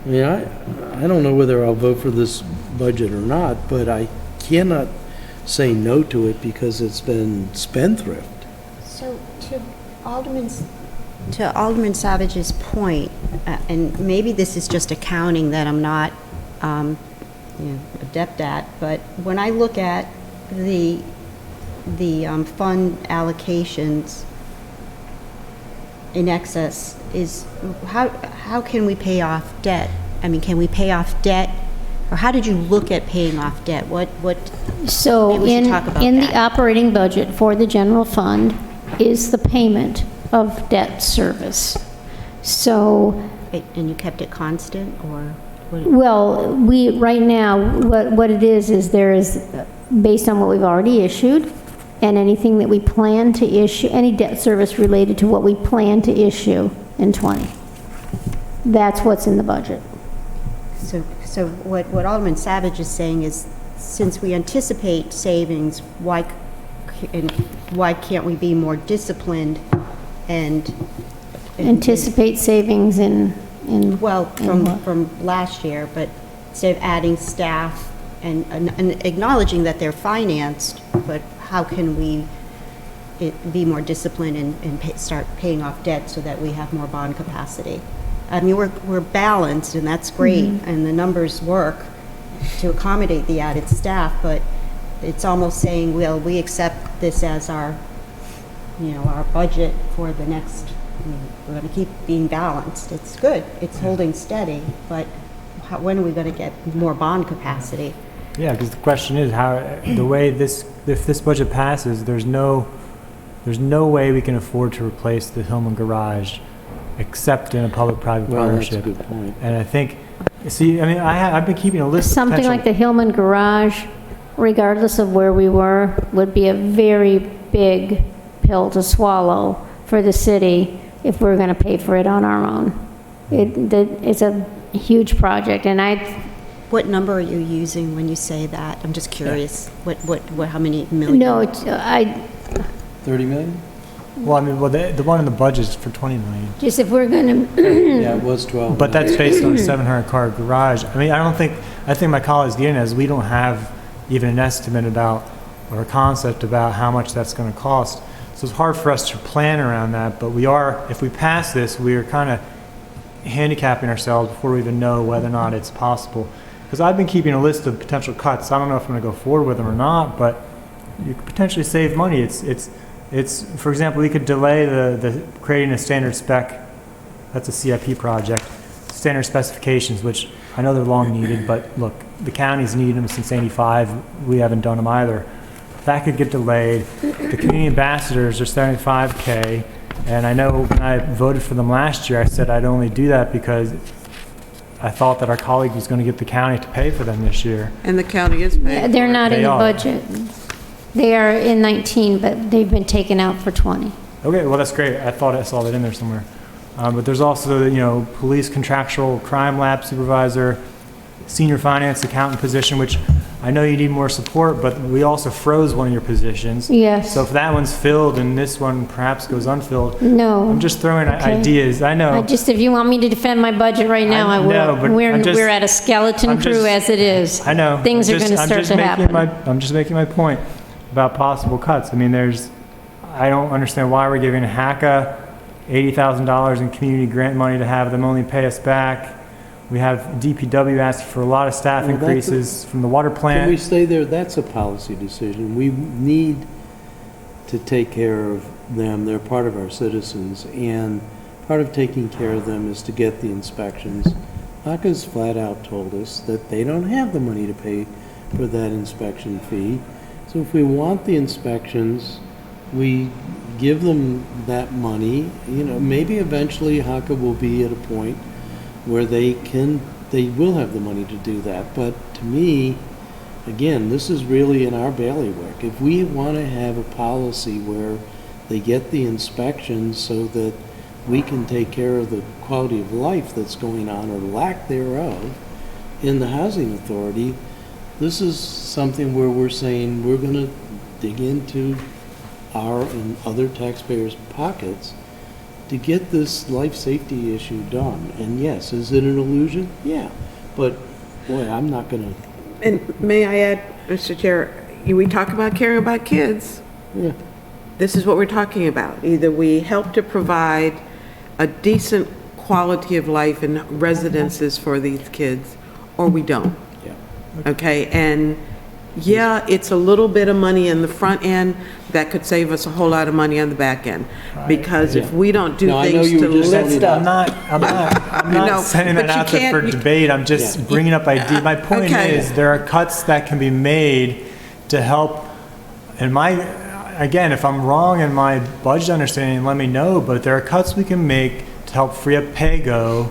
I mean, I don't know whether I'll vote for this budget or not, but I cannot say no to it because it's been spendthrift. So to Alderman Savage's point, and maybe this is just accounting that I'm not adept at, but when I look at the fund allocations in excess, is how can we pay off debt? I mean, can we pay off debt, or how did you look at paying off debt? So Maybe we should in talk about the that. operating budget for the general fund is the payment of debt service. So, And you kept it constant, or what? well, right now, what it is there is, based on what we've already issued, and anything that we plan to issue, any debt service related to what we plan to issue in 20. That's what's in the budget. So what Alderman Savage is saying is, since we anticipate savings, why can't we be more disciplined and Anticipate savings in well, what? from last year, but instead of adding staff and acknowledging that they're financed, but how can we be more disciplined and start paying off debt so that we have more bond capacity? I mean, we're balanced, and that's great, and the numbers work to accommodate the added staff, but it's almost saying, well, we accept this as our budget for the next, we're going to keep being balanced. It's good, it's holding steady, but when are we going to get more bond capacity? Yeah, because the question is if this budget passes, there's no way we can afford to replace the Hillman garage except in a public-private Well, that's a partnership. good point. And I think, I've been keeping a list of something potential. like the Hillman Garage, regardless of where we were, would be a very big pill to swallow for the city if we're going to pay for it on our own. It's a huge project, and What number are you using when you say that? I'm just curious. How many million? no, 30 million? Well, the one in the budget is for 20 million. just if we're going to, Yeah, it was 12. But that's based on a 700-car garage. I mean, I think my colleague's getting at is we don't have even an estimate about, or a concept about how much that's going to cost. So it's hard for us to plan around that, but we are, if we pass this, we are kind of handicapping ourselves before we even know whether or not it's possible. Because I've been keeping a list of potential cuts. I don't know if I'm going to go forward with them or not, but you could potentially save money. It's for example, we could delay the creating a standard spec. That's a CIP project. Standard specifications, which I know they're long needed, but look, the county's needed them since '85. We haven't done them either. That could get delayed. The community ambassadors are $75K, and I know when I voted for them last year, I said I'd only do that because I thought that our colleague was going to get the county to pay for them this year. And the county is paying. They're not in They the are. budget. They are in 19, but they've been taken out for 20. Okay, well, that's great. I thought I saw that in there somewhere. But there's also, police contractual crime lab supervisor, senior finance accountant position, which I know you need more support, but we also froze one of your positions. Yes. So if that one's filled and this one perhaps goes unfilled, No. I'm just throwing Okay. ideas. I know. If you want me to defend my budget right now, I know, will. but I'm just- We're at a skeleton I'm crew just- as it is. I know. Things I'm are just- going to I'm start just to making happen. I'm just making my point about possible cuts. I mean, I don't understand why we're giving HACA $80,000 in community grant money to have them only pay us back. We have DPW asking for a lot of staff Well, that's increases from the water Can we plant. stay there? That's a policy decision. We need to take care of them. They're part of our citizens, and part of taking care of them is to get the inspections. HACA's flat out told us that they don't have the money to pay for that inspection fee. So if we want the inspections, we give them that money. Maybe eventually HACA will be at a point where they will have the money to do that. But to me, again, this is really in our bailiwick. If we want to have a policy where they get the inspections so that we can take care of the quality of life that's going on, or lack thereof, in the housing authority, this is something where we're saying we're going to dig into our and other taxpayers' pockets to get this life safety issue done. And yes, is it an illusion? Yeah. But, boy, I'm not going to... And may I add, Mr. Chair, we talk about caring about kids. Yeah. This is what we're talking about. Either we help to provide a decent quality of life and residences for these kids, or we don't. Yeah. Okay, and yeah, it's a little bit of money in the front end that could save us a whole lot of money on the back end. Because if we don't do No, I know things you to were just lift saying I'm up. I'm know, not sending but that you out there for can't- debate. I'm just Yeah. bringing up ideas. My point Okay. is there are cuts that can be made to help. And again, if I'm wrong in my budget understanding, let me know. But there are cuts we can make to help free up PAYGO,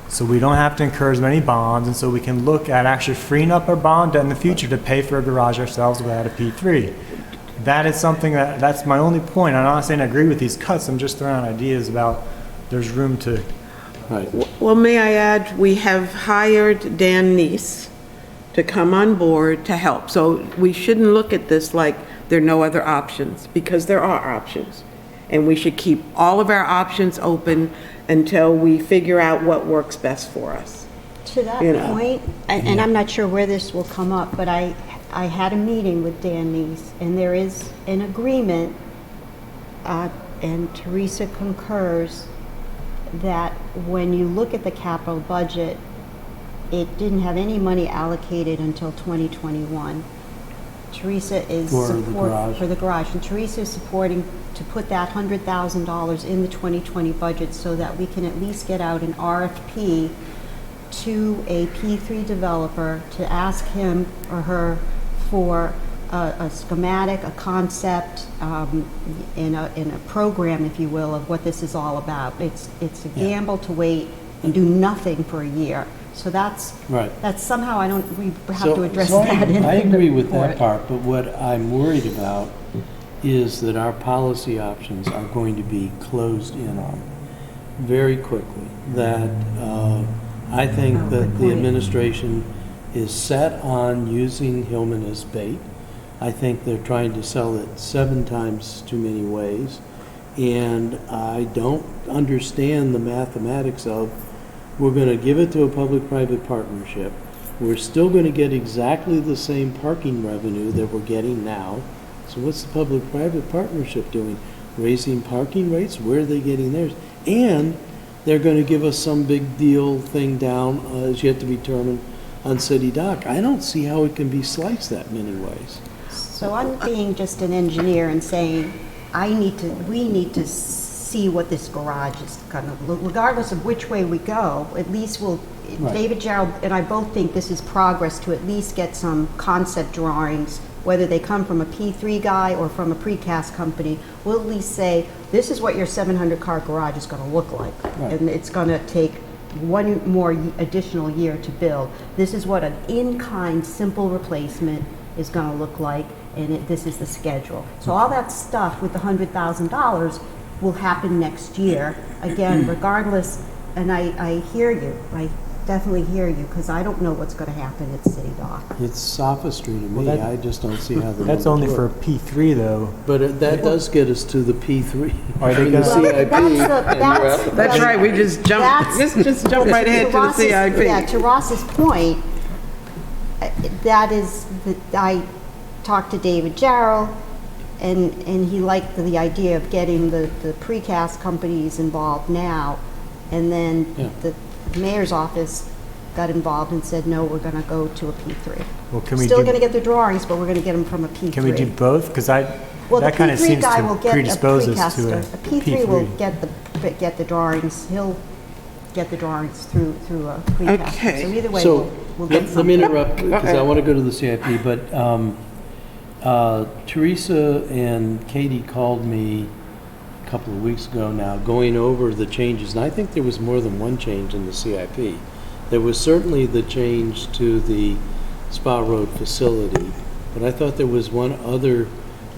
so we don't have to incur as many bonds, and so we can look at actually freeing up our bond debt in the future to pay for a garage ourselves without a P3. That is something that's my only point. I'm not saying I agree with these cuts. I'm just throwing out ideas about there's room to. Right. Well, may I add, we have hired Dan Neese to come on board to help. So we shouldn't look at this like there are no other options, because there are options. And we should keep all of our options open until we figure out what works best for us. To that You know. point, and I'm not sure where this will come up, but I had a meeting with Dan Neese, and there is an agreement, and Teresa concurs, that when you look at the capital budget, it didn't have any money allocated until 2021. Teresa is For the garage. for the garage, and Teresa is supporting to put that $100,000 in the 2020 budget so that we can at least get out an RFP to a P3 developer to ask him or her for a schematic, a concept, in a program, if you will, of what this is all about. It's a gamble to wait and do nothing for a year. So that's Right. somehow we have to address So that. I agree with that report. part, but what I'm worried about is that our policy options are going to be closed in on very quickly. That I think that the administration is set on using Hillman as bait. I think they're trying to sell it 7 times too many ways. And I don't understand the mathematics of, we're going to give it to a public-private partnership. We're still going to get exactly the same parking revenue that we're getting now. So what's the public-private partnership doing? raising parking rates, where are they getting theirs? And they're gonna give us some big deal thing down, as yet to be determined, on City Dock. I don't see how it can be sliced that many ways. So I'm being just an engineer and saying, we need to see what this garage is gonna look, regardless of which way we go, at least Right. David Gerald and I both think this is progress to at least get some concept drawings, whether they come from a P3 guy or from a precast company. We'll at least say, this is what your 700-car garage is gonna look like. Right. And it's gonna take one more additional year to build. This is what an in-kind, simple replacement is gonna look like, and this is the schedule. So all that stuff with the $100,000 will happen next year, again, regardless, and I hear you, I definitely hear you, because I don't know what's gonna happen at City Dock. It's sophistry to me, that- I just don't see how the That's numbers only for work. P3 though. But that does get us to the P3. Are they I mean, the gonna- CIP. That's right, we just jumped, just jump right ahead to the Ross's- Yeah, CIP. to Ross's point, I talked to David Jarrell, and he liked the idea of getting the precast companies involved now, and then Yeah. the mayor's office got involved and said, no, we're gonna go to a P3. Well, can we Still do, gonna get the drawings, but we're gonna get them from a P3. can we do both? Because Well, that the kind of P3 seems guy will to get a predispose us to precaster. a A P3 will P3. get the drawings, he'll get the drawings through a precaster. Okay. So either way, So, we'll get let me something. interrupt, because I want to go to the CIP, but Teresa and Katie called me a couple of weeks ago now, going over the changes, and I think there was more than one change in the CIP. There was certainly the change to the Spa Road facility, but I thought there was one other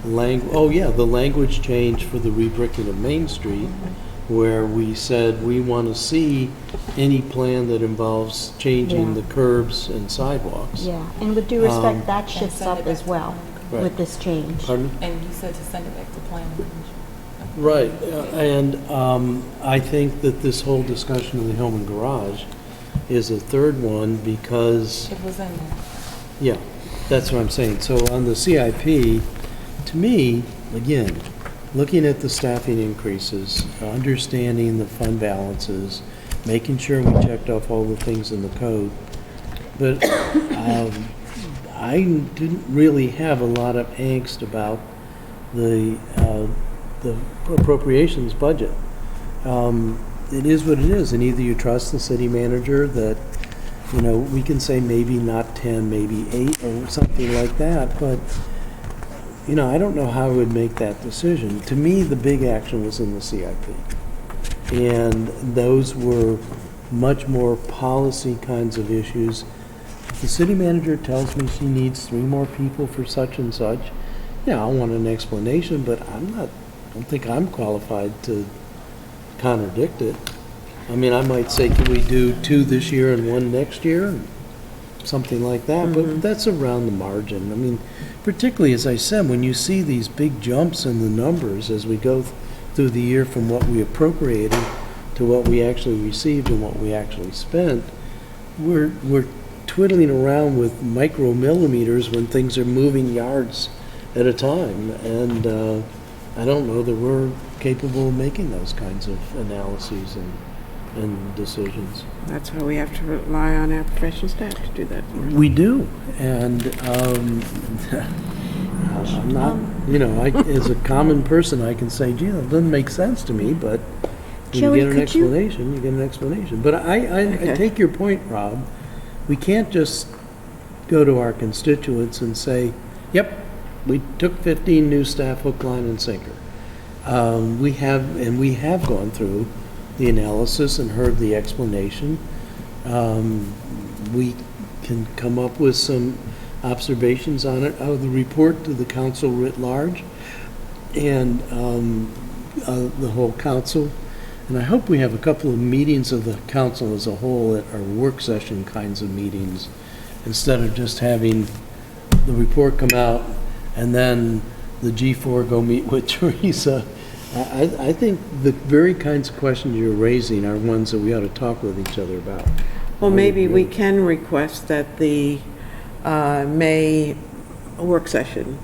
the language change for the rebricking of Main Street, where we said we want to see any plan that involves changing Yeah. the curbs and sidewalks. Yeah, and with due respect, that And shifts send it up back as to well Right. with this change. Pardon? And you said to send it back to planning commission. Right, and I think that this whole discussion of the Hillman Garage is a third one because, It was in there. yeah, that's what I'm saying. So on the CIP, to me, again, looking at the staffing increases, understanding the fund balances, making sure we checked off all the things in the code, but I didn't really have a lot of angst about the appropriations budget. It is what it is, and either you trust the city manager that, we can say maybe not 10, maybe 8, or something like that, but, I don't know how I would make that decision. To me, the big action was in the CIP. And those were much more policy kinds of issues. If the city manager tells me she needs 3 more people for such and such, yeah, I want an explanation, but I don't think I'm qualified to contradict it. I mean, I might say, can we do 2 this year and 1 next year? Something like that, but that's around the margin. I mean, particularly, as I said, when you see these big jumps in the numbers as we go through the year from what we appropriated to what we actually received and what we actually spent, we're twiddling around with micromillimeters when things are moving yards at a time, and I don't know that we're capable of making those kinds of analyses and decisions. That's why we have to rely on our professional staff to do that for us. We do, and I'm not, as a common person, I can say, gee, that doesn't make sense to me, but when Joey, you get an could you- explanation, you get an explanation. But I take your point, Rob. We can't just go to our constituents and say, yep, we took 15 new staff, hook, line, and sinker. We have gone through the analysis and heard the explanation. We can come up with some observations on it out of the report to the council writ large and the whole council. And I hope we have a couple of meetings of the council as a whole that are work session kinds of meetings, instead of just having the report come out and then the G4 go meet with Teresa. I think the very kinds of questions you're raising are ones that we ought to talk with each other about. Well, maybe we can request that the May work session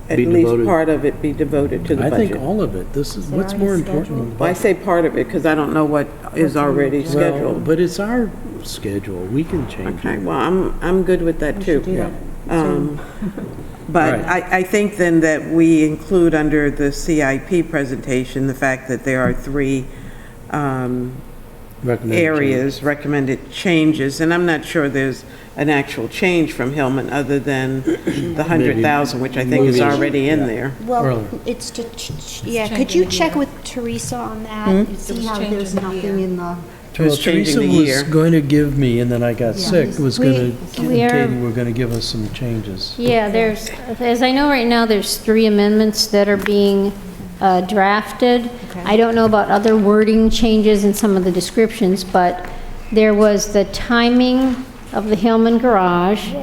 at Be least devoted. part of it be devoted to the I budget. think all of it. This is, what's more important? Well, I say part of it because I don't know what is already Well, scheduled. but it's our schedule. We can change Okay, it. well, I'm good with that too. But Right. I think then that we include under the CIP presentation, the fact that there are three Recommended areas, recommended changes, and I'm not sure there's an actual change from Hillman other than the 100,000, which I think is Maybe. already in Yeah. there. Well, Early. it's to, yeah, could you check with Teresa on that? And see was how changing there's the nothing year. in the, It was changing Teresa the was year. going to give me, and then I got sick, was going to, We are- Katie were going to give us some changes. Yeah, there's, as I know right now, there's 3 amendments that are being drafted. I don't know about other wording changes in some of the descriptions, but there was the timing of the Hillman garage.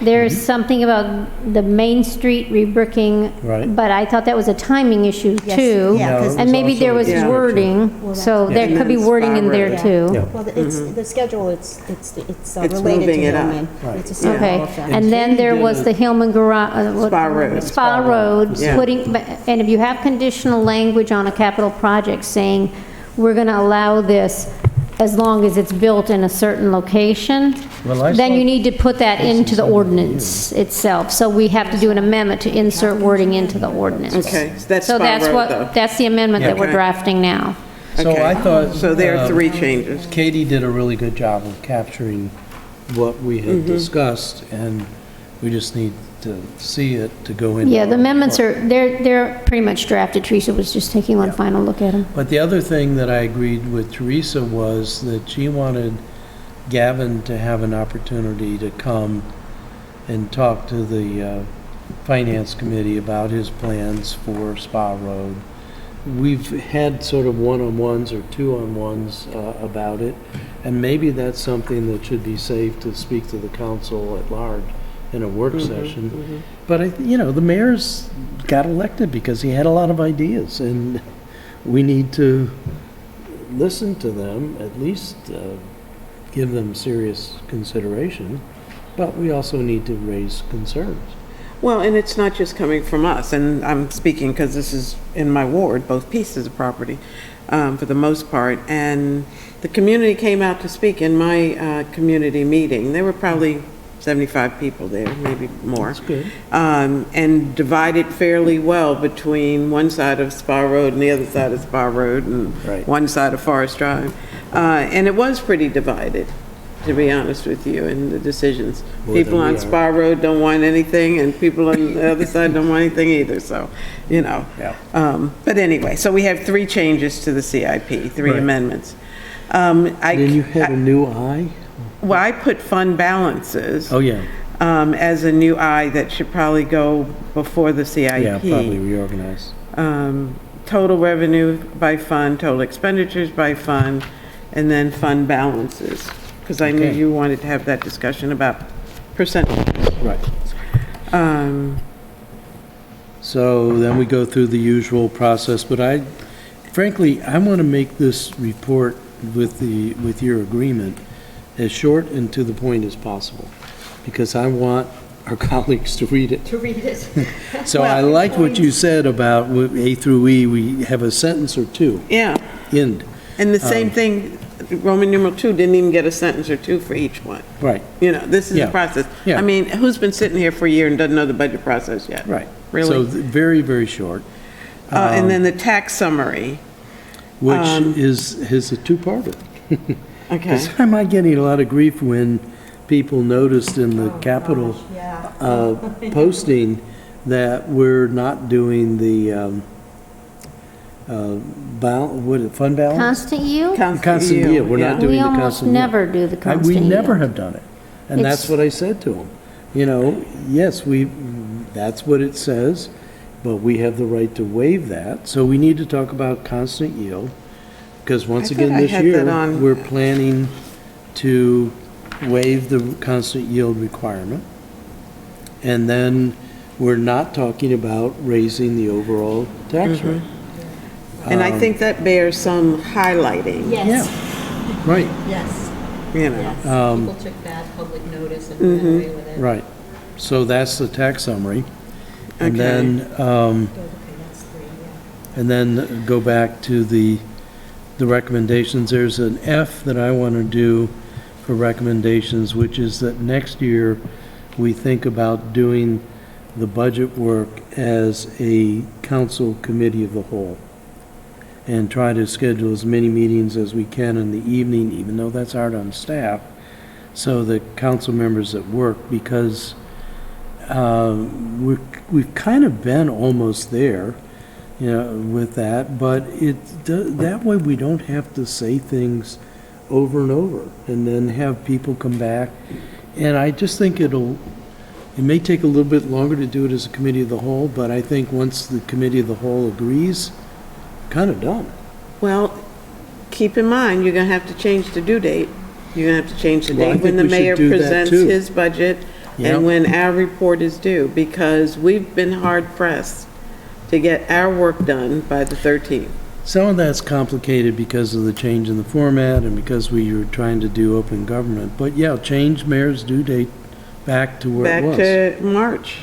There's something about the Main Street rebricking. Right. But I thought that was a timing issue too. yeah, 'cause- And maybe there was Yeah. wording, so there And could be then wording in Spa there Road. too. Yeah. well, it's, the schedule, it's It's related moving to it up. Hillman. Right. It's a Okay, schedule effect. and then there Katie was did the Hillman garage. Spa Road. Spa Road, Yeah. putting, and if you have conditional language on a capital project saying, we're gonna allow this as long as it's built in a certain location, Well, I then saw- you need to put that into the ordinance itself. So we have to do an amendment to insert wording into the ordinance. Okay, so that's So Spa that's Road, what, though. that's the amendment that we're Okay. drafting now. So Okay. I thought. So there are 3 changes. Katie did a really good job of capturing what we had discussed, and we just need to see it to go into. Yeah, the our amendments report. are, they're pretty much drafted. Teresa was just taking one final look at them. But the other thing that I agreed with Teresa was that she wanted Gavin to have an opportunity to come and talk to the Finance Committee about his plans for Spa Road. We've had sort of one-on-ones or two-on-ones about it, and maybe that's something that should be saved to speak to the council at large in a work session. But, the mayor's got elected because he had a lot of ideas, and we need to listen to them, at least give them serious consideration, but we also need to raise concerns. Well, and it's not just coming from us, and I'm speaking because this is in my ward, both pieces of property, for the most part. And the community came out to speak in my community meeting. There were probably 75 people there, maybe more. That's good. And divided fairly well between one side of Spa Road and the other side of Spa Road, and Right. one side of Forest Drive. And it was pretty divided, to be honest with you, in the decisions. More than People we on are. Spa Road don't want anything, and people on the other side don't want anything either, so, Yeah. But anyway, so we have 3 changes to the CIP, 3 Right. amendments. Then you had a new eye? Well, I put fund balances Oh, yeah. as a new I that should probably go before the CIP. Yeah, probably reorganize. Total revenue by fund, total expenditures by fund, and then fund balances. Because I knew Okay. you wanted to have that discussion about percentages. Right. Um, So then we go through the usual process, but frankly, I want to make this report with your agreement as short and to the point as possible, because I want our colleagues to read it. So I like what you said about with A through E, we have a sentence or two, Yeah, end. and the same thing, Roman numeral 2 didn't even get a sentence or 2 for each one. Right, This is the Yeah. process. Yeah. I mean, who's been sitting here for a year and doesn't know the budget process yet? right. Really? So very, very short, And then the tax summary. which is a two-parter. Okay. Because am I getting a lot of grief when people noticed in the Capitol posting that we're not doing the fund balance? Constant yield? Constant yield, we're not yeah. doing We the almost constant yield. never do the constant We yield. never have done it. And that's It's- what I said to them. Yes, that's what it says, but we have the right to waive that. So we need to talk about constant yield, because once I thought again I this had year, that on- we're planning to waive the constant yield requirement. And then we're not talking about raising the overall tax rate. And I think that bears some highlighting, Yeah, right, Yes, you know. yes. Um, People took that public notice and ran away with it. right. So that's the tax summary. And Okay. then go back to the recommendations. There's an F that I want to do for recommendations, which is that next year we think about doing the budget work as a council committee of the whole, and try to schedule as many meetings as we can in the evening, even though that's hard on staff, so the council members at work, because we've kind of been almost there, with that, but that way we don't have to say things over and over, and then have people come back. And I just think it may take a little bit longer to do it as a committee of the whole, but I think once the committee of the whole agrees, kind of done. Well, keep in mind, you're going to have to change the due date. You're going to have to change the Well, I date when think the we should mayor do that, presents too. his budget Yep. and when our report is due, because we've been hard pressed to get our work done by the 13th. Some of that's complicated because of the change in the format and because we were trying to do open government. But yeah, change mayor's due date back to where it was. Back to March.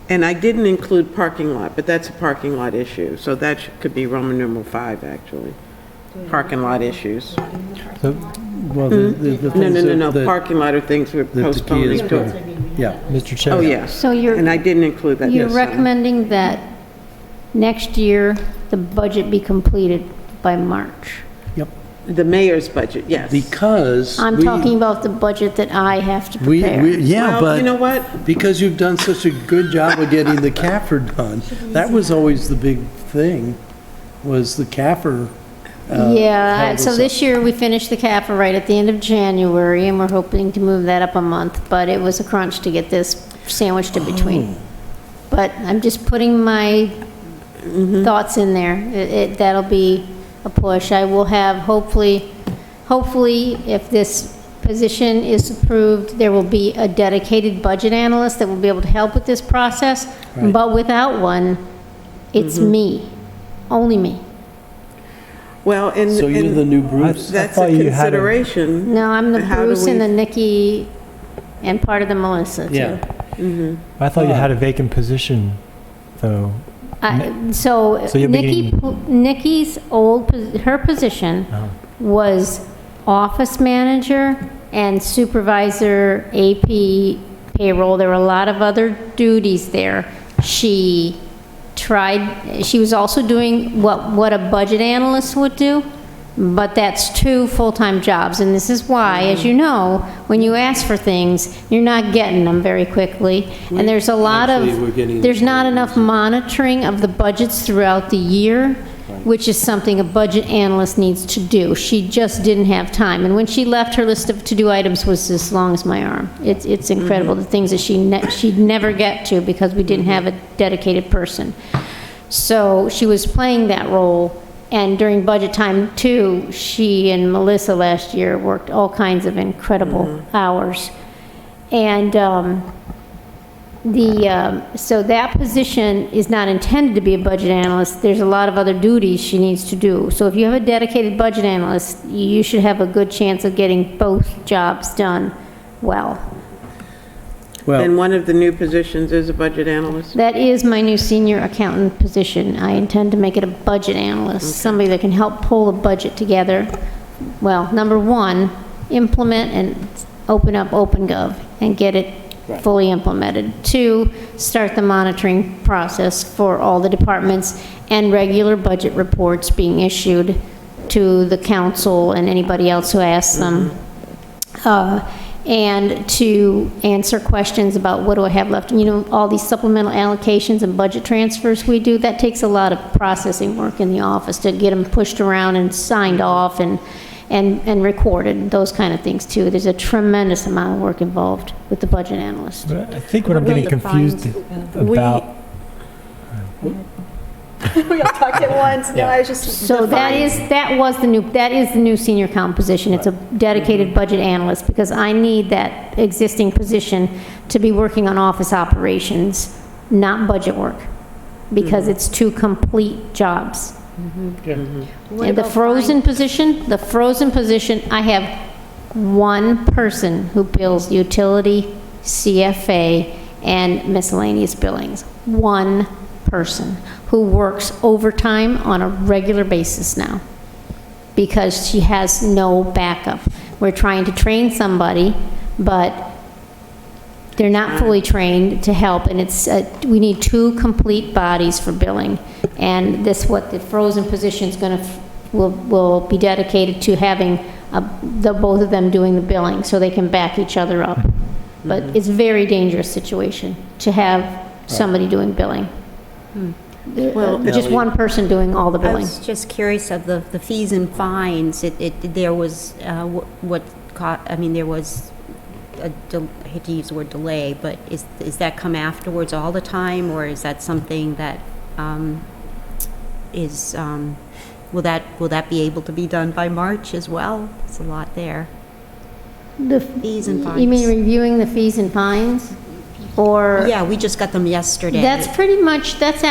And I didn't include parking lot, but that's a parking lot issue, so that could be Roman numeral 5, actually. Parking lot issues. Well, the things No, that- parking lot are things we're that the key postponing. is put- Yeah, Mr. Chair. Oh, yeah. So you're, And I didn't include that. you're Yes, Sally. recommending that next year, the budget be completed by March? The mayor's budget, yes. because. I'm we- talking about the budget that I have to we- prepare. Yeah, Well, you know but what? because you've done such a good job of getting the CAFR done, that was always the big thing, was the CAFR. Yeah, held so us this year, we finished the CAFA right at the end of January, and we're hoping to move that up a month, but it was a crunch to get this sandwiched in between. But I'm just putting my thoughts in there. That'll be a push. I will have, hopefully, if this position is approved, there will be a dedicated budget analyst that will be able to help with this process. Right. But without one, it's me, only me. Well, and. So you're and the new Bruce? That's thought a you had a- consideration. No, I'm the How do Bruce and we- the Nikki and part of the Melissa, too. Yeah. I thought you had a vacant position, though. So So you're Nikki's her position Uh-huh. was office manager and supervisor AP payroll. There were a lot of other duties there. She was also doing what a budget analyst would do, but that's 2 full-time jobs. And this is why, as you know, when you ask for things, you're not getting them very quickly. And there's a lot Actually, we're getting- there's not enough monitoring of the budgets throughout the year, which is something a budget analyst needs to do. She just didn't have time. And when she left, her list of to-do items was as long as my arm. It's incredible, the things that she'd never get to because we didn't have a dedicated person. So she was playing that role. And during budget time, too, she and Melissa last year worked all kinds of incredible hours. And so that position is not intended to be a budget analyst. There's a lot of other duties she needs to do. So if you have a dedicated budget analyst, you should have a good chance of getting both jobs done well. Well, And one of the new positions is a budget analyst? That is my new senior accountant position. I intend to make it a budget analyst, somebody that can help pull the budget together. Well, number one, implement and open up OpenGov and get it fully implemented. 2, start the monitoring process for all the departments and regular budget reports being issued to the council and anybody else who asks them. And to answer questions about what do I have left. You know, all these supplemental allocations and budget transfers we do, that takes a lot of processing work in the office to get them pushed around and signed off and recorded, those kind of things too. There's a tremendous amount of work involved with the budget analyst. But I think what I'm getting confused about. We all talked at once. No, I was just. So that is the new senior account position. It's a dedicated budget analyst because I need that existing position to be working on office operations, not budget work, because it's 2 complete jobs. And the frozen position, I have one person who bills utility, CFA, and miscellaneous billings. One person who works overtime on a regular basis now because she has no backup. We're trying to train somebody, but they're not fully trained to help, and it's, we need 2 complete bodies for billing. And this, what the frozen position's will be dedicated to having both of them doing the billing, so they can back each other up. But it's a very dangerous situation to have somebody doing billing. Just one person doing all the I billing. was just curious of the fees and fines. There was, there was, I hate to use the word delay, but is that come afterwards all the time, or is that something that will that be able to be done by March as well? It's a lot there. The Fees and fines. You mean reviewing the fees and fines? Or? Yeah, we just got them yesterday. That's pretty much, that's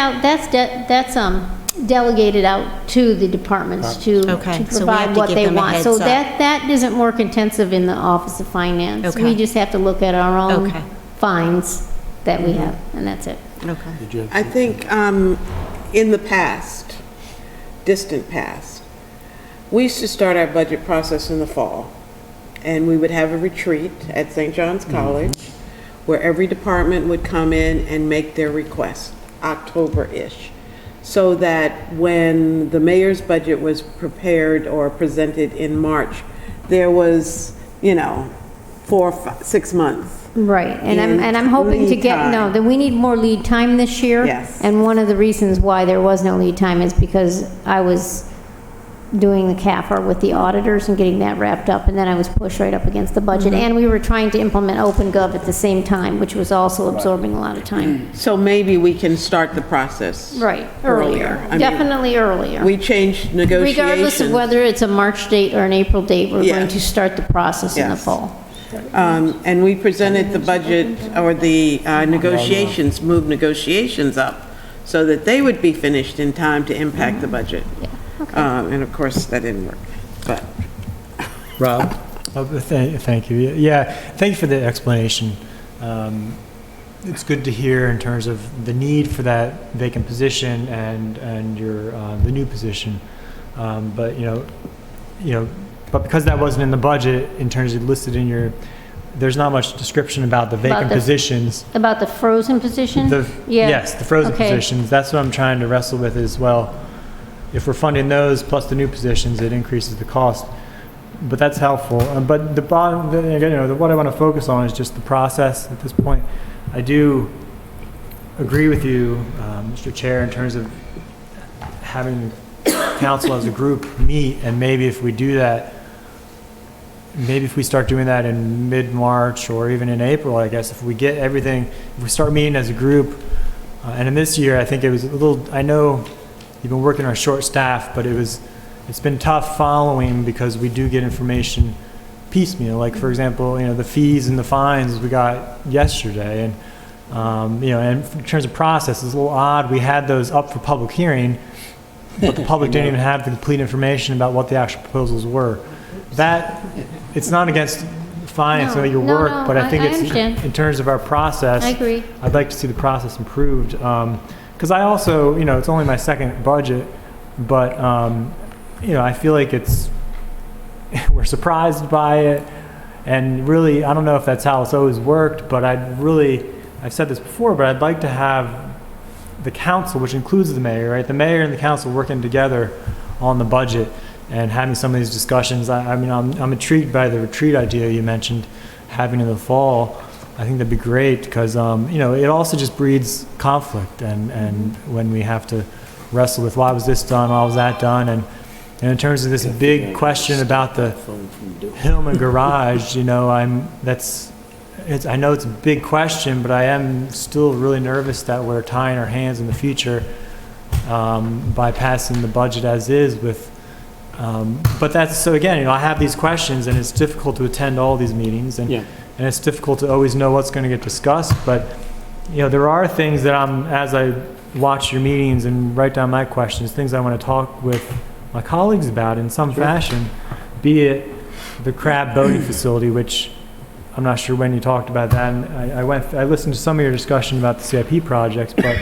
delegated out to the departments to Okay, so we have provide to what give they them a want. heads So up. that isn't work intensive in the Office of Finance. Okay. We just have to look at our own Okay. fines that we have, and that's it. Okay. Did you have I think in the past, distant past, we used to start our budget process in the fall, and we would have a retreat at St. John's College where every department would come in and make their request, October-ish, so that when the mayor's budget was prepared or presented in March, there was, 4 or 6 months. Right, and And I'm hoping to lead get, time. that we need more lead time this year. Yes. And one of the reasons why there was no lead time is because I was doing the CAFR with the auditors and getting that wrapped up, and then I was pushed right up against the budget. And we were trying to implement OpenGov at the same time, which was also absorbing a lot of time. So maybe we can start the process. Right, Earlier. earlier, I mean, definitely earlier. We changed negotiations. Regardless of whether it's a March date or an April date, we're Yeah. going to start the process in the Yes. fall. And we presented the budget, or the negotiations, moved negotiations up so that they would be finished in time to impact the budget. And of course, that didn't work, but. Rob? Thank you. Yeah, thank you for the explanation. It's good to hear in terms of the need for that vacant position and your the new position. But but because that wasn't in the budget in terms of listed in your, there's not much description about the vacant positions. About the frozen position? Yeah. Yes, the frozen Okay. positions. That's what I'm trying to wrestle with as well. If we're funding those plus the new positions, it increases the cost. But that's helpful. But the bottom, what I want to focus on is just the process at this point. I do agree with you, Mr. Chair, in terms of having council as a group meet, and maybe if we do that, maybe if we start doing that in mid-March or even in April, I guess, if we get everything, if we start meeting as a group, and in this year, I think it was a little, I know you've been working on a short staff, but it's been tough following because we do get information piecemeal. Like, for example, the fees and the fines we got yesterday, and and in terms of process, it's a little odd. We had those up for public hearing, but the public didn't even have the complete information about what the actual proposals were. That, it's not against finance or your work, but I think it's understand. in terms of our process. I agree. I'd like to see the process improved. Because I also, it's only my second budget, but, I feel like we're surprised by it. And really, I don't know if that's how it's always worked, but I've said this before, but I'd like to have the council, which includes the mayor, right? The mayor and the council working together on the budget and having some of these discussions. I'm intrigued by the retreat idea you mentioned, having in the fall. I think that'd be great because, it also just breeds conflict and when we have to wrestle with why was this done, why was that done, and in terms of this big question about the Hillman garage, I know it's a big question, but I am still really nervous that we're tying our hands in the future by passing the budget as is with. But that's, so again, I have these questions and it's difficult to attend all these meetings and it's difficult to always know what's going to get discussed. But, there are things that as I watch your meetings and write down my questions, things I want to talk with my colleagues about in some fashion, be it the crab boating facility, which I'm not sure when you talked about that. And I listened to some of your discussion about the CIP projects, but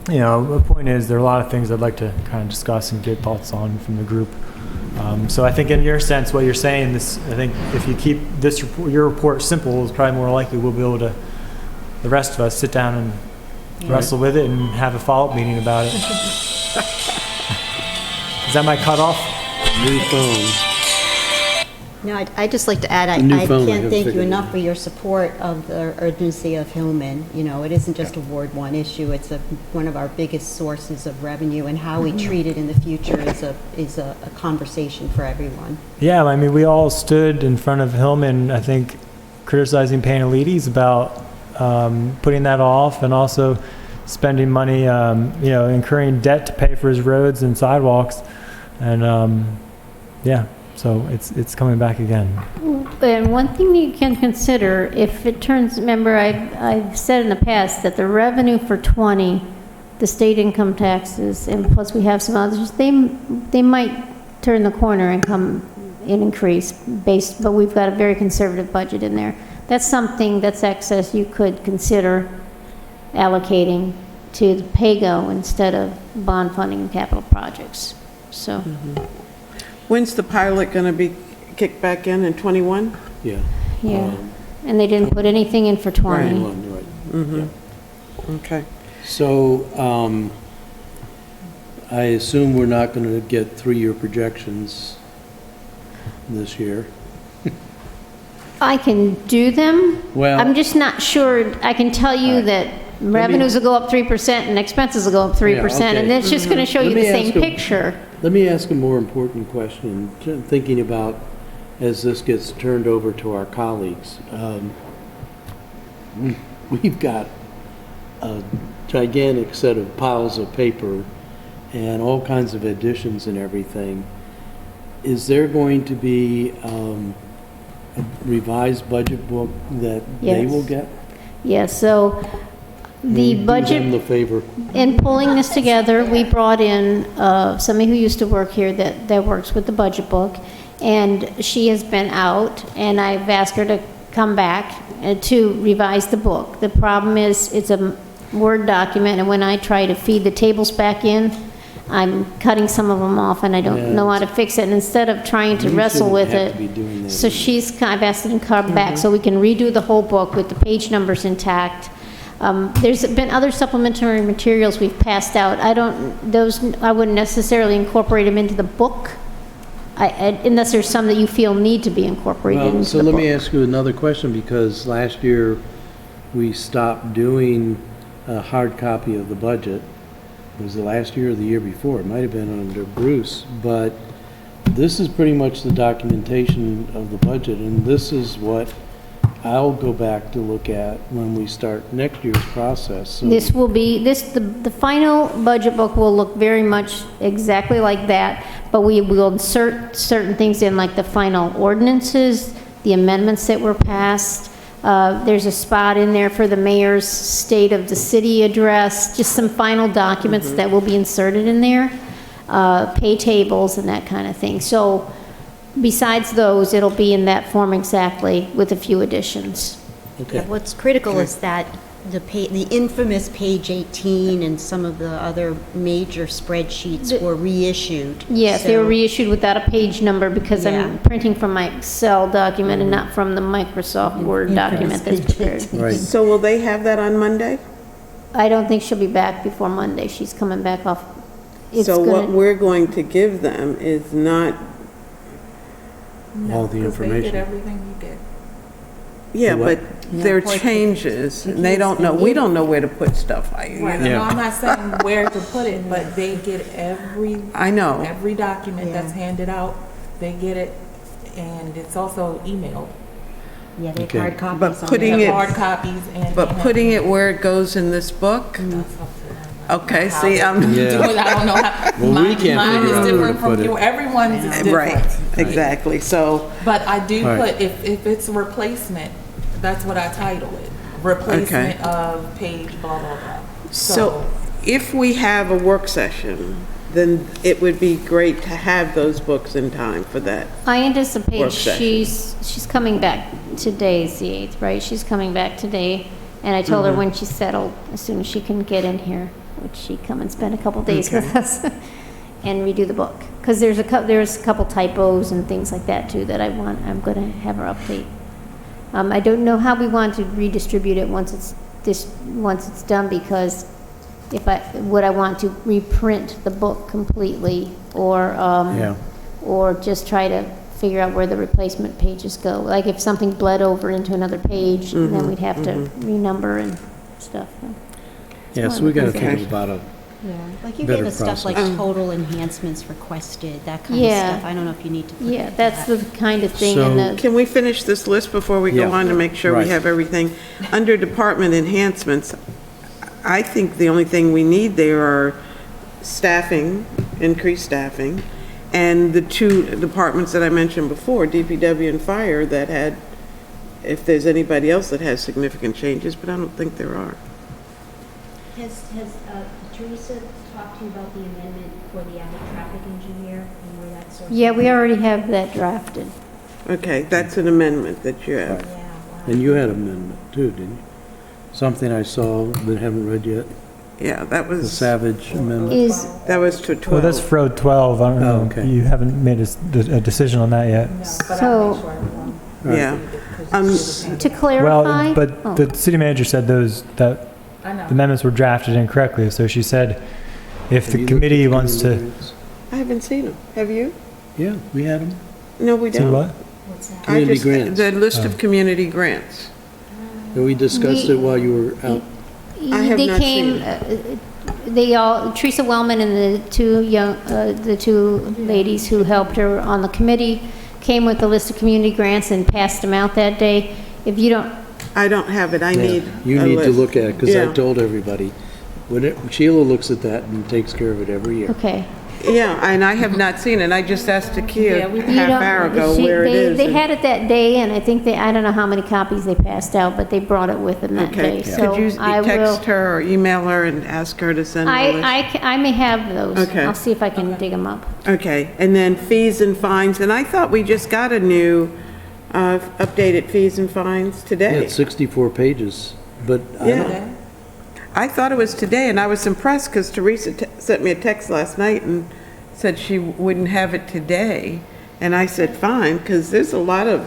you know, the point is there are a lot of things I'd like to kind of discuss and get thoughts on from the group. So I think in your sense, what you're saying, I think if you keep this report, your report simple, is probably more likely we'll be able to, the rest of us, sit down and wrestle with it and have a follow-up meeting about it. Is that my cutoff? New phone. No, I'd just like to add, I new phone, I can't haven't thank you figured it enough out. for your support of the urgency of Hillman. You know, it isn't just a Ward 1 issue, it's one of our biggest sources of revenue, and how we treat it in the future is a conversation for everyone. Yeah, I mean, we all stood in front of Hillman, I think, criticizing Panelides about putting that off, and also spending money, you know, incurring debt to pay for his roads and sidewalks. And yeah, so it's coming back again. And one thing you can consider, if it turns, remember I've said in the past that the revenue for 20, the state income taxes, and plus we have some others, they might turn the corner and come and increase based, but we've got a very conservative budget in there. That's something that's excess you could consider allocating to the PAYGO instead of bond funding and capital projects. So. When's the pilot going to be kicked back in 21? Yeah. Yeah, and they didn't put anything in for 20. Right. Yeah. Okay. So, I assume we're not going to get 3-year projections this year. I can do them. Well- I'm just not sure, I can tell you that revenues will go up 3% and expenses will go up 3%, okay. and it's just going to show you Let the me same ask a- picture. Let me ask a more important question, thinking about as this gets turned over to our colleagues. We've got a gigantic set of piles of paper and all kinds of additions and everything. Is there going to be a revised budget book that they Yes. will get? Yeah, so the Do them budget, the favor. in pulling this together, we brought in somebody who used to work here that works with the budget book, and she has been out, and I've asked her to come back to revise the book. The problem is, it's a Word document, and when I try to feed the tables back in, I'm cutting some of them off, and I don't know how to fix it, and instead of trying to You wrestle shouldn't with have it. to be doing that So anyway. I've asked her to come back so we can redo the whole book with the page numbers intact. There's been other supplementary materials we've passed out. I wouldn't necessarily incorporate them into the book, unless there's some that you feel need to be incorporated Well, into so the let book. me ask you another question, because last year we stopped doing a hard copy of the budget. Was it last year or the year before? It might have been under Bruce, but this is pretty much the documentation of the budget, and this is what I'll go back to look at when we start next year's process. So This will be, the final budget book will look very much exactly like that, but we will insert certain things in, like the final ordinances, the amendments that were passed. There's a spot in there for the mayor's State of the City address, just some final documents that will be inserted in there, pay tables and that kind of thing. So besides those, it'll be in that form exactly with a few additions. Okay. What's critical is that the infamous page 18 and some of the other major spreadsheets were reissued. Yes, they were So- reissued without a page number because Yeah. I'm printing from my Excel document and not from the Microsoft Word document that's prepared. Right. So will they have that on Monday? I don't think she'll be back before Monday. She's coming back off. It's So what gonna- we're going to give them is not, All the Because they did information. everything you did. yeah, what? but they're Yeah. changes, and they don't know, we don't know where to put stuff. Right, Yeah. no, I'm not saying where to put it, but they get I know. every document that's Yeah. handed out, they get it, and it's also emailed. Yeah, they have Okay. hard copies. But on putting They it- have hard copies and. But putting it where it goes in this book? Okay, see, How I'm, they do it, I don't know how. Well, we mine- can't mine figure is out where different to from put it. you. Everyone's is different. right, exactly, so, But I do All right. put, if it's a replacement, that's what I title it. Replacement of page blah, blah, blah. so if we have a work session then it would be great to have those books in time for that. I anticipate Work session. she's coming back. Today's the 8th, right? She's coming back today. And I told her when she's settled, as soon as she can get in here, would she come and spend a couple days with us and redo the book? Because there's a couple typos and things like that too that I'm going to have her update. I don't know how we want to redistribute it once it's done, because would I want to reprint the book completely, or just try to figure out where the replacement pages go? Like if something bled over into another page, then we'd have to renumber and stuff. Yeah, so we gotta think about it. Yeah, like you Better gave us stuff like process. total enhancements requested, that kind of Yeah. stuff. I don't know if you need to put Yeah, that. that's the kind of thing. So- And Can we finish this list before we go Yeah. on to make sure we Right. have everything? Under department enhancements, I think the only thing we need there are staffing, increased staffing, and the two departments that I mentioned before, DPW and fire, that had, if there's anybody else that has significant changes, but I don't think there are. Has Teresa talked to you about the amendment for the traffic engineer and where that source? yeah, we already have that drafted. Okay, that's an amendment that you have. Yeah, wow. And you had amendment too, didn't you? Something I saw that I haven't read yet, Yeah, that the was, Savage amendment. Is, that was to 12. Well, that's for 12. I don't know. okay. You haven't made a decision on that yet. so, Yeah. to clarify. Well, but oh. the city manager said that I know. the amendments were drafted incorrectly. So she said if Have the you looked committee at the wants to community grants? I haven't seen them. Have you? Yeah, we had them. No, we see don't. what? What's that? I Community just- grants. The list of community grants. And we discussed it while you were out. I have They not came, they all, Teresa Wellman and the two ladies who helped her on the committee came with a list of community grants and passed them out that day. If you don't, I don't have it. I need You a need to list. look at it, because I Yeah. told everybody, Sheila looks at that and takes care of it every year. okay. Yeah, and I have not seen it. I just asked the kid Yeah, we- You half don't- hour ago she- where it is. They and- had it that day, and I think I don't know how many copies they passed out, but they brought it with them that Okay, day. So could you I will, text her or email her and ask her to send the list? I may have those. Okay. I'll see if I can dig them up. Okay, and then fees and fines, and I thought we just got a new updated fees and fines Yeah, today. it's 64 pages, but I Yeah. don't, I thought it was today, and I was impressed because Teresa sent me a text last night and said she wouldn't have it today. And I said, fine, because there's a lot of,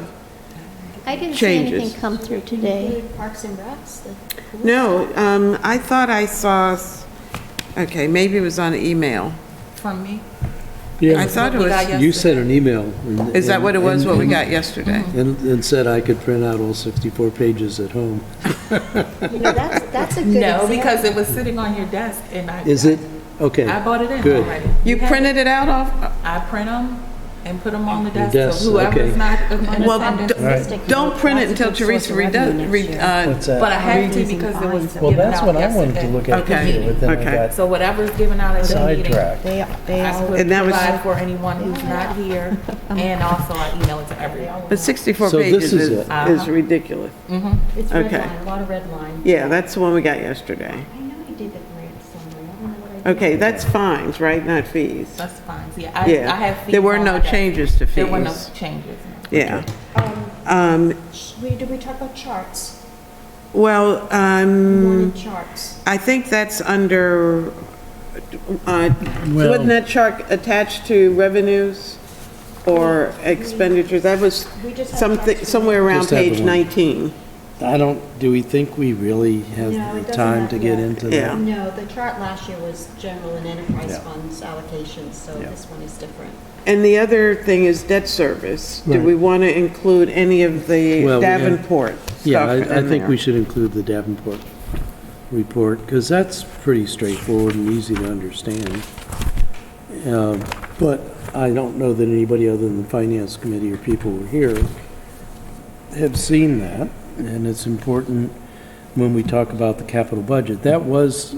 I didn't see Changes. anything come through today. Parks and Recs? no, I thought I saw, okay, maybe it was on email. From me? I yeah, thought it We got was, you sent an email. is that what it was, what we and- got yesterday? And said I could print out all 64 pages at home. That's a good No, example. because it was sitting on your desk and Is it? Okay. I bought it in Good. already. You have printed it out off? I print them and put them on the Your desk, desk, so whoever's okay. not in Well, attendance. don't print it until Teresa redoes, What's that? But I had to because it was Well, given that's out what I wanted to yesterday. look at Okay, too, but then I okay. got So whatever's given out at the meeting, sidetracked. They I all, And that was- provide for anyone who's not here, and also I email it to everyone. But 64 So this pages is is it. is ridiculous. it's Okay. red line, a lot of red line. Yeah, that's the one we got yesterday. I know I did the grant somewhere. I don't know what I did. Okay, that's fines, right, not fees? That's fine. Yeah, I have Yeah, fees there were on no my desk. changes to fees. There were no changes. Yeah. Did we talk about charts? Well, Warning charts. I think that's under, Well- wasn't that chart attached to revenues or expenditures? That was We just have something, charts. somewhere around Just have the page one. 19. do we think we really have No, it the doesn't time have to get yet. into Yeah. that? No, the chart last year was general and enterprise Yeah. funds allocations, so Yeah. this one is different. And the other thing is debt service. Do Right. we want to include any of the Well, we have- Davenport Yeah, stuff I in think there? we should include the Davenport report, because that's pretty straightforward and easy to understand. But I don't know that anybody other than the Finance Committee or people who are here have seen that, and it's important when we talk about the capital budget. That was,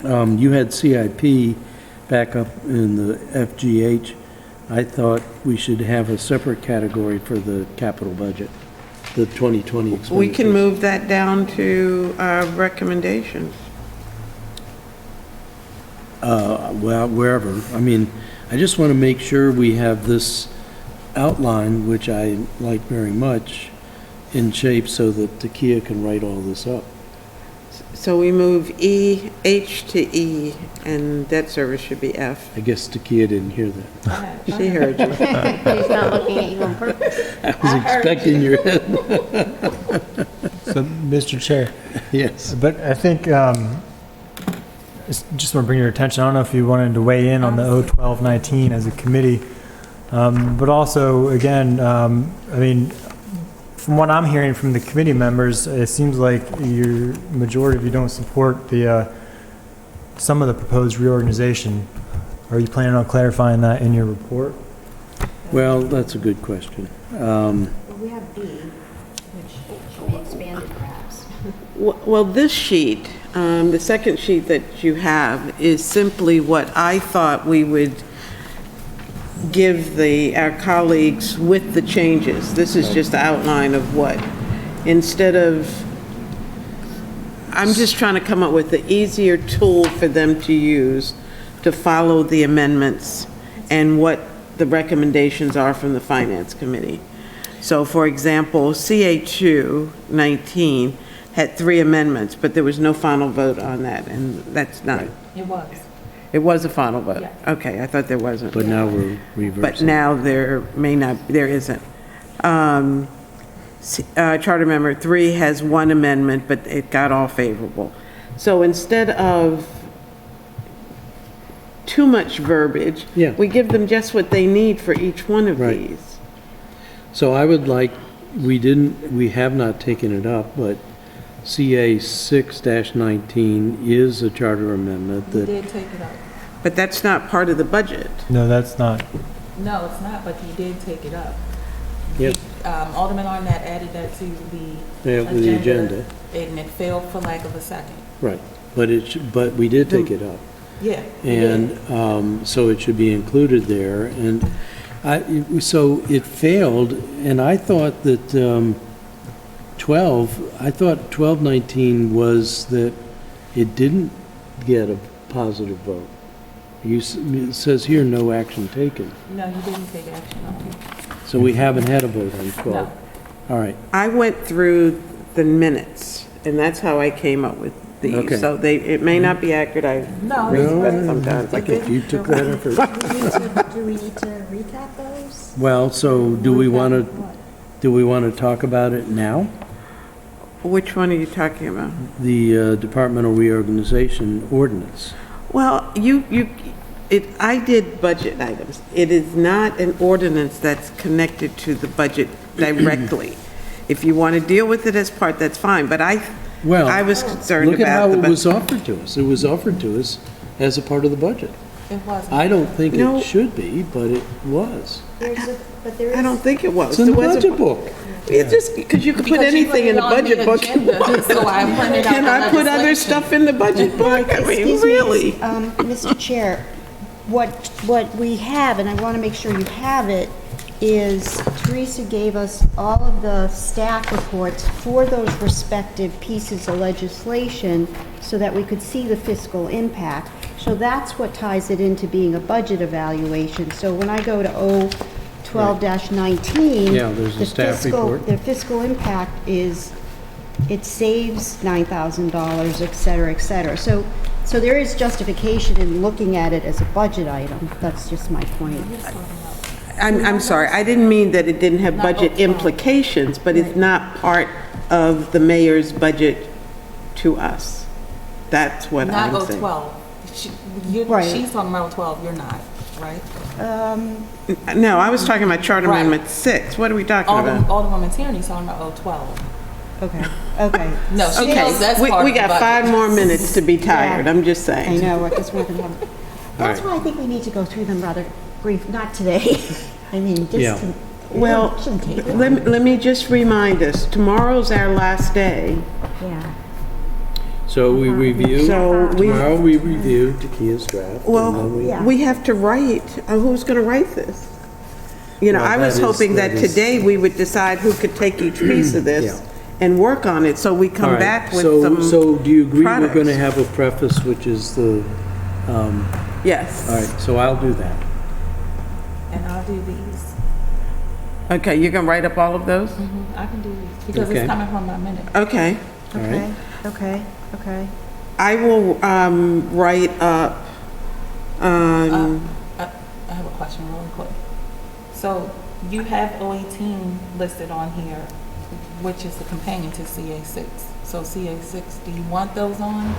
you had CIP back up in the FGH. I thought we should have a separate category for the capital budget, the 2020 expenditures. We can move that down to recommendations. well, wherever. I mean, I just want to make sure we have this outline, which I like very much, in shape so that Takia can write all this up. So we move E, H to E, and debt service should be F. I guess Takia didn't hear that. She heard you. He's not looking at you on purpose. I was expecting your head. So, Mr. Chair, Yes. but I think, just want to bring your attention, I don't know if you wanted to weigh in on the 01219 as a committee, but also, again, I mean, from what I'm hearing from the committee members, it seems like your majority of you don't support the, some of the proposed reorganization. Are you planning on clarifying that in your report? Well, that's a good question. We have B, which should be expanded perhaps. Well, this sheet, the second sheet that you have, is simply what I thought we would give our colleagues with the changes. This is just the outline of what, instead of, I'm just trying to come up with the easier tool for them to use to follow the amendments and what the recommendations are from the Finance Committee. So, for example, CA2 19 had 3 amendments, but there was no final vote on that, and that's not, It was. it was a final vote? Yeah. Okay, I thought there wasn't. But now we're reversing. But now there isn't. Charter Member 3 has 1 amendment, but it got all favorable. So instead of too much verbiage, Yeah. we give them just what they need for each one of Right. these. So I would like, we have not taken it up, but CA 6-19 is a charter amendment You that, did take it up. But that's not part of the budget. No, that's not. No, it's not, but you did take it up. Yep. Alderman Arnett added that to Yeah, the agenda. And it failed for lack of a second. right, but we did take it up. Yeah. you did. And so it should be included there. And so it failed, and I thought that 1219 was that it didn't get a positive vote. It says here, no action taken. No, you didn't take action on it. So we haven't had a vote on 12. No. All right, I went through the minutes, and that's how I came up with these. Okay. So it may not be accurate, I No. read them sometimes. I can't. you took that effort. Do we need to recap those? Well, so do we want to talk about it now? Which one are you talking about? The departmental reorganization ordinance. Well, I did budget items. It is not an ordinance that's connected to the budget directly. If you want to deal with it as part, that's fine, but I was concerned Look at how about it the was offered to us. It was offered to us as a part of the budget. It wasn't. I don't think No. it should be, but it was. I don't think it was. It's in the There was a- budget book. It's just, because you could put Because you anything in the put it on budget the book you agenda, want. so I printed out Can the I put other legislation. stuff in the budget book? I mean, Excuse me, really? Mr. Chair, what we have, and I want to make sure you have it, is Teresa gave us all of the staff reports for those respective pieces of legislation so that we could see the fiscal impact. So that's what ties it into being a budget evaluation. So when I go to 012-19. Yeah, there's a staff report. The fiscal impact is, it saves $9,000, et cetera, et cetera. So there is justification in looking at it as a budget item. That's just my point. I'm sorry, I didn't mean that it didn't have budget implications, but it's not part of the mayor's budget to us. That's what Not I'm saying. 012. Right. She's talking about 012, you're not, right? No, I was talking about Charter Right. Amendment 6. What are we talking about? Alderwoman Tierney's talking about 012. Okay. No, she Okay, knows that's part of we the got budget. 5 more minutes to be tired, Yeah. I'm just I saying. know, I guess we're gonna have, that's right. why I think we need to go through them rather brief, not today. I mean, Yeah. just to. Well, shouldn't take it. let me just remind us, tomorrow's our last day. Yeah. So we review, So tomorrow we review Takia's draft. and Well, then we- Yeah. we have to write, who's going to write this? You know, Well, I was that is- hoping that that is- today we would decide who could take each piece of Yeah. this and work on it, so we All come right, back with so- some So do you agree we're going to products. have a preface, which is the Yes. All right, so I'll do that. And I'll do these. Okay, you're going to write up all of those? I can do these because Okay. it's coming from my minute. Okay. All right. Okay. I will write up, I have a question really quick. So you have 018 listed on here, which is the companion to CA6. So CA6, do you want those on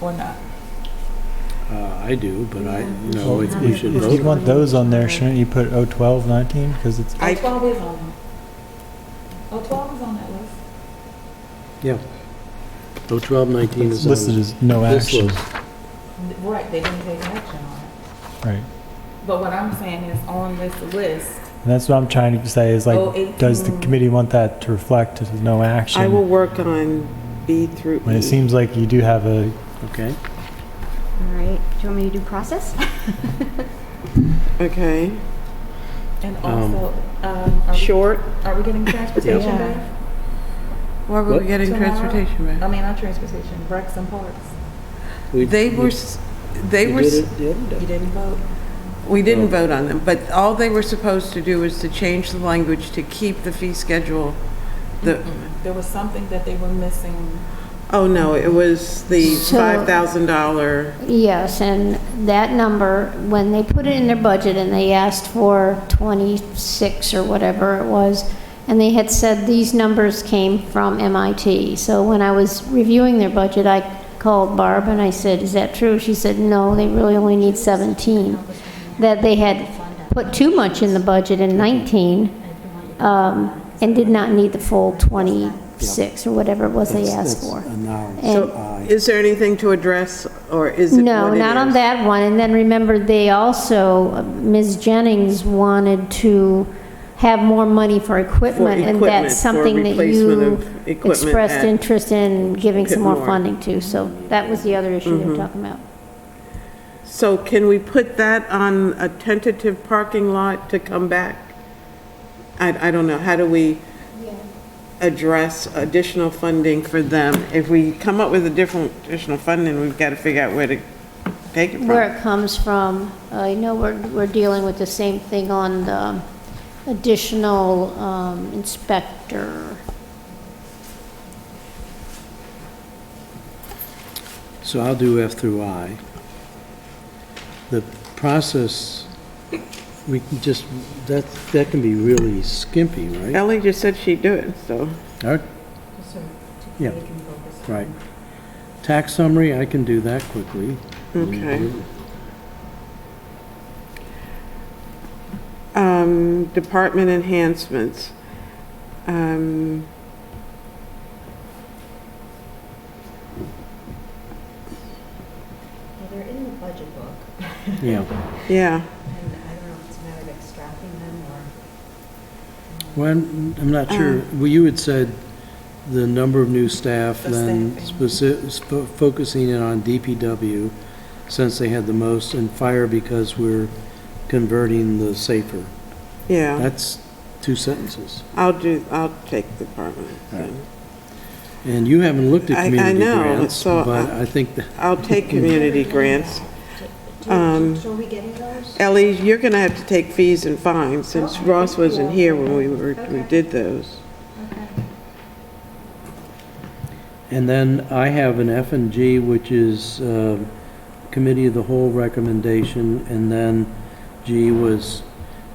or not? I do, but we should If vote. you want those on there, shouldn't you put 012, 19? Because it's, I- 012 is on them. 012 is on that list. Yeah. 01219 it's is on listed as no this action. list. Right, they didn't take action on it. Right. But what I'm saying is on this list, And that's what I'm trying to say is like, does the 018. committee want that to reflect as no action? I will work on B through When it E. seems like you do have a, Okay. All right. Do you want me to do process? Okay. and also, Short, are we getting transportation Yeah. back? where were What? we getting Tomorrow? transportation back? I mean, not transportation, Rex and Parks. They were, they We were, did it the other day. You didn't vote? we didn't vote on them, but all they were supposed to do was to change the language to keep the fee schedule. There was something that they were missing. Oh, no, it was the So- $5,000. Yes, and that number, when they put it in their budget and they asked for 26 or whatever it was, and they had said these numbers came from MIT. So when I was reviewing their budget, I called Barb and I said, is that true? She said, no, they really only need 17. That they had put too much in the budget in 19 and did not need the full 26 or whatever it was they asked for. So is there anything to address, or is it No, what it not on is? that one. And then remember, they also, Ms. Jennings wanted to have more money for equipment, and equipment, that's for something that replacement you of equipment expressed at interest in giving some more Pitmore. funding to. So that was the other issue they Mm-hmm. were talking about. So can we put that on a tentative parking lot to come back? I don't know, how do we address additional funding for them? If we come up with additional funding, we've got to figure out where to take it Where from. it comes from, I know we're dealing with the same thing on the additional inspector. So I'll do F through I. The process, we can just, that can be really skimpy, right? Ellie just said she'd do it, so. All right. Yeah, right. Tax summary, I can do that quickly. Okay. Department enhancements. They're in the budget book, Yeah. Yeah, and I don't know if it's a matter of extracting them or... Well, I'm not sure. Well, you had said the number of new staff, The then staffing. focusing in on DPW, since they had the most, and fire because we're converting the safer. yeah. That's 2 sentences. I'll take department. Right. And you haven't looked at I community know, grants, so but I think that, I'll take community grants. So are we getting those? Ellie, you're gonna have to take fees and fines, since Ross wasn't here when we did those. and then I have an F and G, which is committee of the whole recommendation, and then G was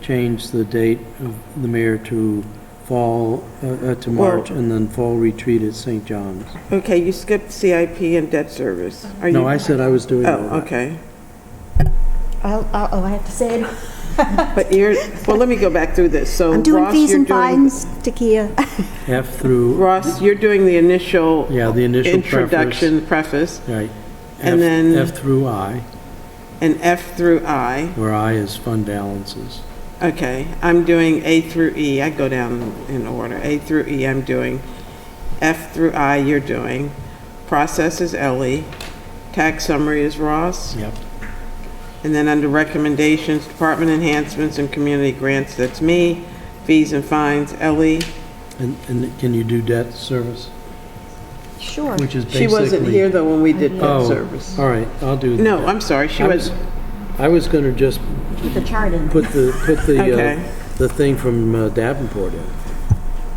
change the date of the mayor to fall, to March, and then fall retreat at St. John's. Okay, you skipped CIP and debt service. Are you? No, I said I was doing all Oh, that. okay. I have to say it. But well, let me go back through this. So I'm doing Ross, fees you're and doing- fines, Takia. F through, Ross, you're doing the initial. Yeah, the initial introduction preface, right. And F- then- F through I, and F through I. where I is fund balances. Okay, I'm doing A through E. I go down in order. A through E, I'm doing. F through I, you're doing. Process is Ellie. Tax summary is Ross. Yep. And then under recommendations, department enhancements and community grants, that's me. Fees and fines, Ellie. And can you do debt service? Sure. which is basically... She wasn't here, though, when we did debt Oh, service. all right, I'll do... No, I'm sorry, she was, I was going to just Put the chart in. put Okay. the thing from Davenport in.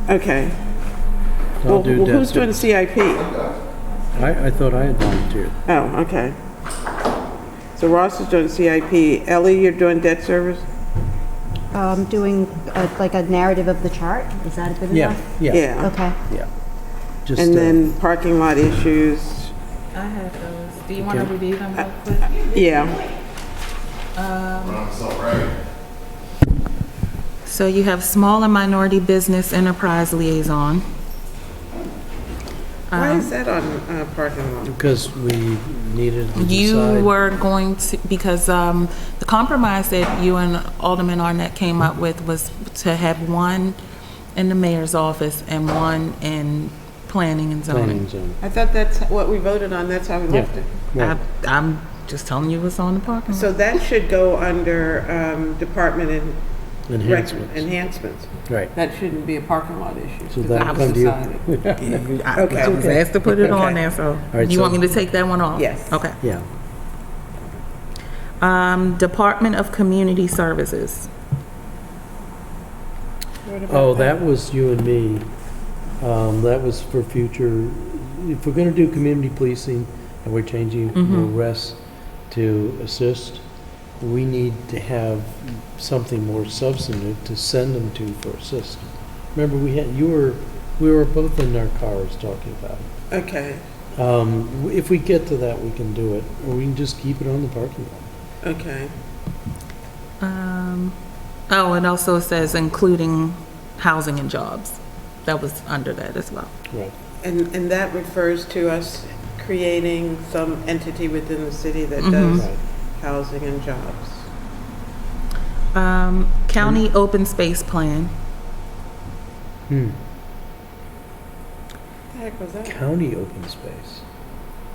okay. I'll Well, do debt who's doing service. CIP? I thought I had volunteered. Oh, okay. So Ross is doing CIP. Ellie, you're doing debt service? Doing like a narrative of the chart, is that good Yeah, enough? yeah, Okay. yeah. Just, And then parking lot issues, I have those. Do you want to Okay. review them real quick? yeah. So you have small and minority business enterprise liaison. Why is that on parking lot? because we needed to You decide... were going to, because the compromise that you and Alderman Arnett came up with was to have one in the mayor's office and one in planning and planning zoning. zone. I thought that's what we voted on, that's how we left it. Right. I'm just telling you what's on the parking lot. So that should go under department and Enhancements. enhancements. Right. That shouldn't be a parking lot issue. So 'cause that'll was come to you. decided. I Okay. was asked to put it on Okay. there, so right, you so- want me to take that one off? Yes. Okay. Yeah. Department of Community Services. What about Oh, that was you and me. That was for future, if we're going to do community policing and we're changing arrests to assist, we need to have something more substantive to send them to for assist. Remember, we were both in our cars talking about it. Okay, If we get to that, we can do it, or we can just keep it on the parking lot. okay. Oh, and also it says including housing and jobs. That was under that as well. Right. And that refers to us creating some entity within the city that Mhm. does Right. housing and jobs. County Open Space Plan. Hmm. The heck was that? County open space.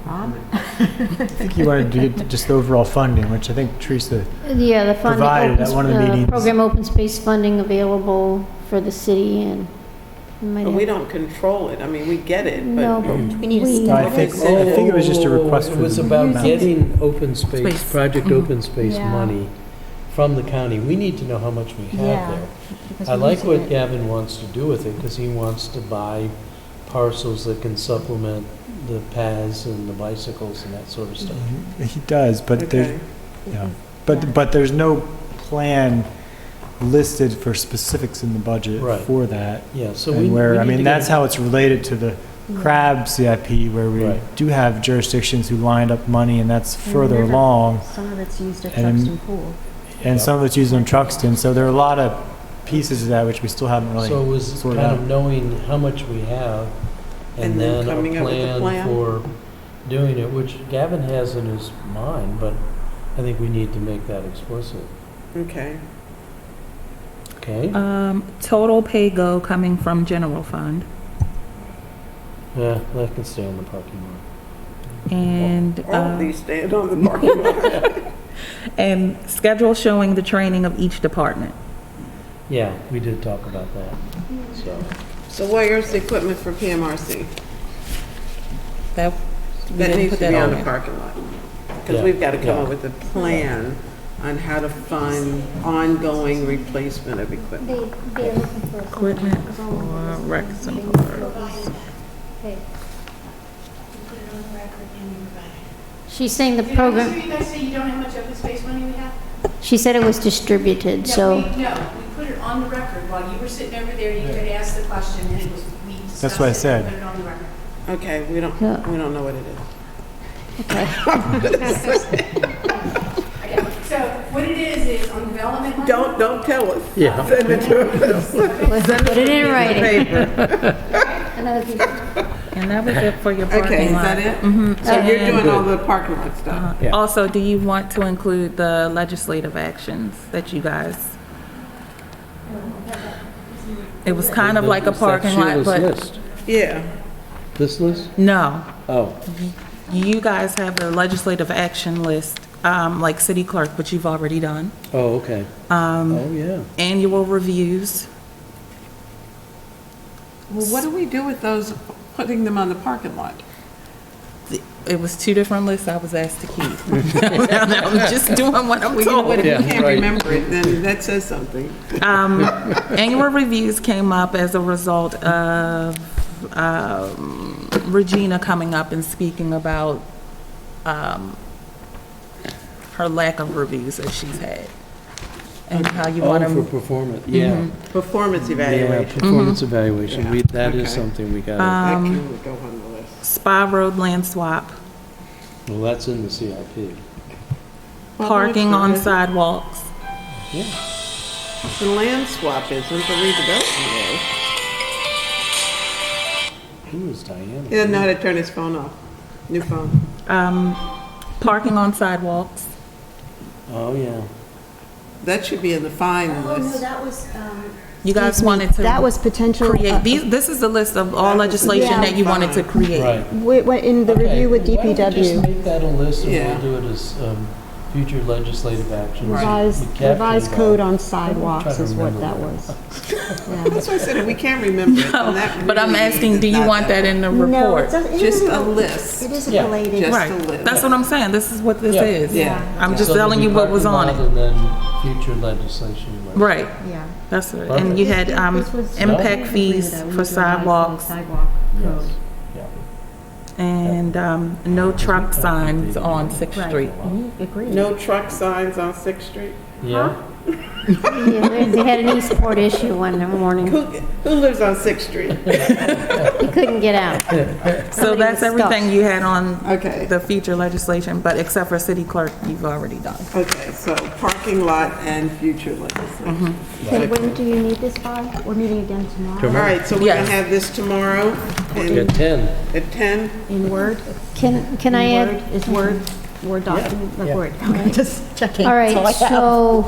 I think you wanted to get just the overall funding, which I think Teresa, Yeah, the funding, Provided at one of the meetings. program open space funding available for the city, and we might But we have, don't control it, I mean, we get it, no, but but We need a we, No, I think it was just a request It for was the about amount. getting open space, Space. Project Open Space Yeah. money from the county. We need to know how much we have Yeah, there. because I we're like using what it. Gavin wants to do with it, because he wants to buy parcels that can supplement the paths and the bicycles and that sort of stuff. he does, but there's, okay. yeah. But there's no plan listed for specifics in the budget Right. for that. Yeah, so we And where, we I need mean, to that's get- how it's related to the CRAB CIP, where we Right. do have jurisdictions who lined up money, and that's further River. along. Some of it's used at And then- Truxton Pool. And some of it's used on Truxton, so there are a lot of pieces of that which we still haven't really So it was sorted kind out. of knowing how much we have, and And then then coming a up with a plan plan. for doing it, which Gavin has in his mind, but I think we need to make that explicit. Okay, Okay? Total pay go coming from general fund. Yeah, that can stay on the parking lot. And, all of these stand on the parking lot. and schedule showing the training of each department. Yeah, we did talk about that, so. So where's the equipment for PMRC? That, we That didn't needs put to that be on on the there. parking lot. Because Yeah, we've got to come yeah. up with a plan on how to fund ongoing replacement of equipment. they're looking for. Equipment for recs and parks. She's saying the program, You guys say you don't know how much open space money we have? she said it was distributed, so. No, we put it on the record. While you were sitting over there, you could ask the question, and it was, we discussed That's what I it, said. Put it on the record. Okay, we don't know what it is. So what it is on development money. Don't tell us. Yeah. Send it to us. Put it in writing. Paper. Another piece of- And that was it for your parking lot. Okay, is that it? Mhm. So you're And- doing all the parking lot stuff? Yeah. Also, do you want to include the legislative actions that you guys? It was kind of like a Is that parking lot, Sheila's but list? Yeah. This list? no. Oh, You guys have the legislative action list, like city clerk, which you've already done. oh, okay. Oh, yeah. Annual reviews. Well, what do we do with those putting them on the parking lot? It was two different lists I was asked to keep. I'm just doing what I'm Well, you know what, told. if you Yeah, can't right. remember it, then that says something. Annual reviews came up as a result of Regina coming up and speaking about her lack of reviews that she's had. And how you want Oh, for to, performance, yeah. Performance Yeah, evaluation. performance evaluation. Yeah, That is okay. something we got, That can go on the list. Spa Road land swap, well, that's in the CIP. parking on sidewalks. Yeah. The land swap isn't, the redevelopment is. Who is Diana? He doesn't know how to turn his phone off. New phone. Parking on sidewalks. Oh, yeah. That should be in the fine list. that was, You guys wanted to that was potential. create, this is the list of all legislation Yeah. that you wanted to create. Right. In the review with Okay, why don't we just DPW, make that a list and Yeah. we'll do it as future legislative actions. revised, We captured revised it code all. on Try sidewalks to is what remember that what it was. That's why I said if we can't remember it, then that But I'm really asking, is do you not want that in the No, it report? doesn't, it Just isn't a rel- list. It isn't Yeah. related. Just Right, a list. that's what I'm saying, this is what this Yeah. is. Yeah. I'm just So there'll telling be you what was on parking it. lot And then future legislation. Right, Yeah. that's it. Perfect. And you had This was- impact fees for sidewalks Yes. Yeah. and no truck signs on Sixth Street. No truck signs on Sixth Street? Yeah. Yeah, they had an Eastport issue one morning. Who lives on Sixth Street? He couldn't get out. So Somebody that's was stuck. everything you had on Okay. the future legislation, but except for city clerk, you've already done. Okay, so parking lot and future legislation. Okay, when do you need this by? We're meeting again tomorrow All right, so we're gonna Yes. have this tomorrow At 10. at 10? in Word? Can I In add? Word? Is Word document, Yeah. Word, okay, just checking. All right, That's I have. so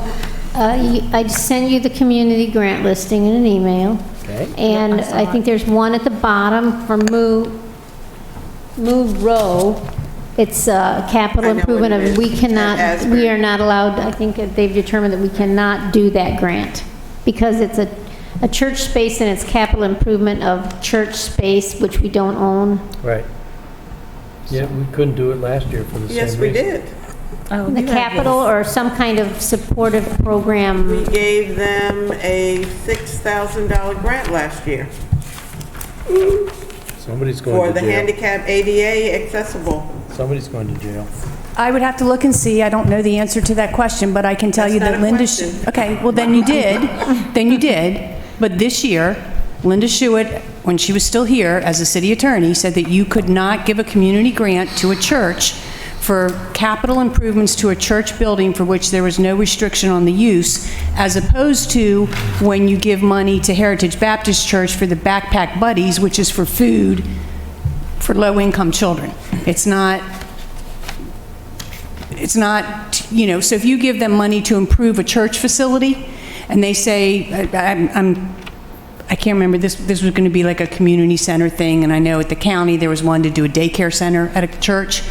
I sent you the community grant listing in an email. Okay. And I think there's one at the bottom for Move Row. It's capital I know what improvement it of, we is. cannot, At Asbury. we are not allowed, I think that they've determined that we cannot do that grant because it's a church space and it's capital improvement of church space, which we don't own. Right. Yeah, we couldn't do it last year for the same Yes, reason. we did. Oh, The you have capital or some kind of supportive program. We gave them a $6,000 grant last year Somebody's for going to the jail. handicap ADA accessible. Somebody's going to jail. I would have to look and see. I don't know the answer to that question, but I can tell That's you not that a Linda... question. Okay, well, then you did. Then you did. But this year, Linda Shuett, when she was still here as a city attorney, said that you could not give a community grant to a church for capital improvements to a church building for which there was no restriction on the use, as opposed to when you give money to Heritage Baptist Church for the Backpack Buddies, which is for food for low-income children. It's not, so if you give them money to improve a church facility, and they say, I can't remember, this was going to be like a community center thing, and I know at the county, there was one to do a daycare center at a church,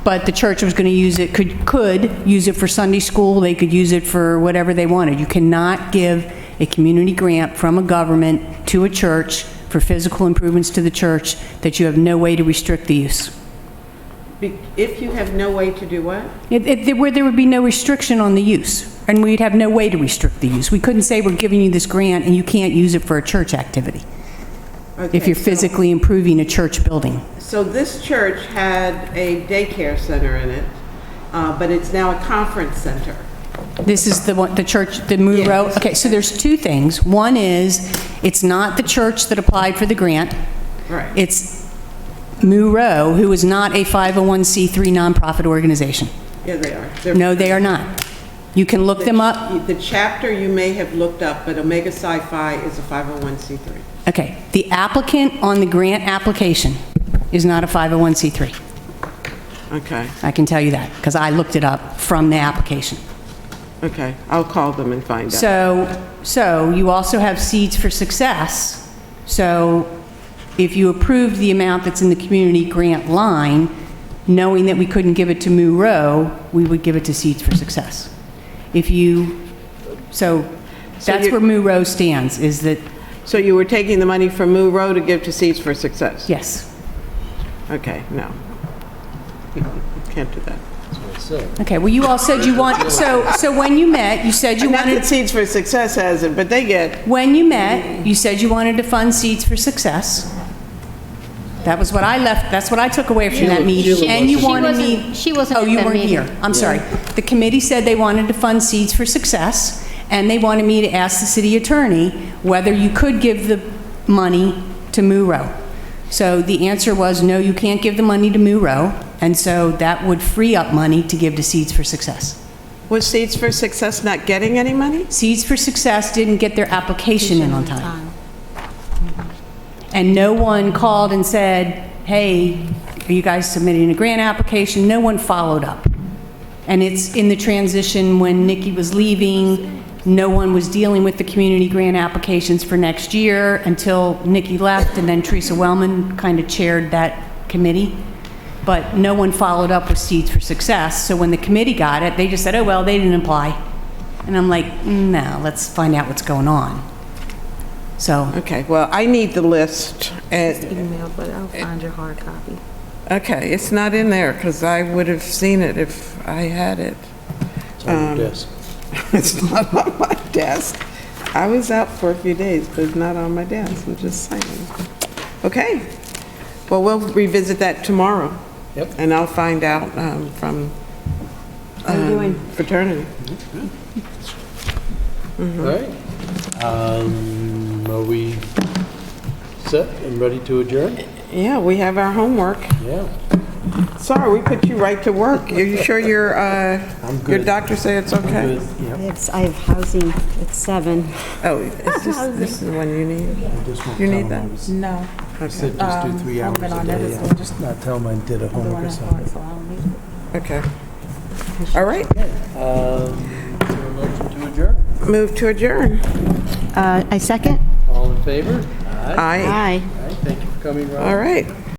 but the church was going to use it, could use it for Sunday school, they could use it for whatever they wanted. You cannot give a community grant from a government to a church for physical improvements to the church that you have no way to restrict the use. If you have no way to do what? Where there would be no restriction on the use, and we'd have no way to restrict the use. We couldn't say we're giving you this grant and you can't use it for a church activity, if Okay, you're so- physically improving a church building. So this church had a daycare center in it, but it's now a conference center. This is the one, the church, the Monroe? Yes. Okay, so there's two things. One is, it's not the church that applied for the grant. Right. It's Monroe, who is not a 501c3 nonprofit organization. Yeah, they are. No, they are not. You can look them up. The chapter you may have looked up, but Omega Psi-Phi is a 501c3. Okay, the applicant on the grant application is not a 501c3. Okay, I can tell you that, because I looked it up from the application. okay. I'll call them and find out. So you also have Seeds for Success. So if you approved the amount that's in the community grant line, knowing that we couldn't give it to Monroe, we would give it to Seeds for Success. So that's you're- where Monroe stands, is that So you were taking the money from Moo Row to give to Seeds for Success? Yes. Okay, no. Can't do that. That's what I said. Okay, well, you all said you want, so when you met, you said you Not that wanted, Seeds for Success has it, but they get, when you met, you said you wanted to fund Seeds for Success. That was what I left, that's what I took away from that meeting. And you She wanted wasn't- me... she wasn't Oh, at you that weren't meeting. here. I'm sorry. The committee said they wanted to fund Seeds for Success, and they wanted me to ask the city attorney whether you could give the money to Moo Row. So the answer was, no, you can't give the money to Moo Row, and so that would free up money to give to Seeds for Success. was Seeds for Success not getting any money? Seeds for Success didn't get their application in on time. And no one called and said, hey, are you guys submitting a grant application? No one followed up. And it's in the transition when Nikki was leaving, no one was dealing with the community grant applications for next year until Nikki left, and then Teresa Wellman kind of chaired that committee. But no one followed up with Seeds for Success, so when the committee got it, they just said, oh, well, they didn't apply. And I'm like, no, let's find out what's going on. So, Okay, well, I need the list. Email, but I'll find your hard copy. Okay, it's not in there because I would have seen it if I had it. It's on your desk. It's not on my desk. I was out for a few days, but it's not on my desk, I'm just saying. Okay, well, we'll revisit that tomorrow. Yep. And I'll find out from fraternity. All right. Are we set and ready to adjourn? Yeah, we have our homework. Yeah. Sorry, we put you right to work. Are you sure your good. doctor said it's okay? Good. Yep. I have housing at 7. Oh, this is the one you need? You need that? No. Said just do 3 hours a day. I'm just not tell them I did a homework assignment. So I don't need it. Okay. All right, Is there a motion to adjourn? move to adjourn. I second? All in favor? Aye. Aye. Aye. All right, thank you for coming, Rob. All right.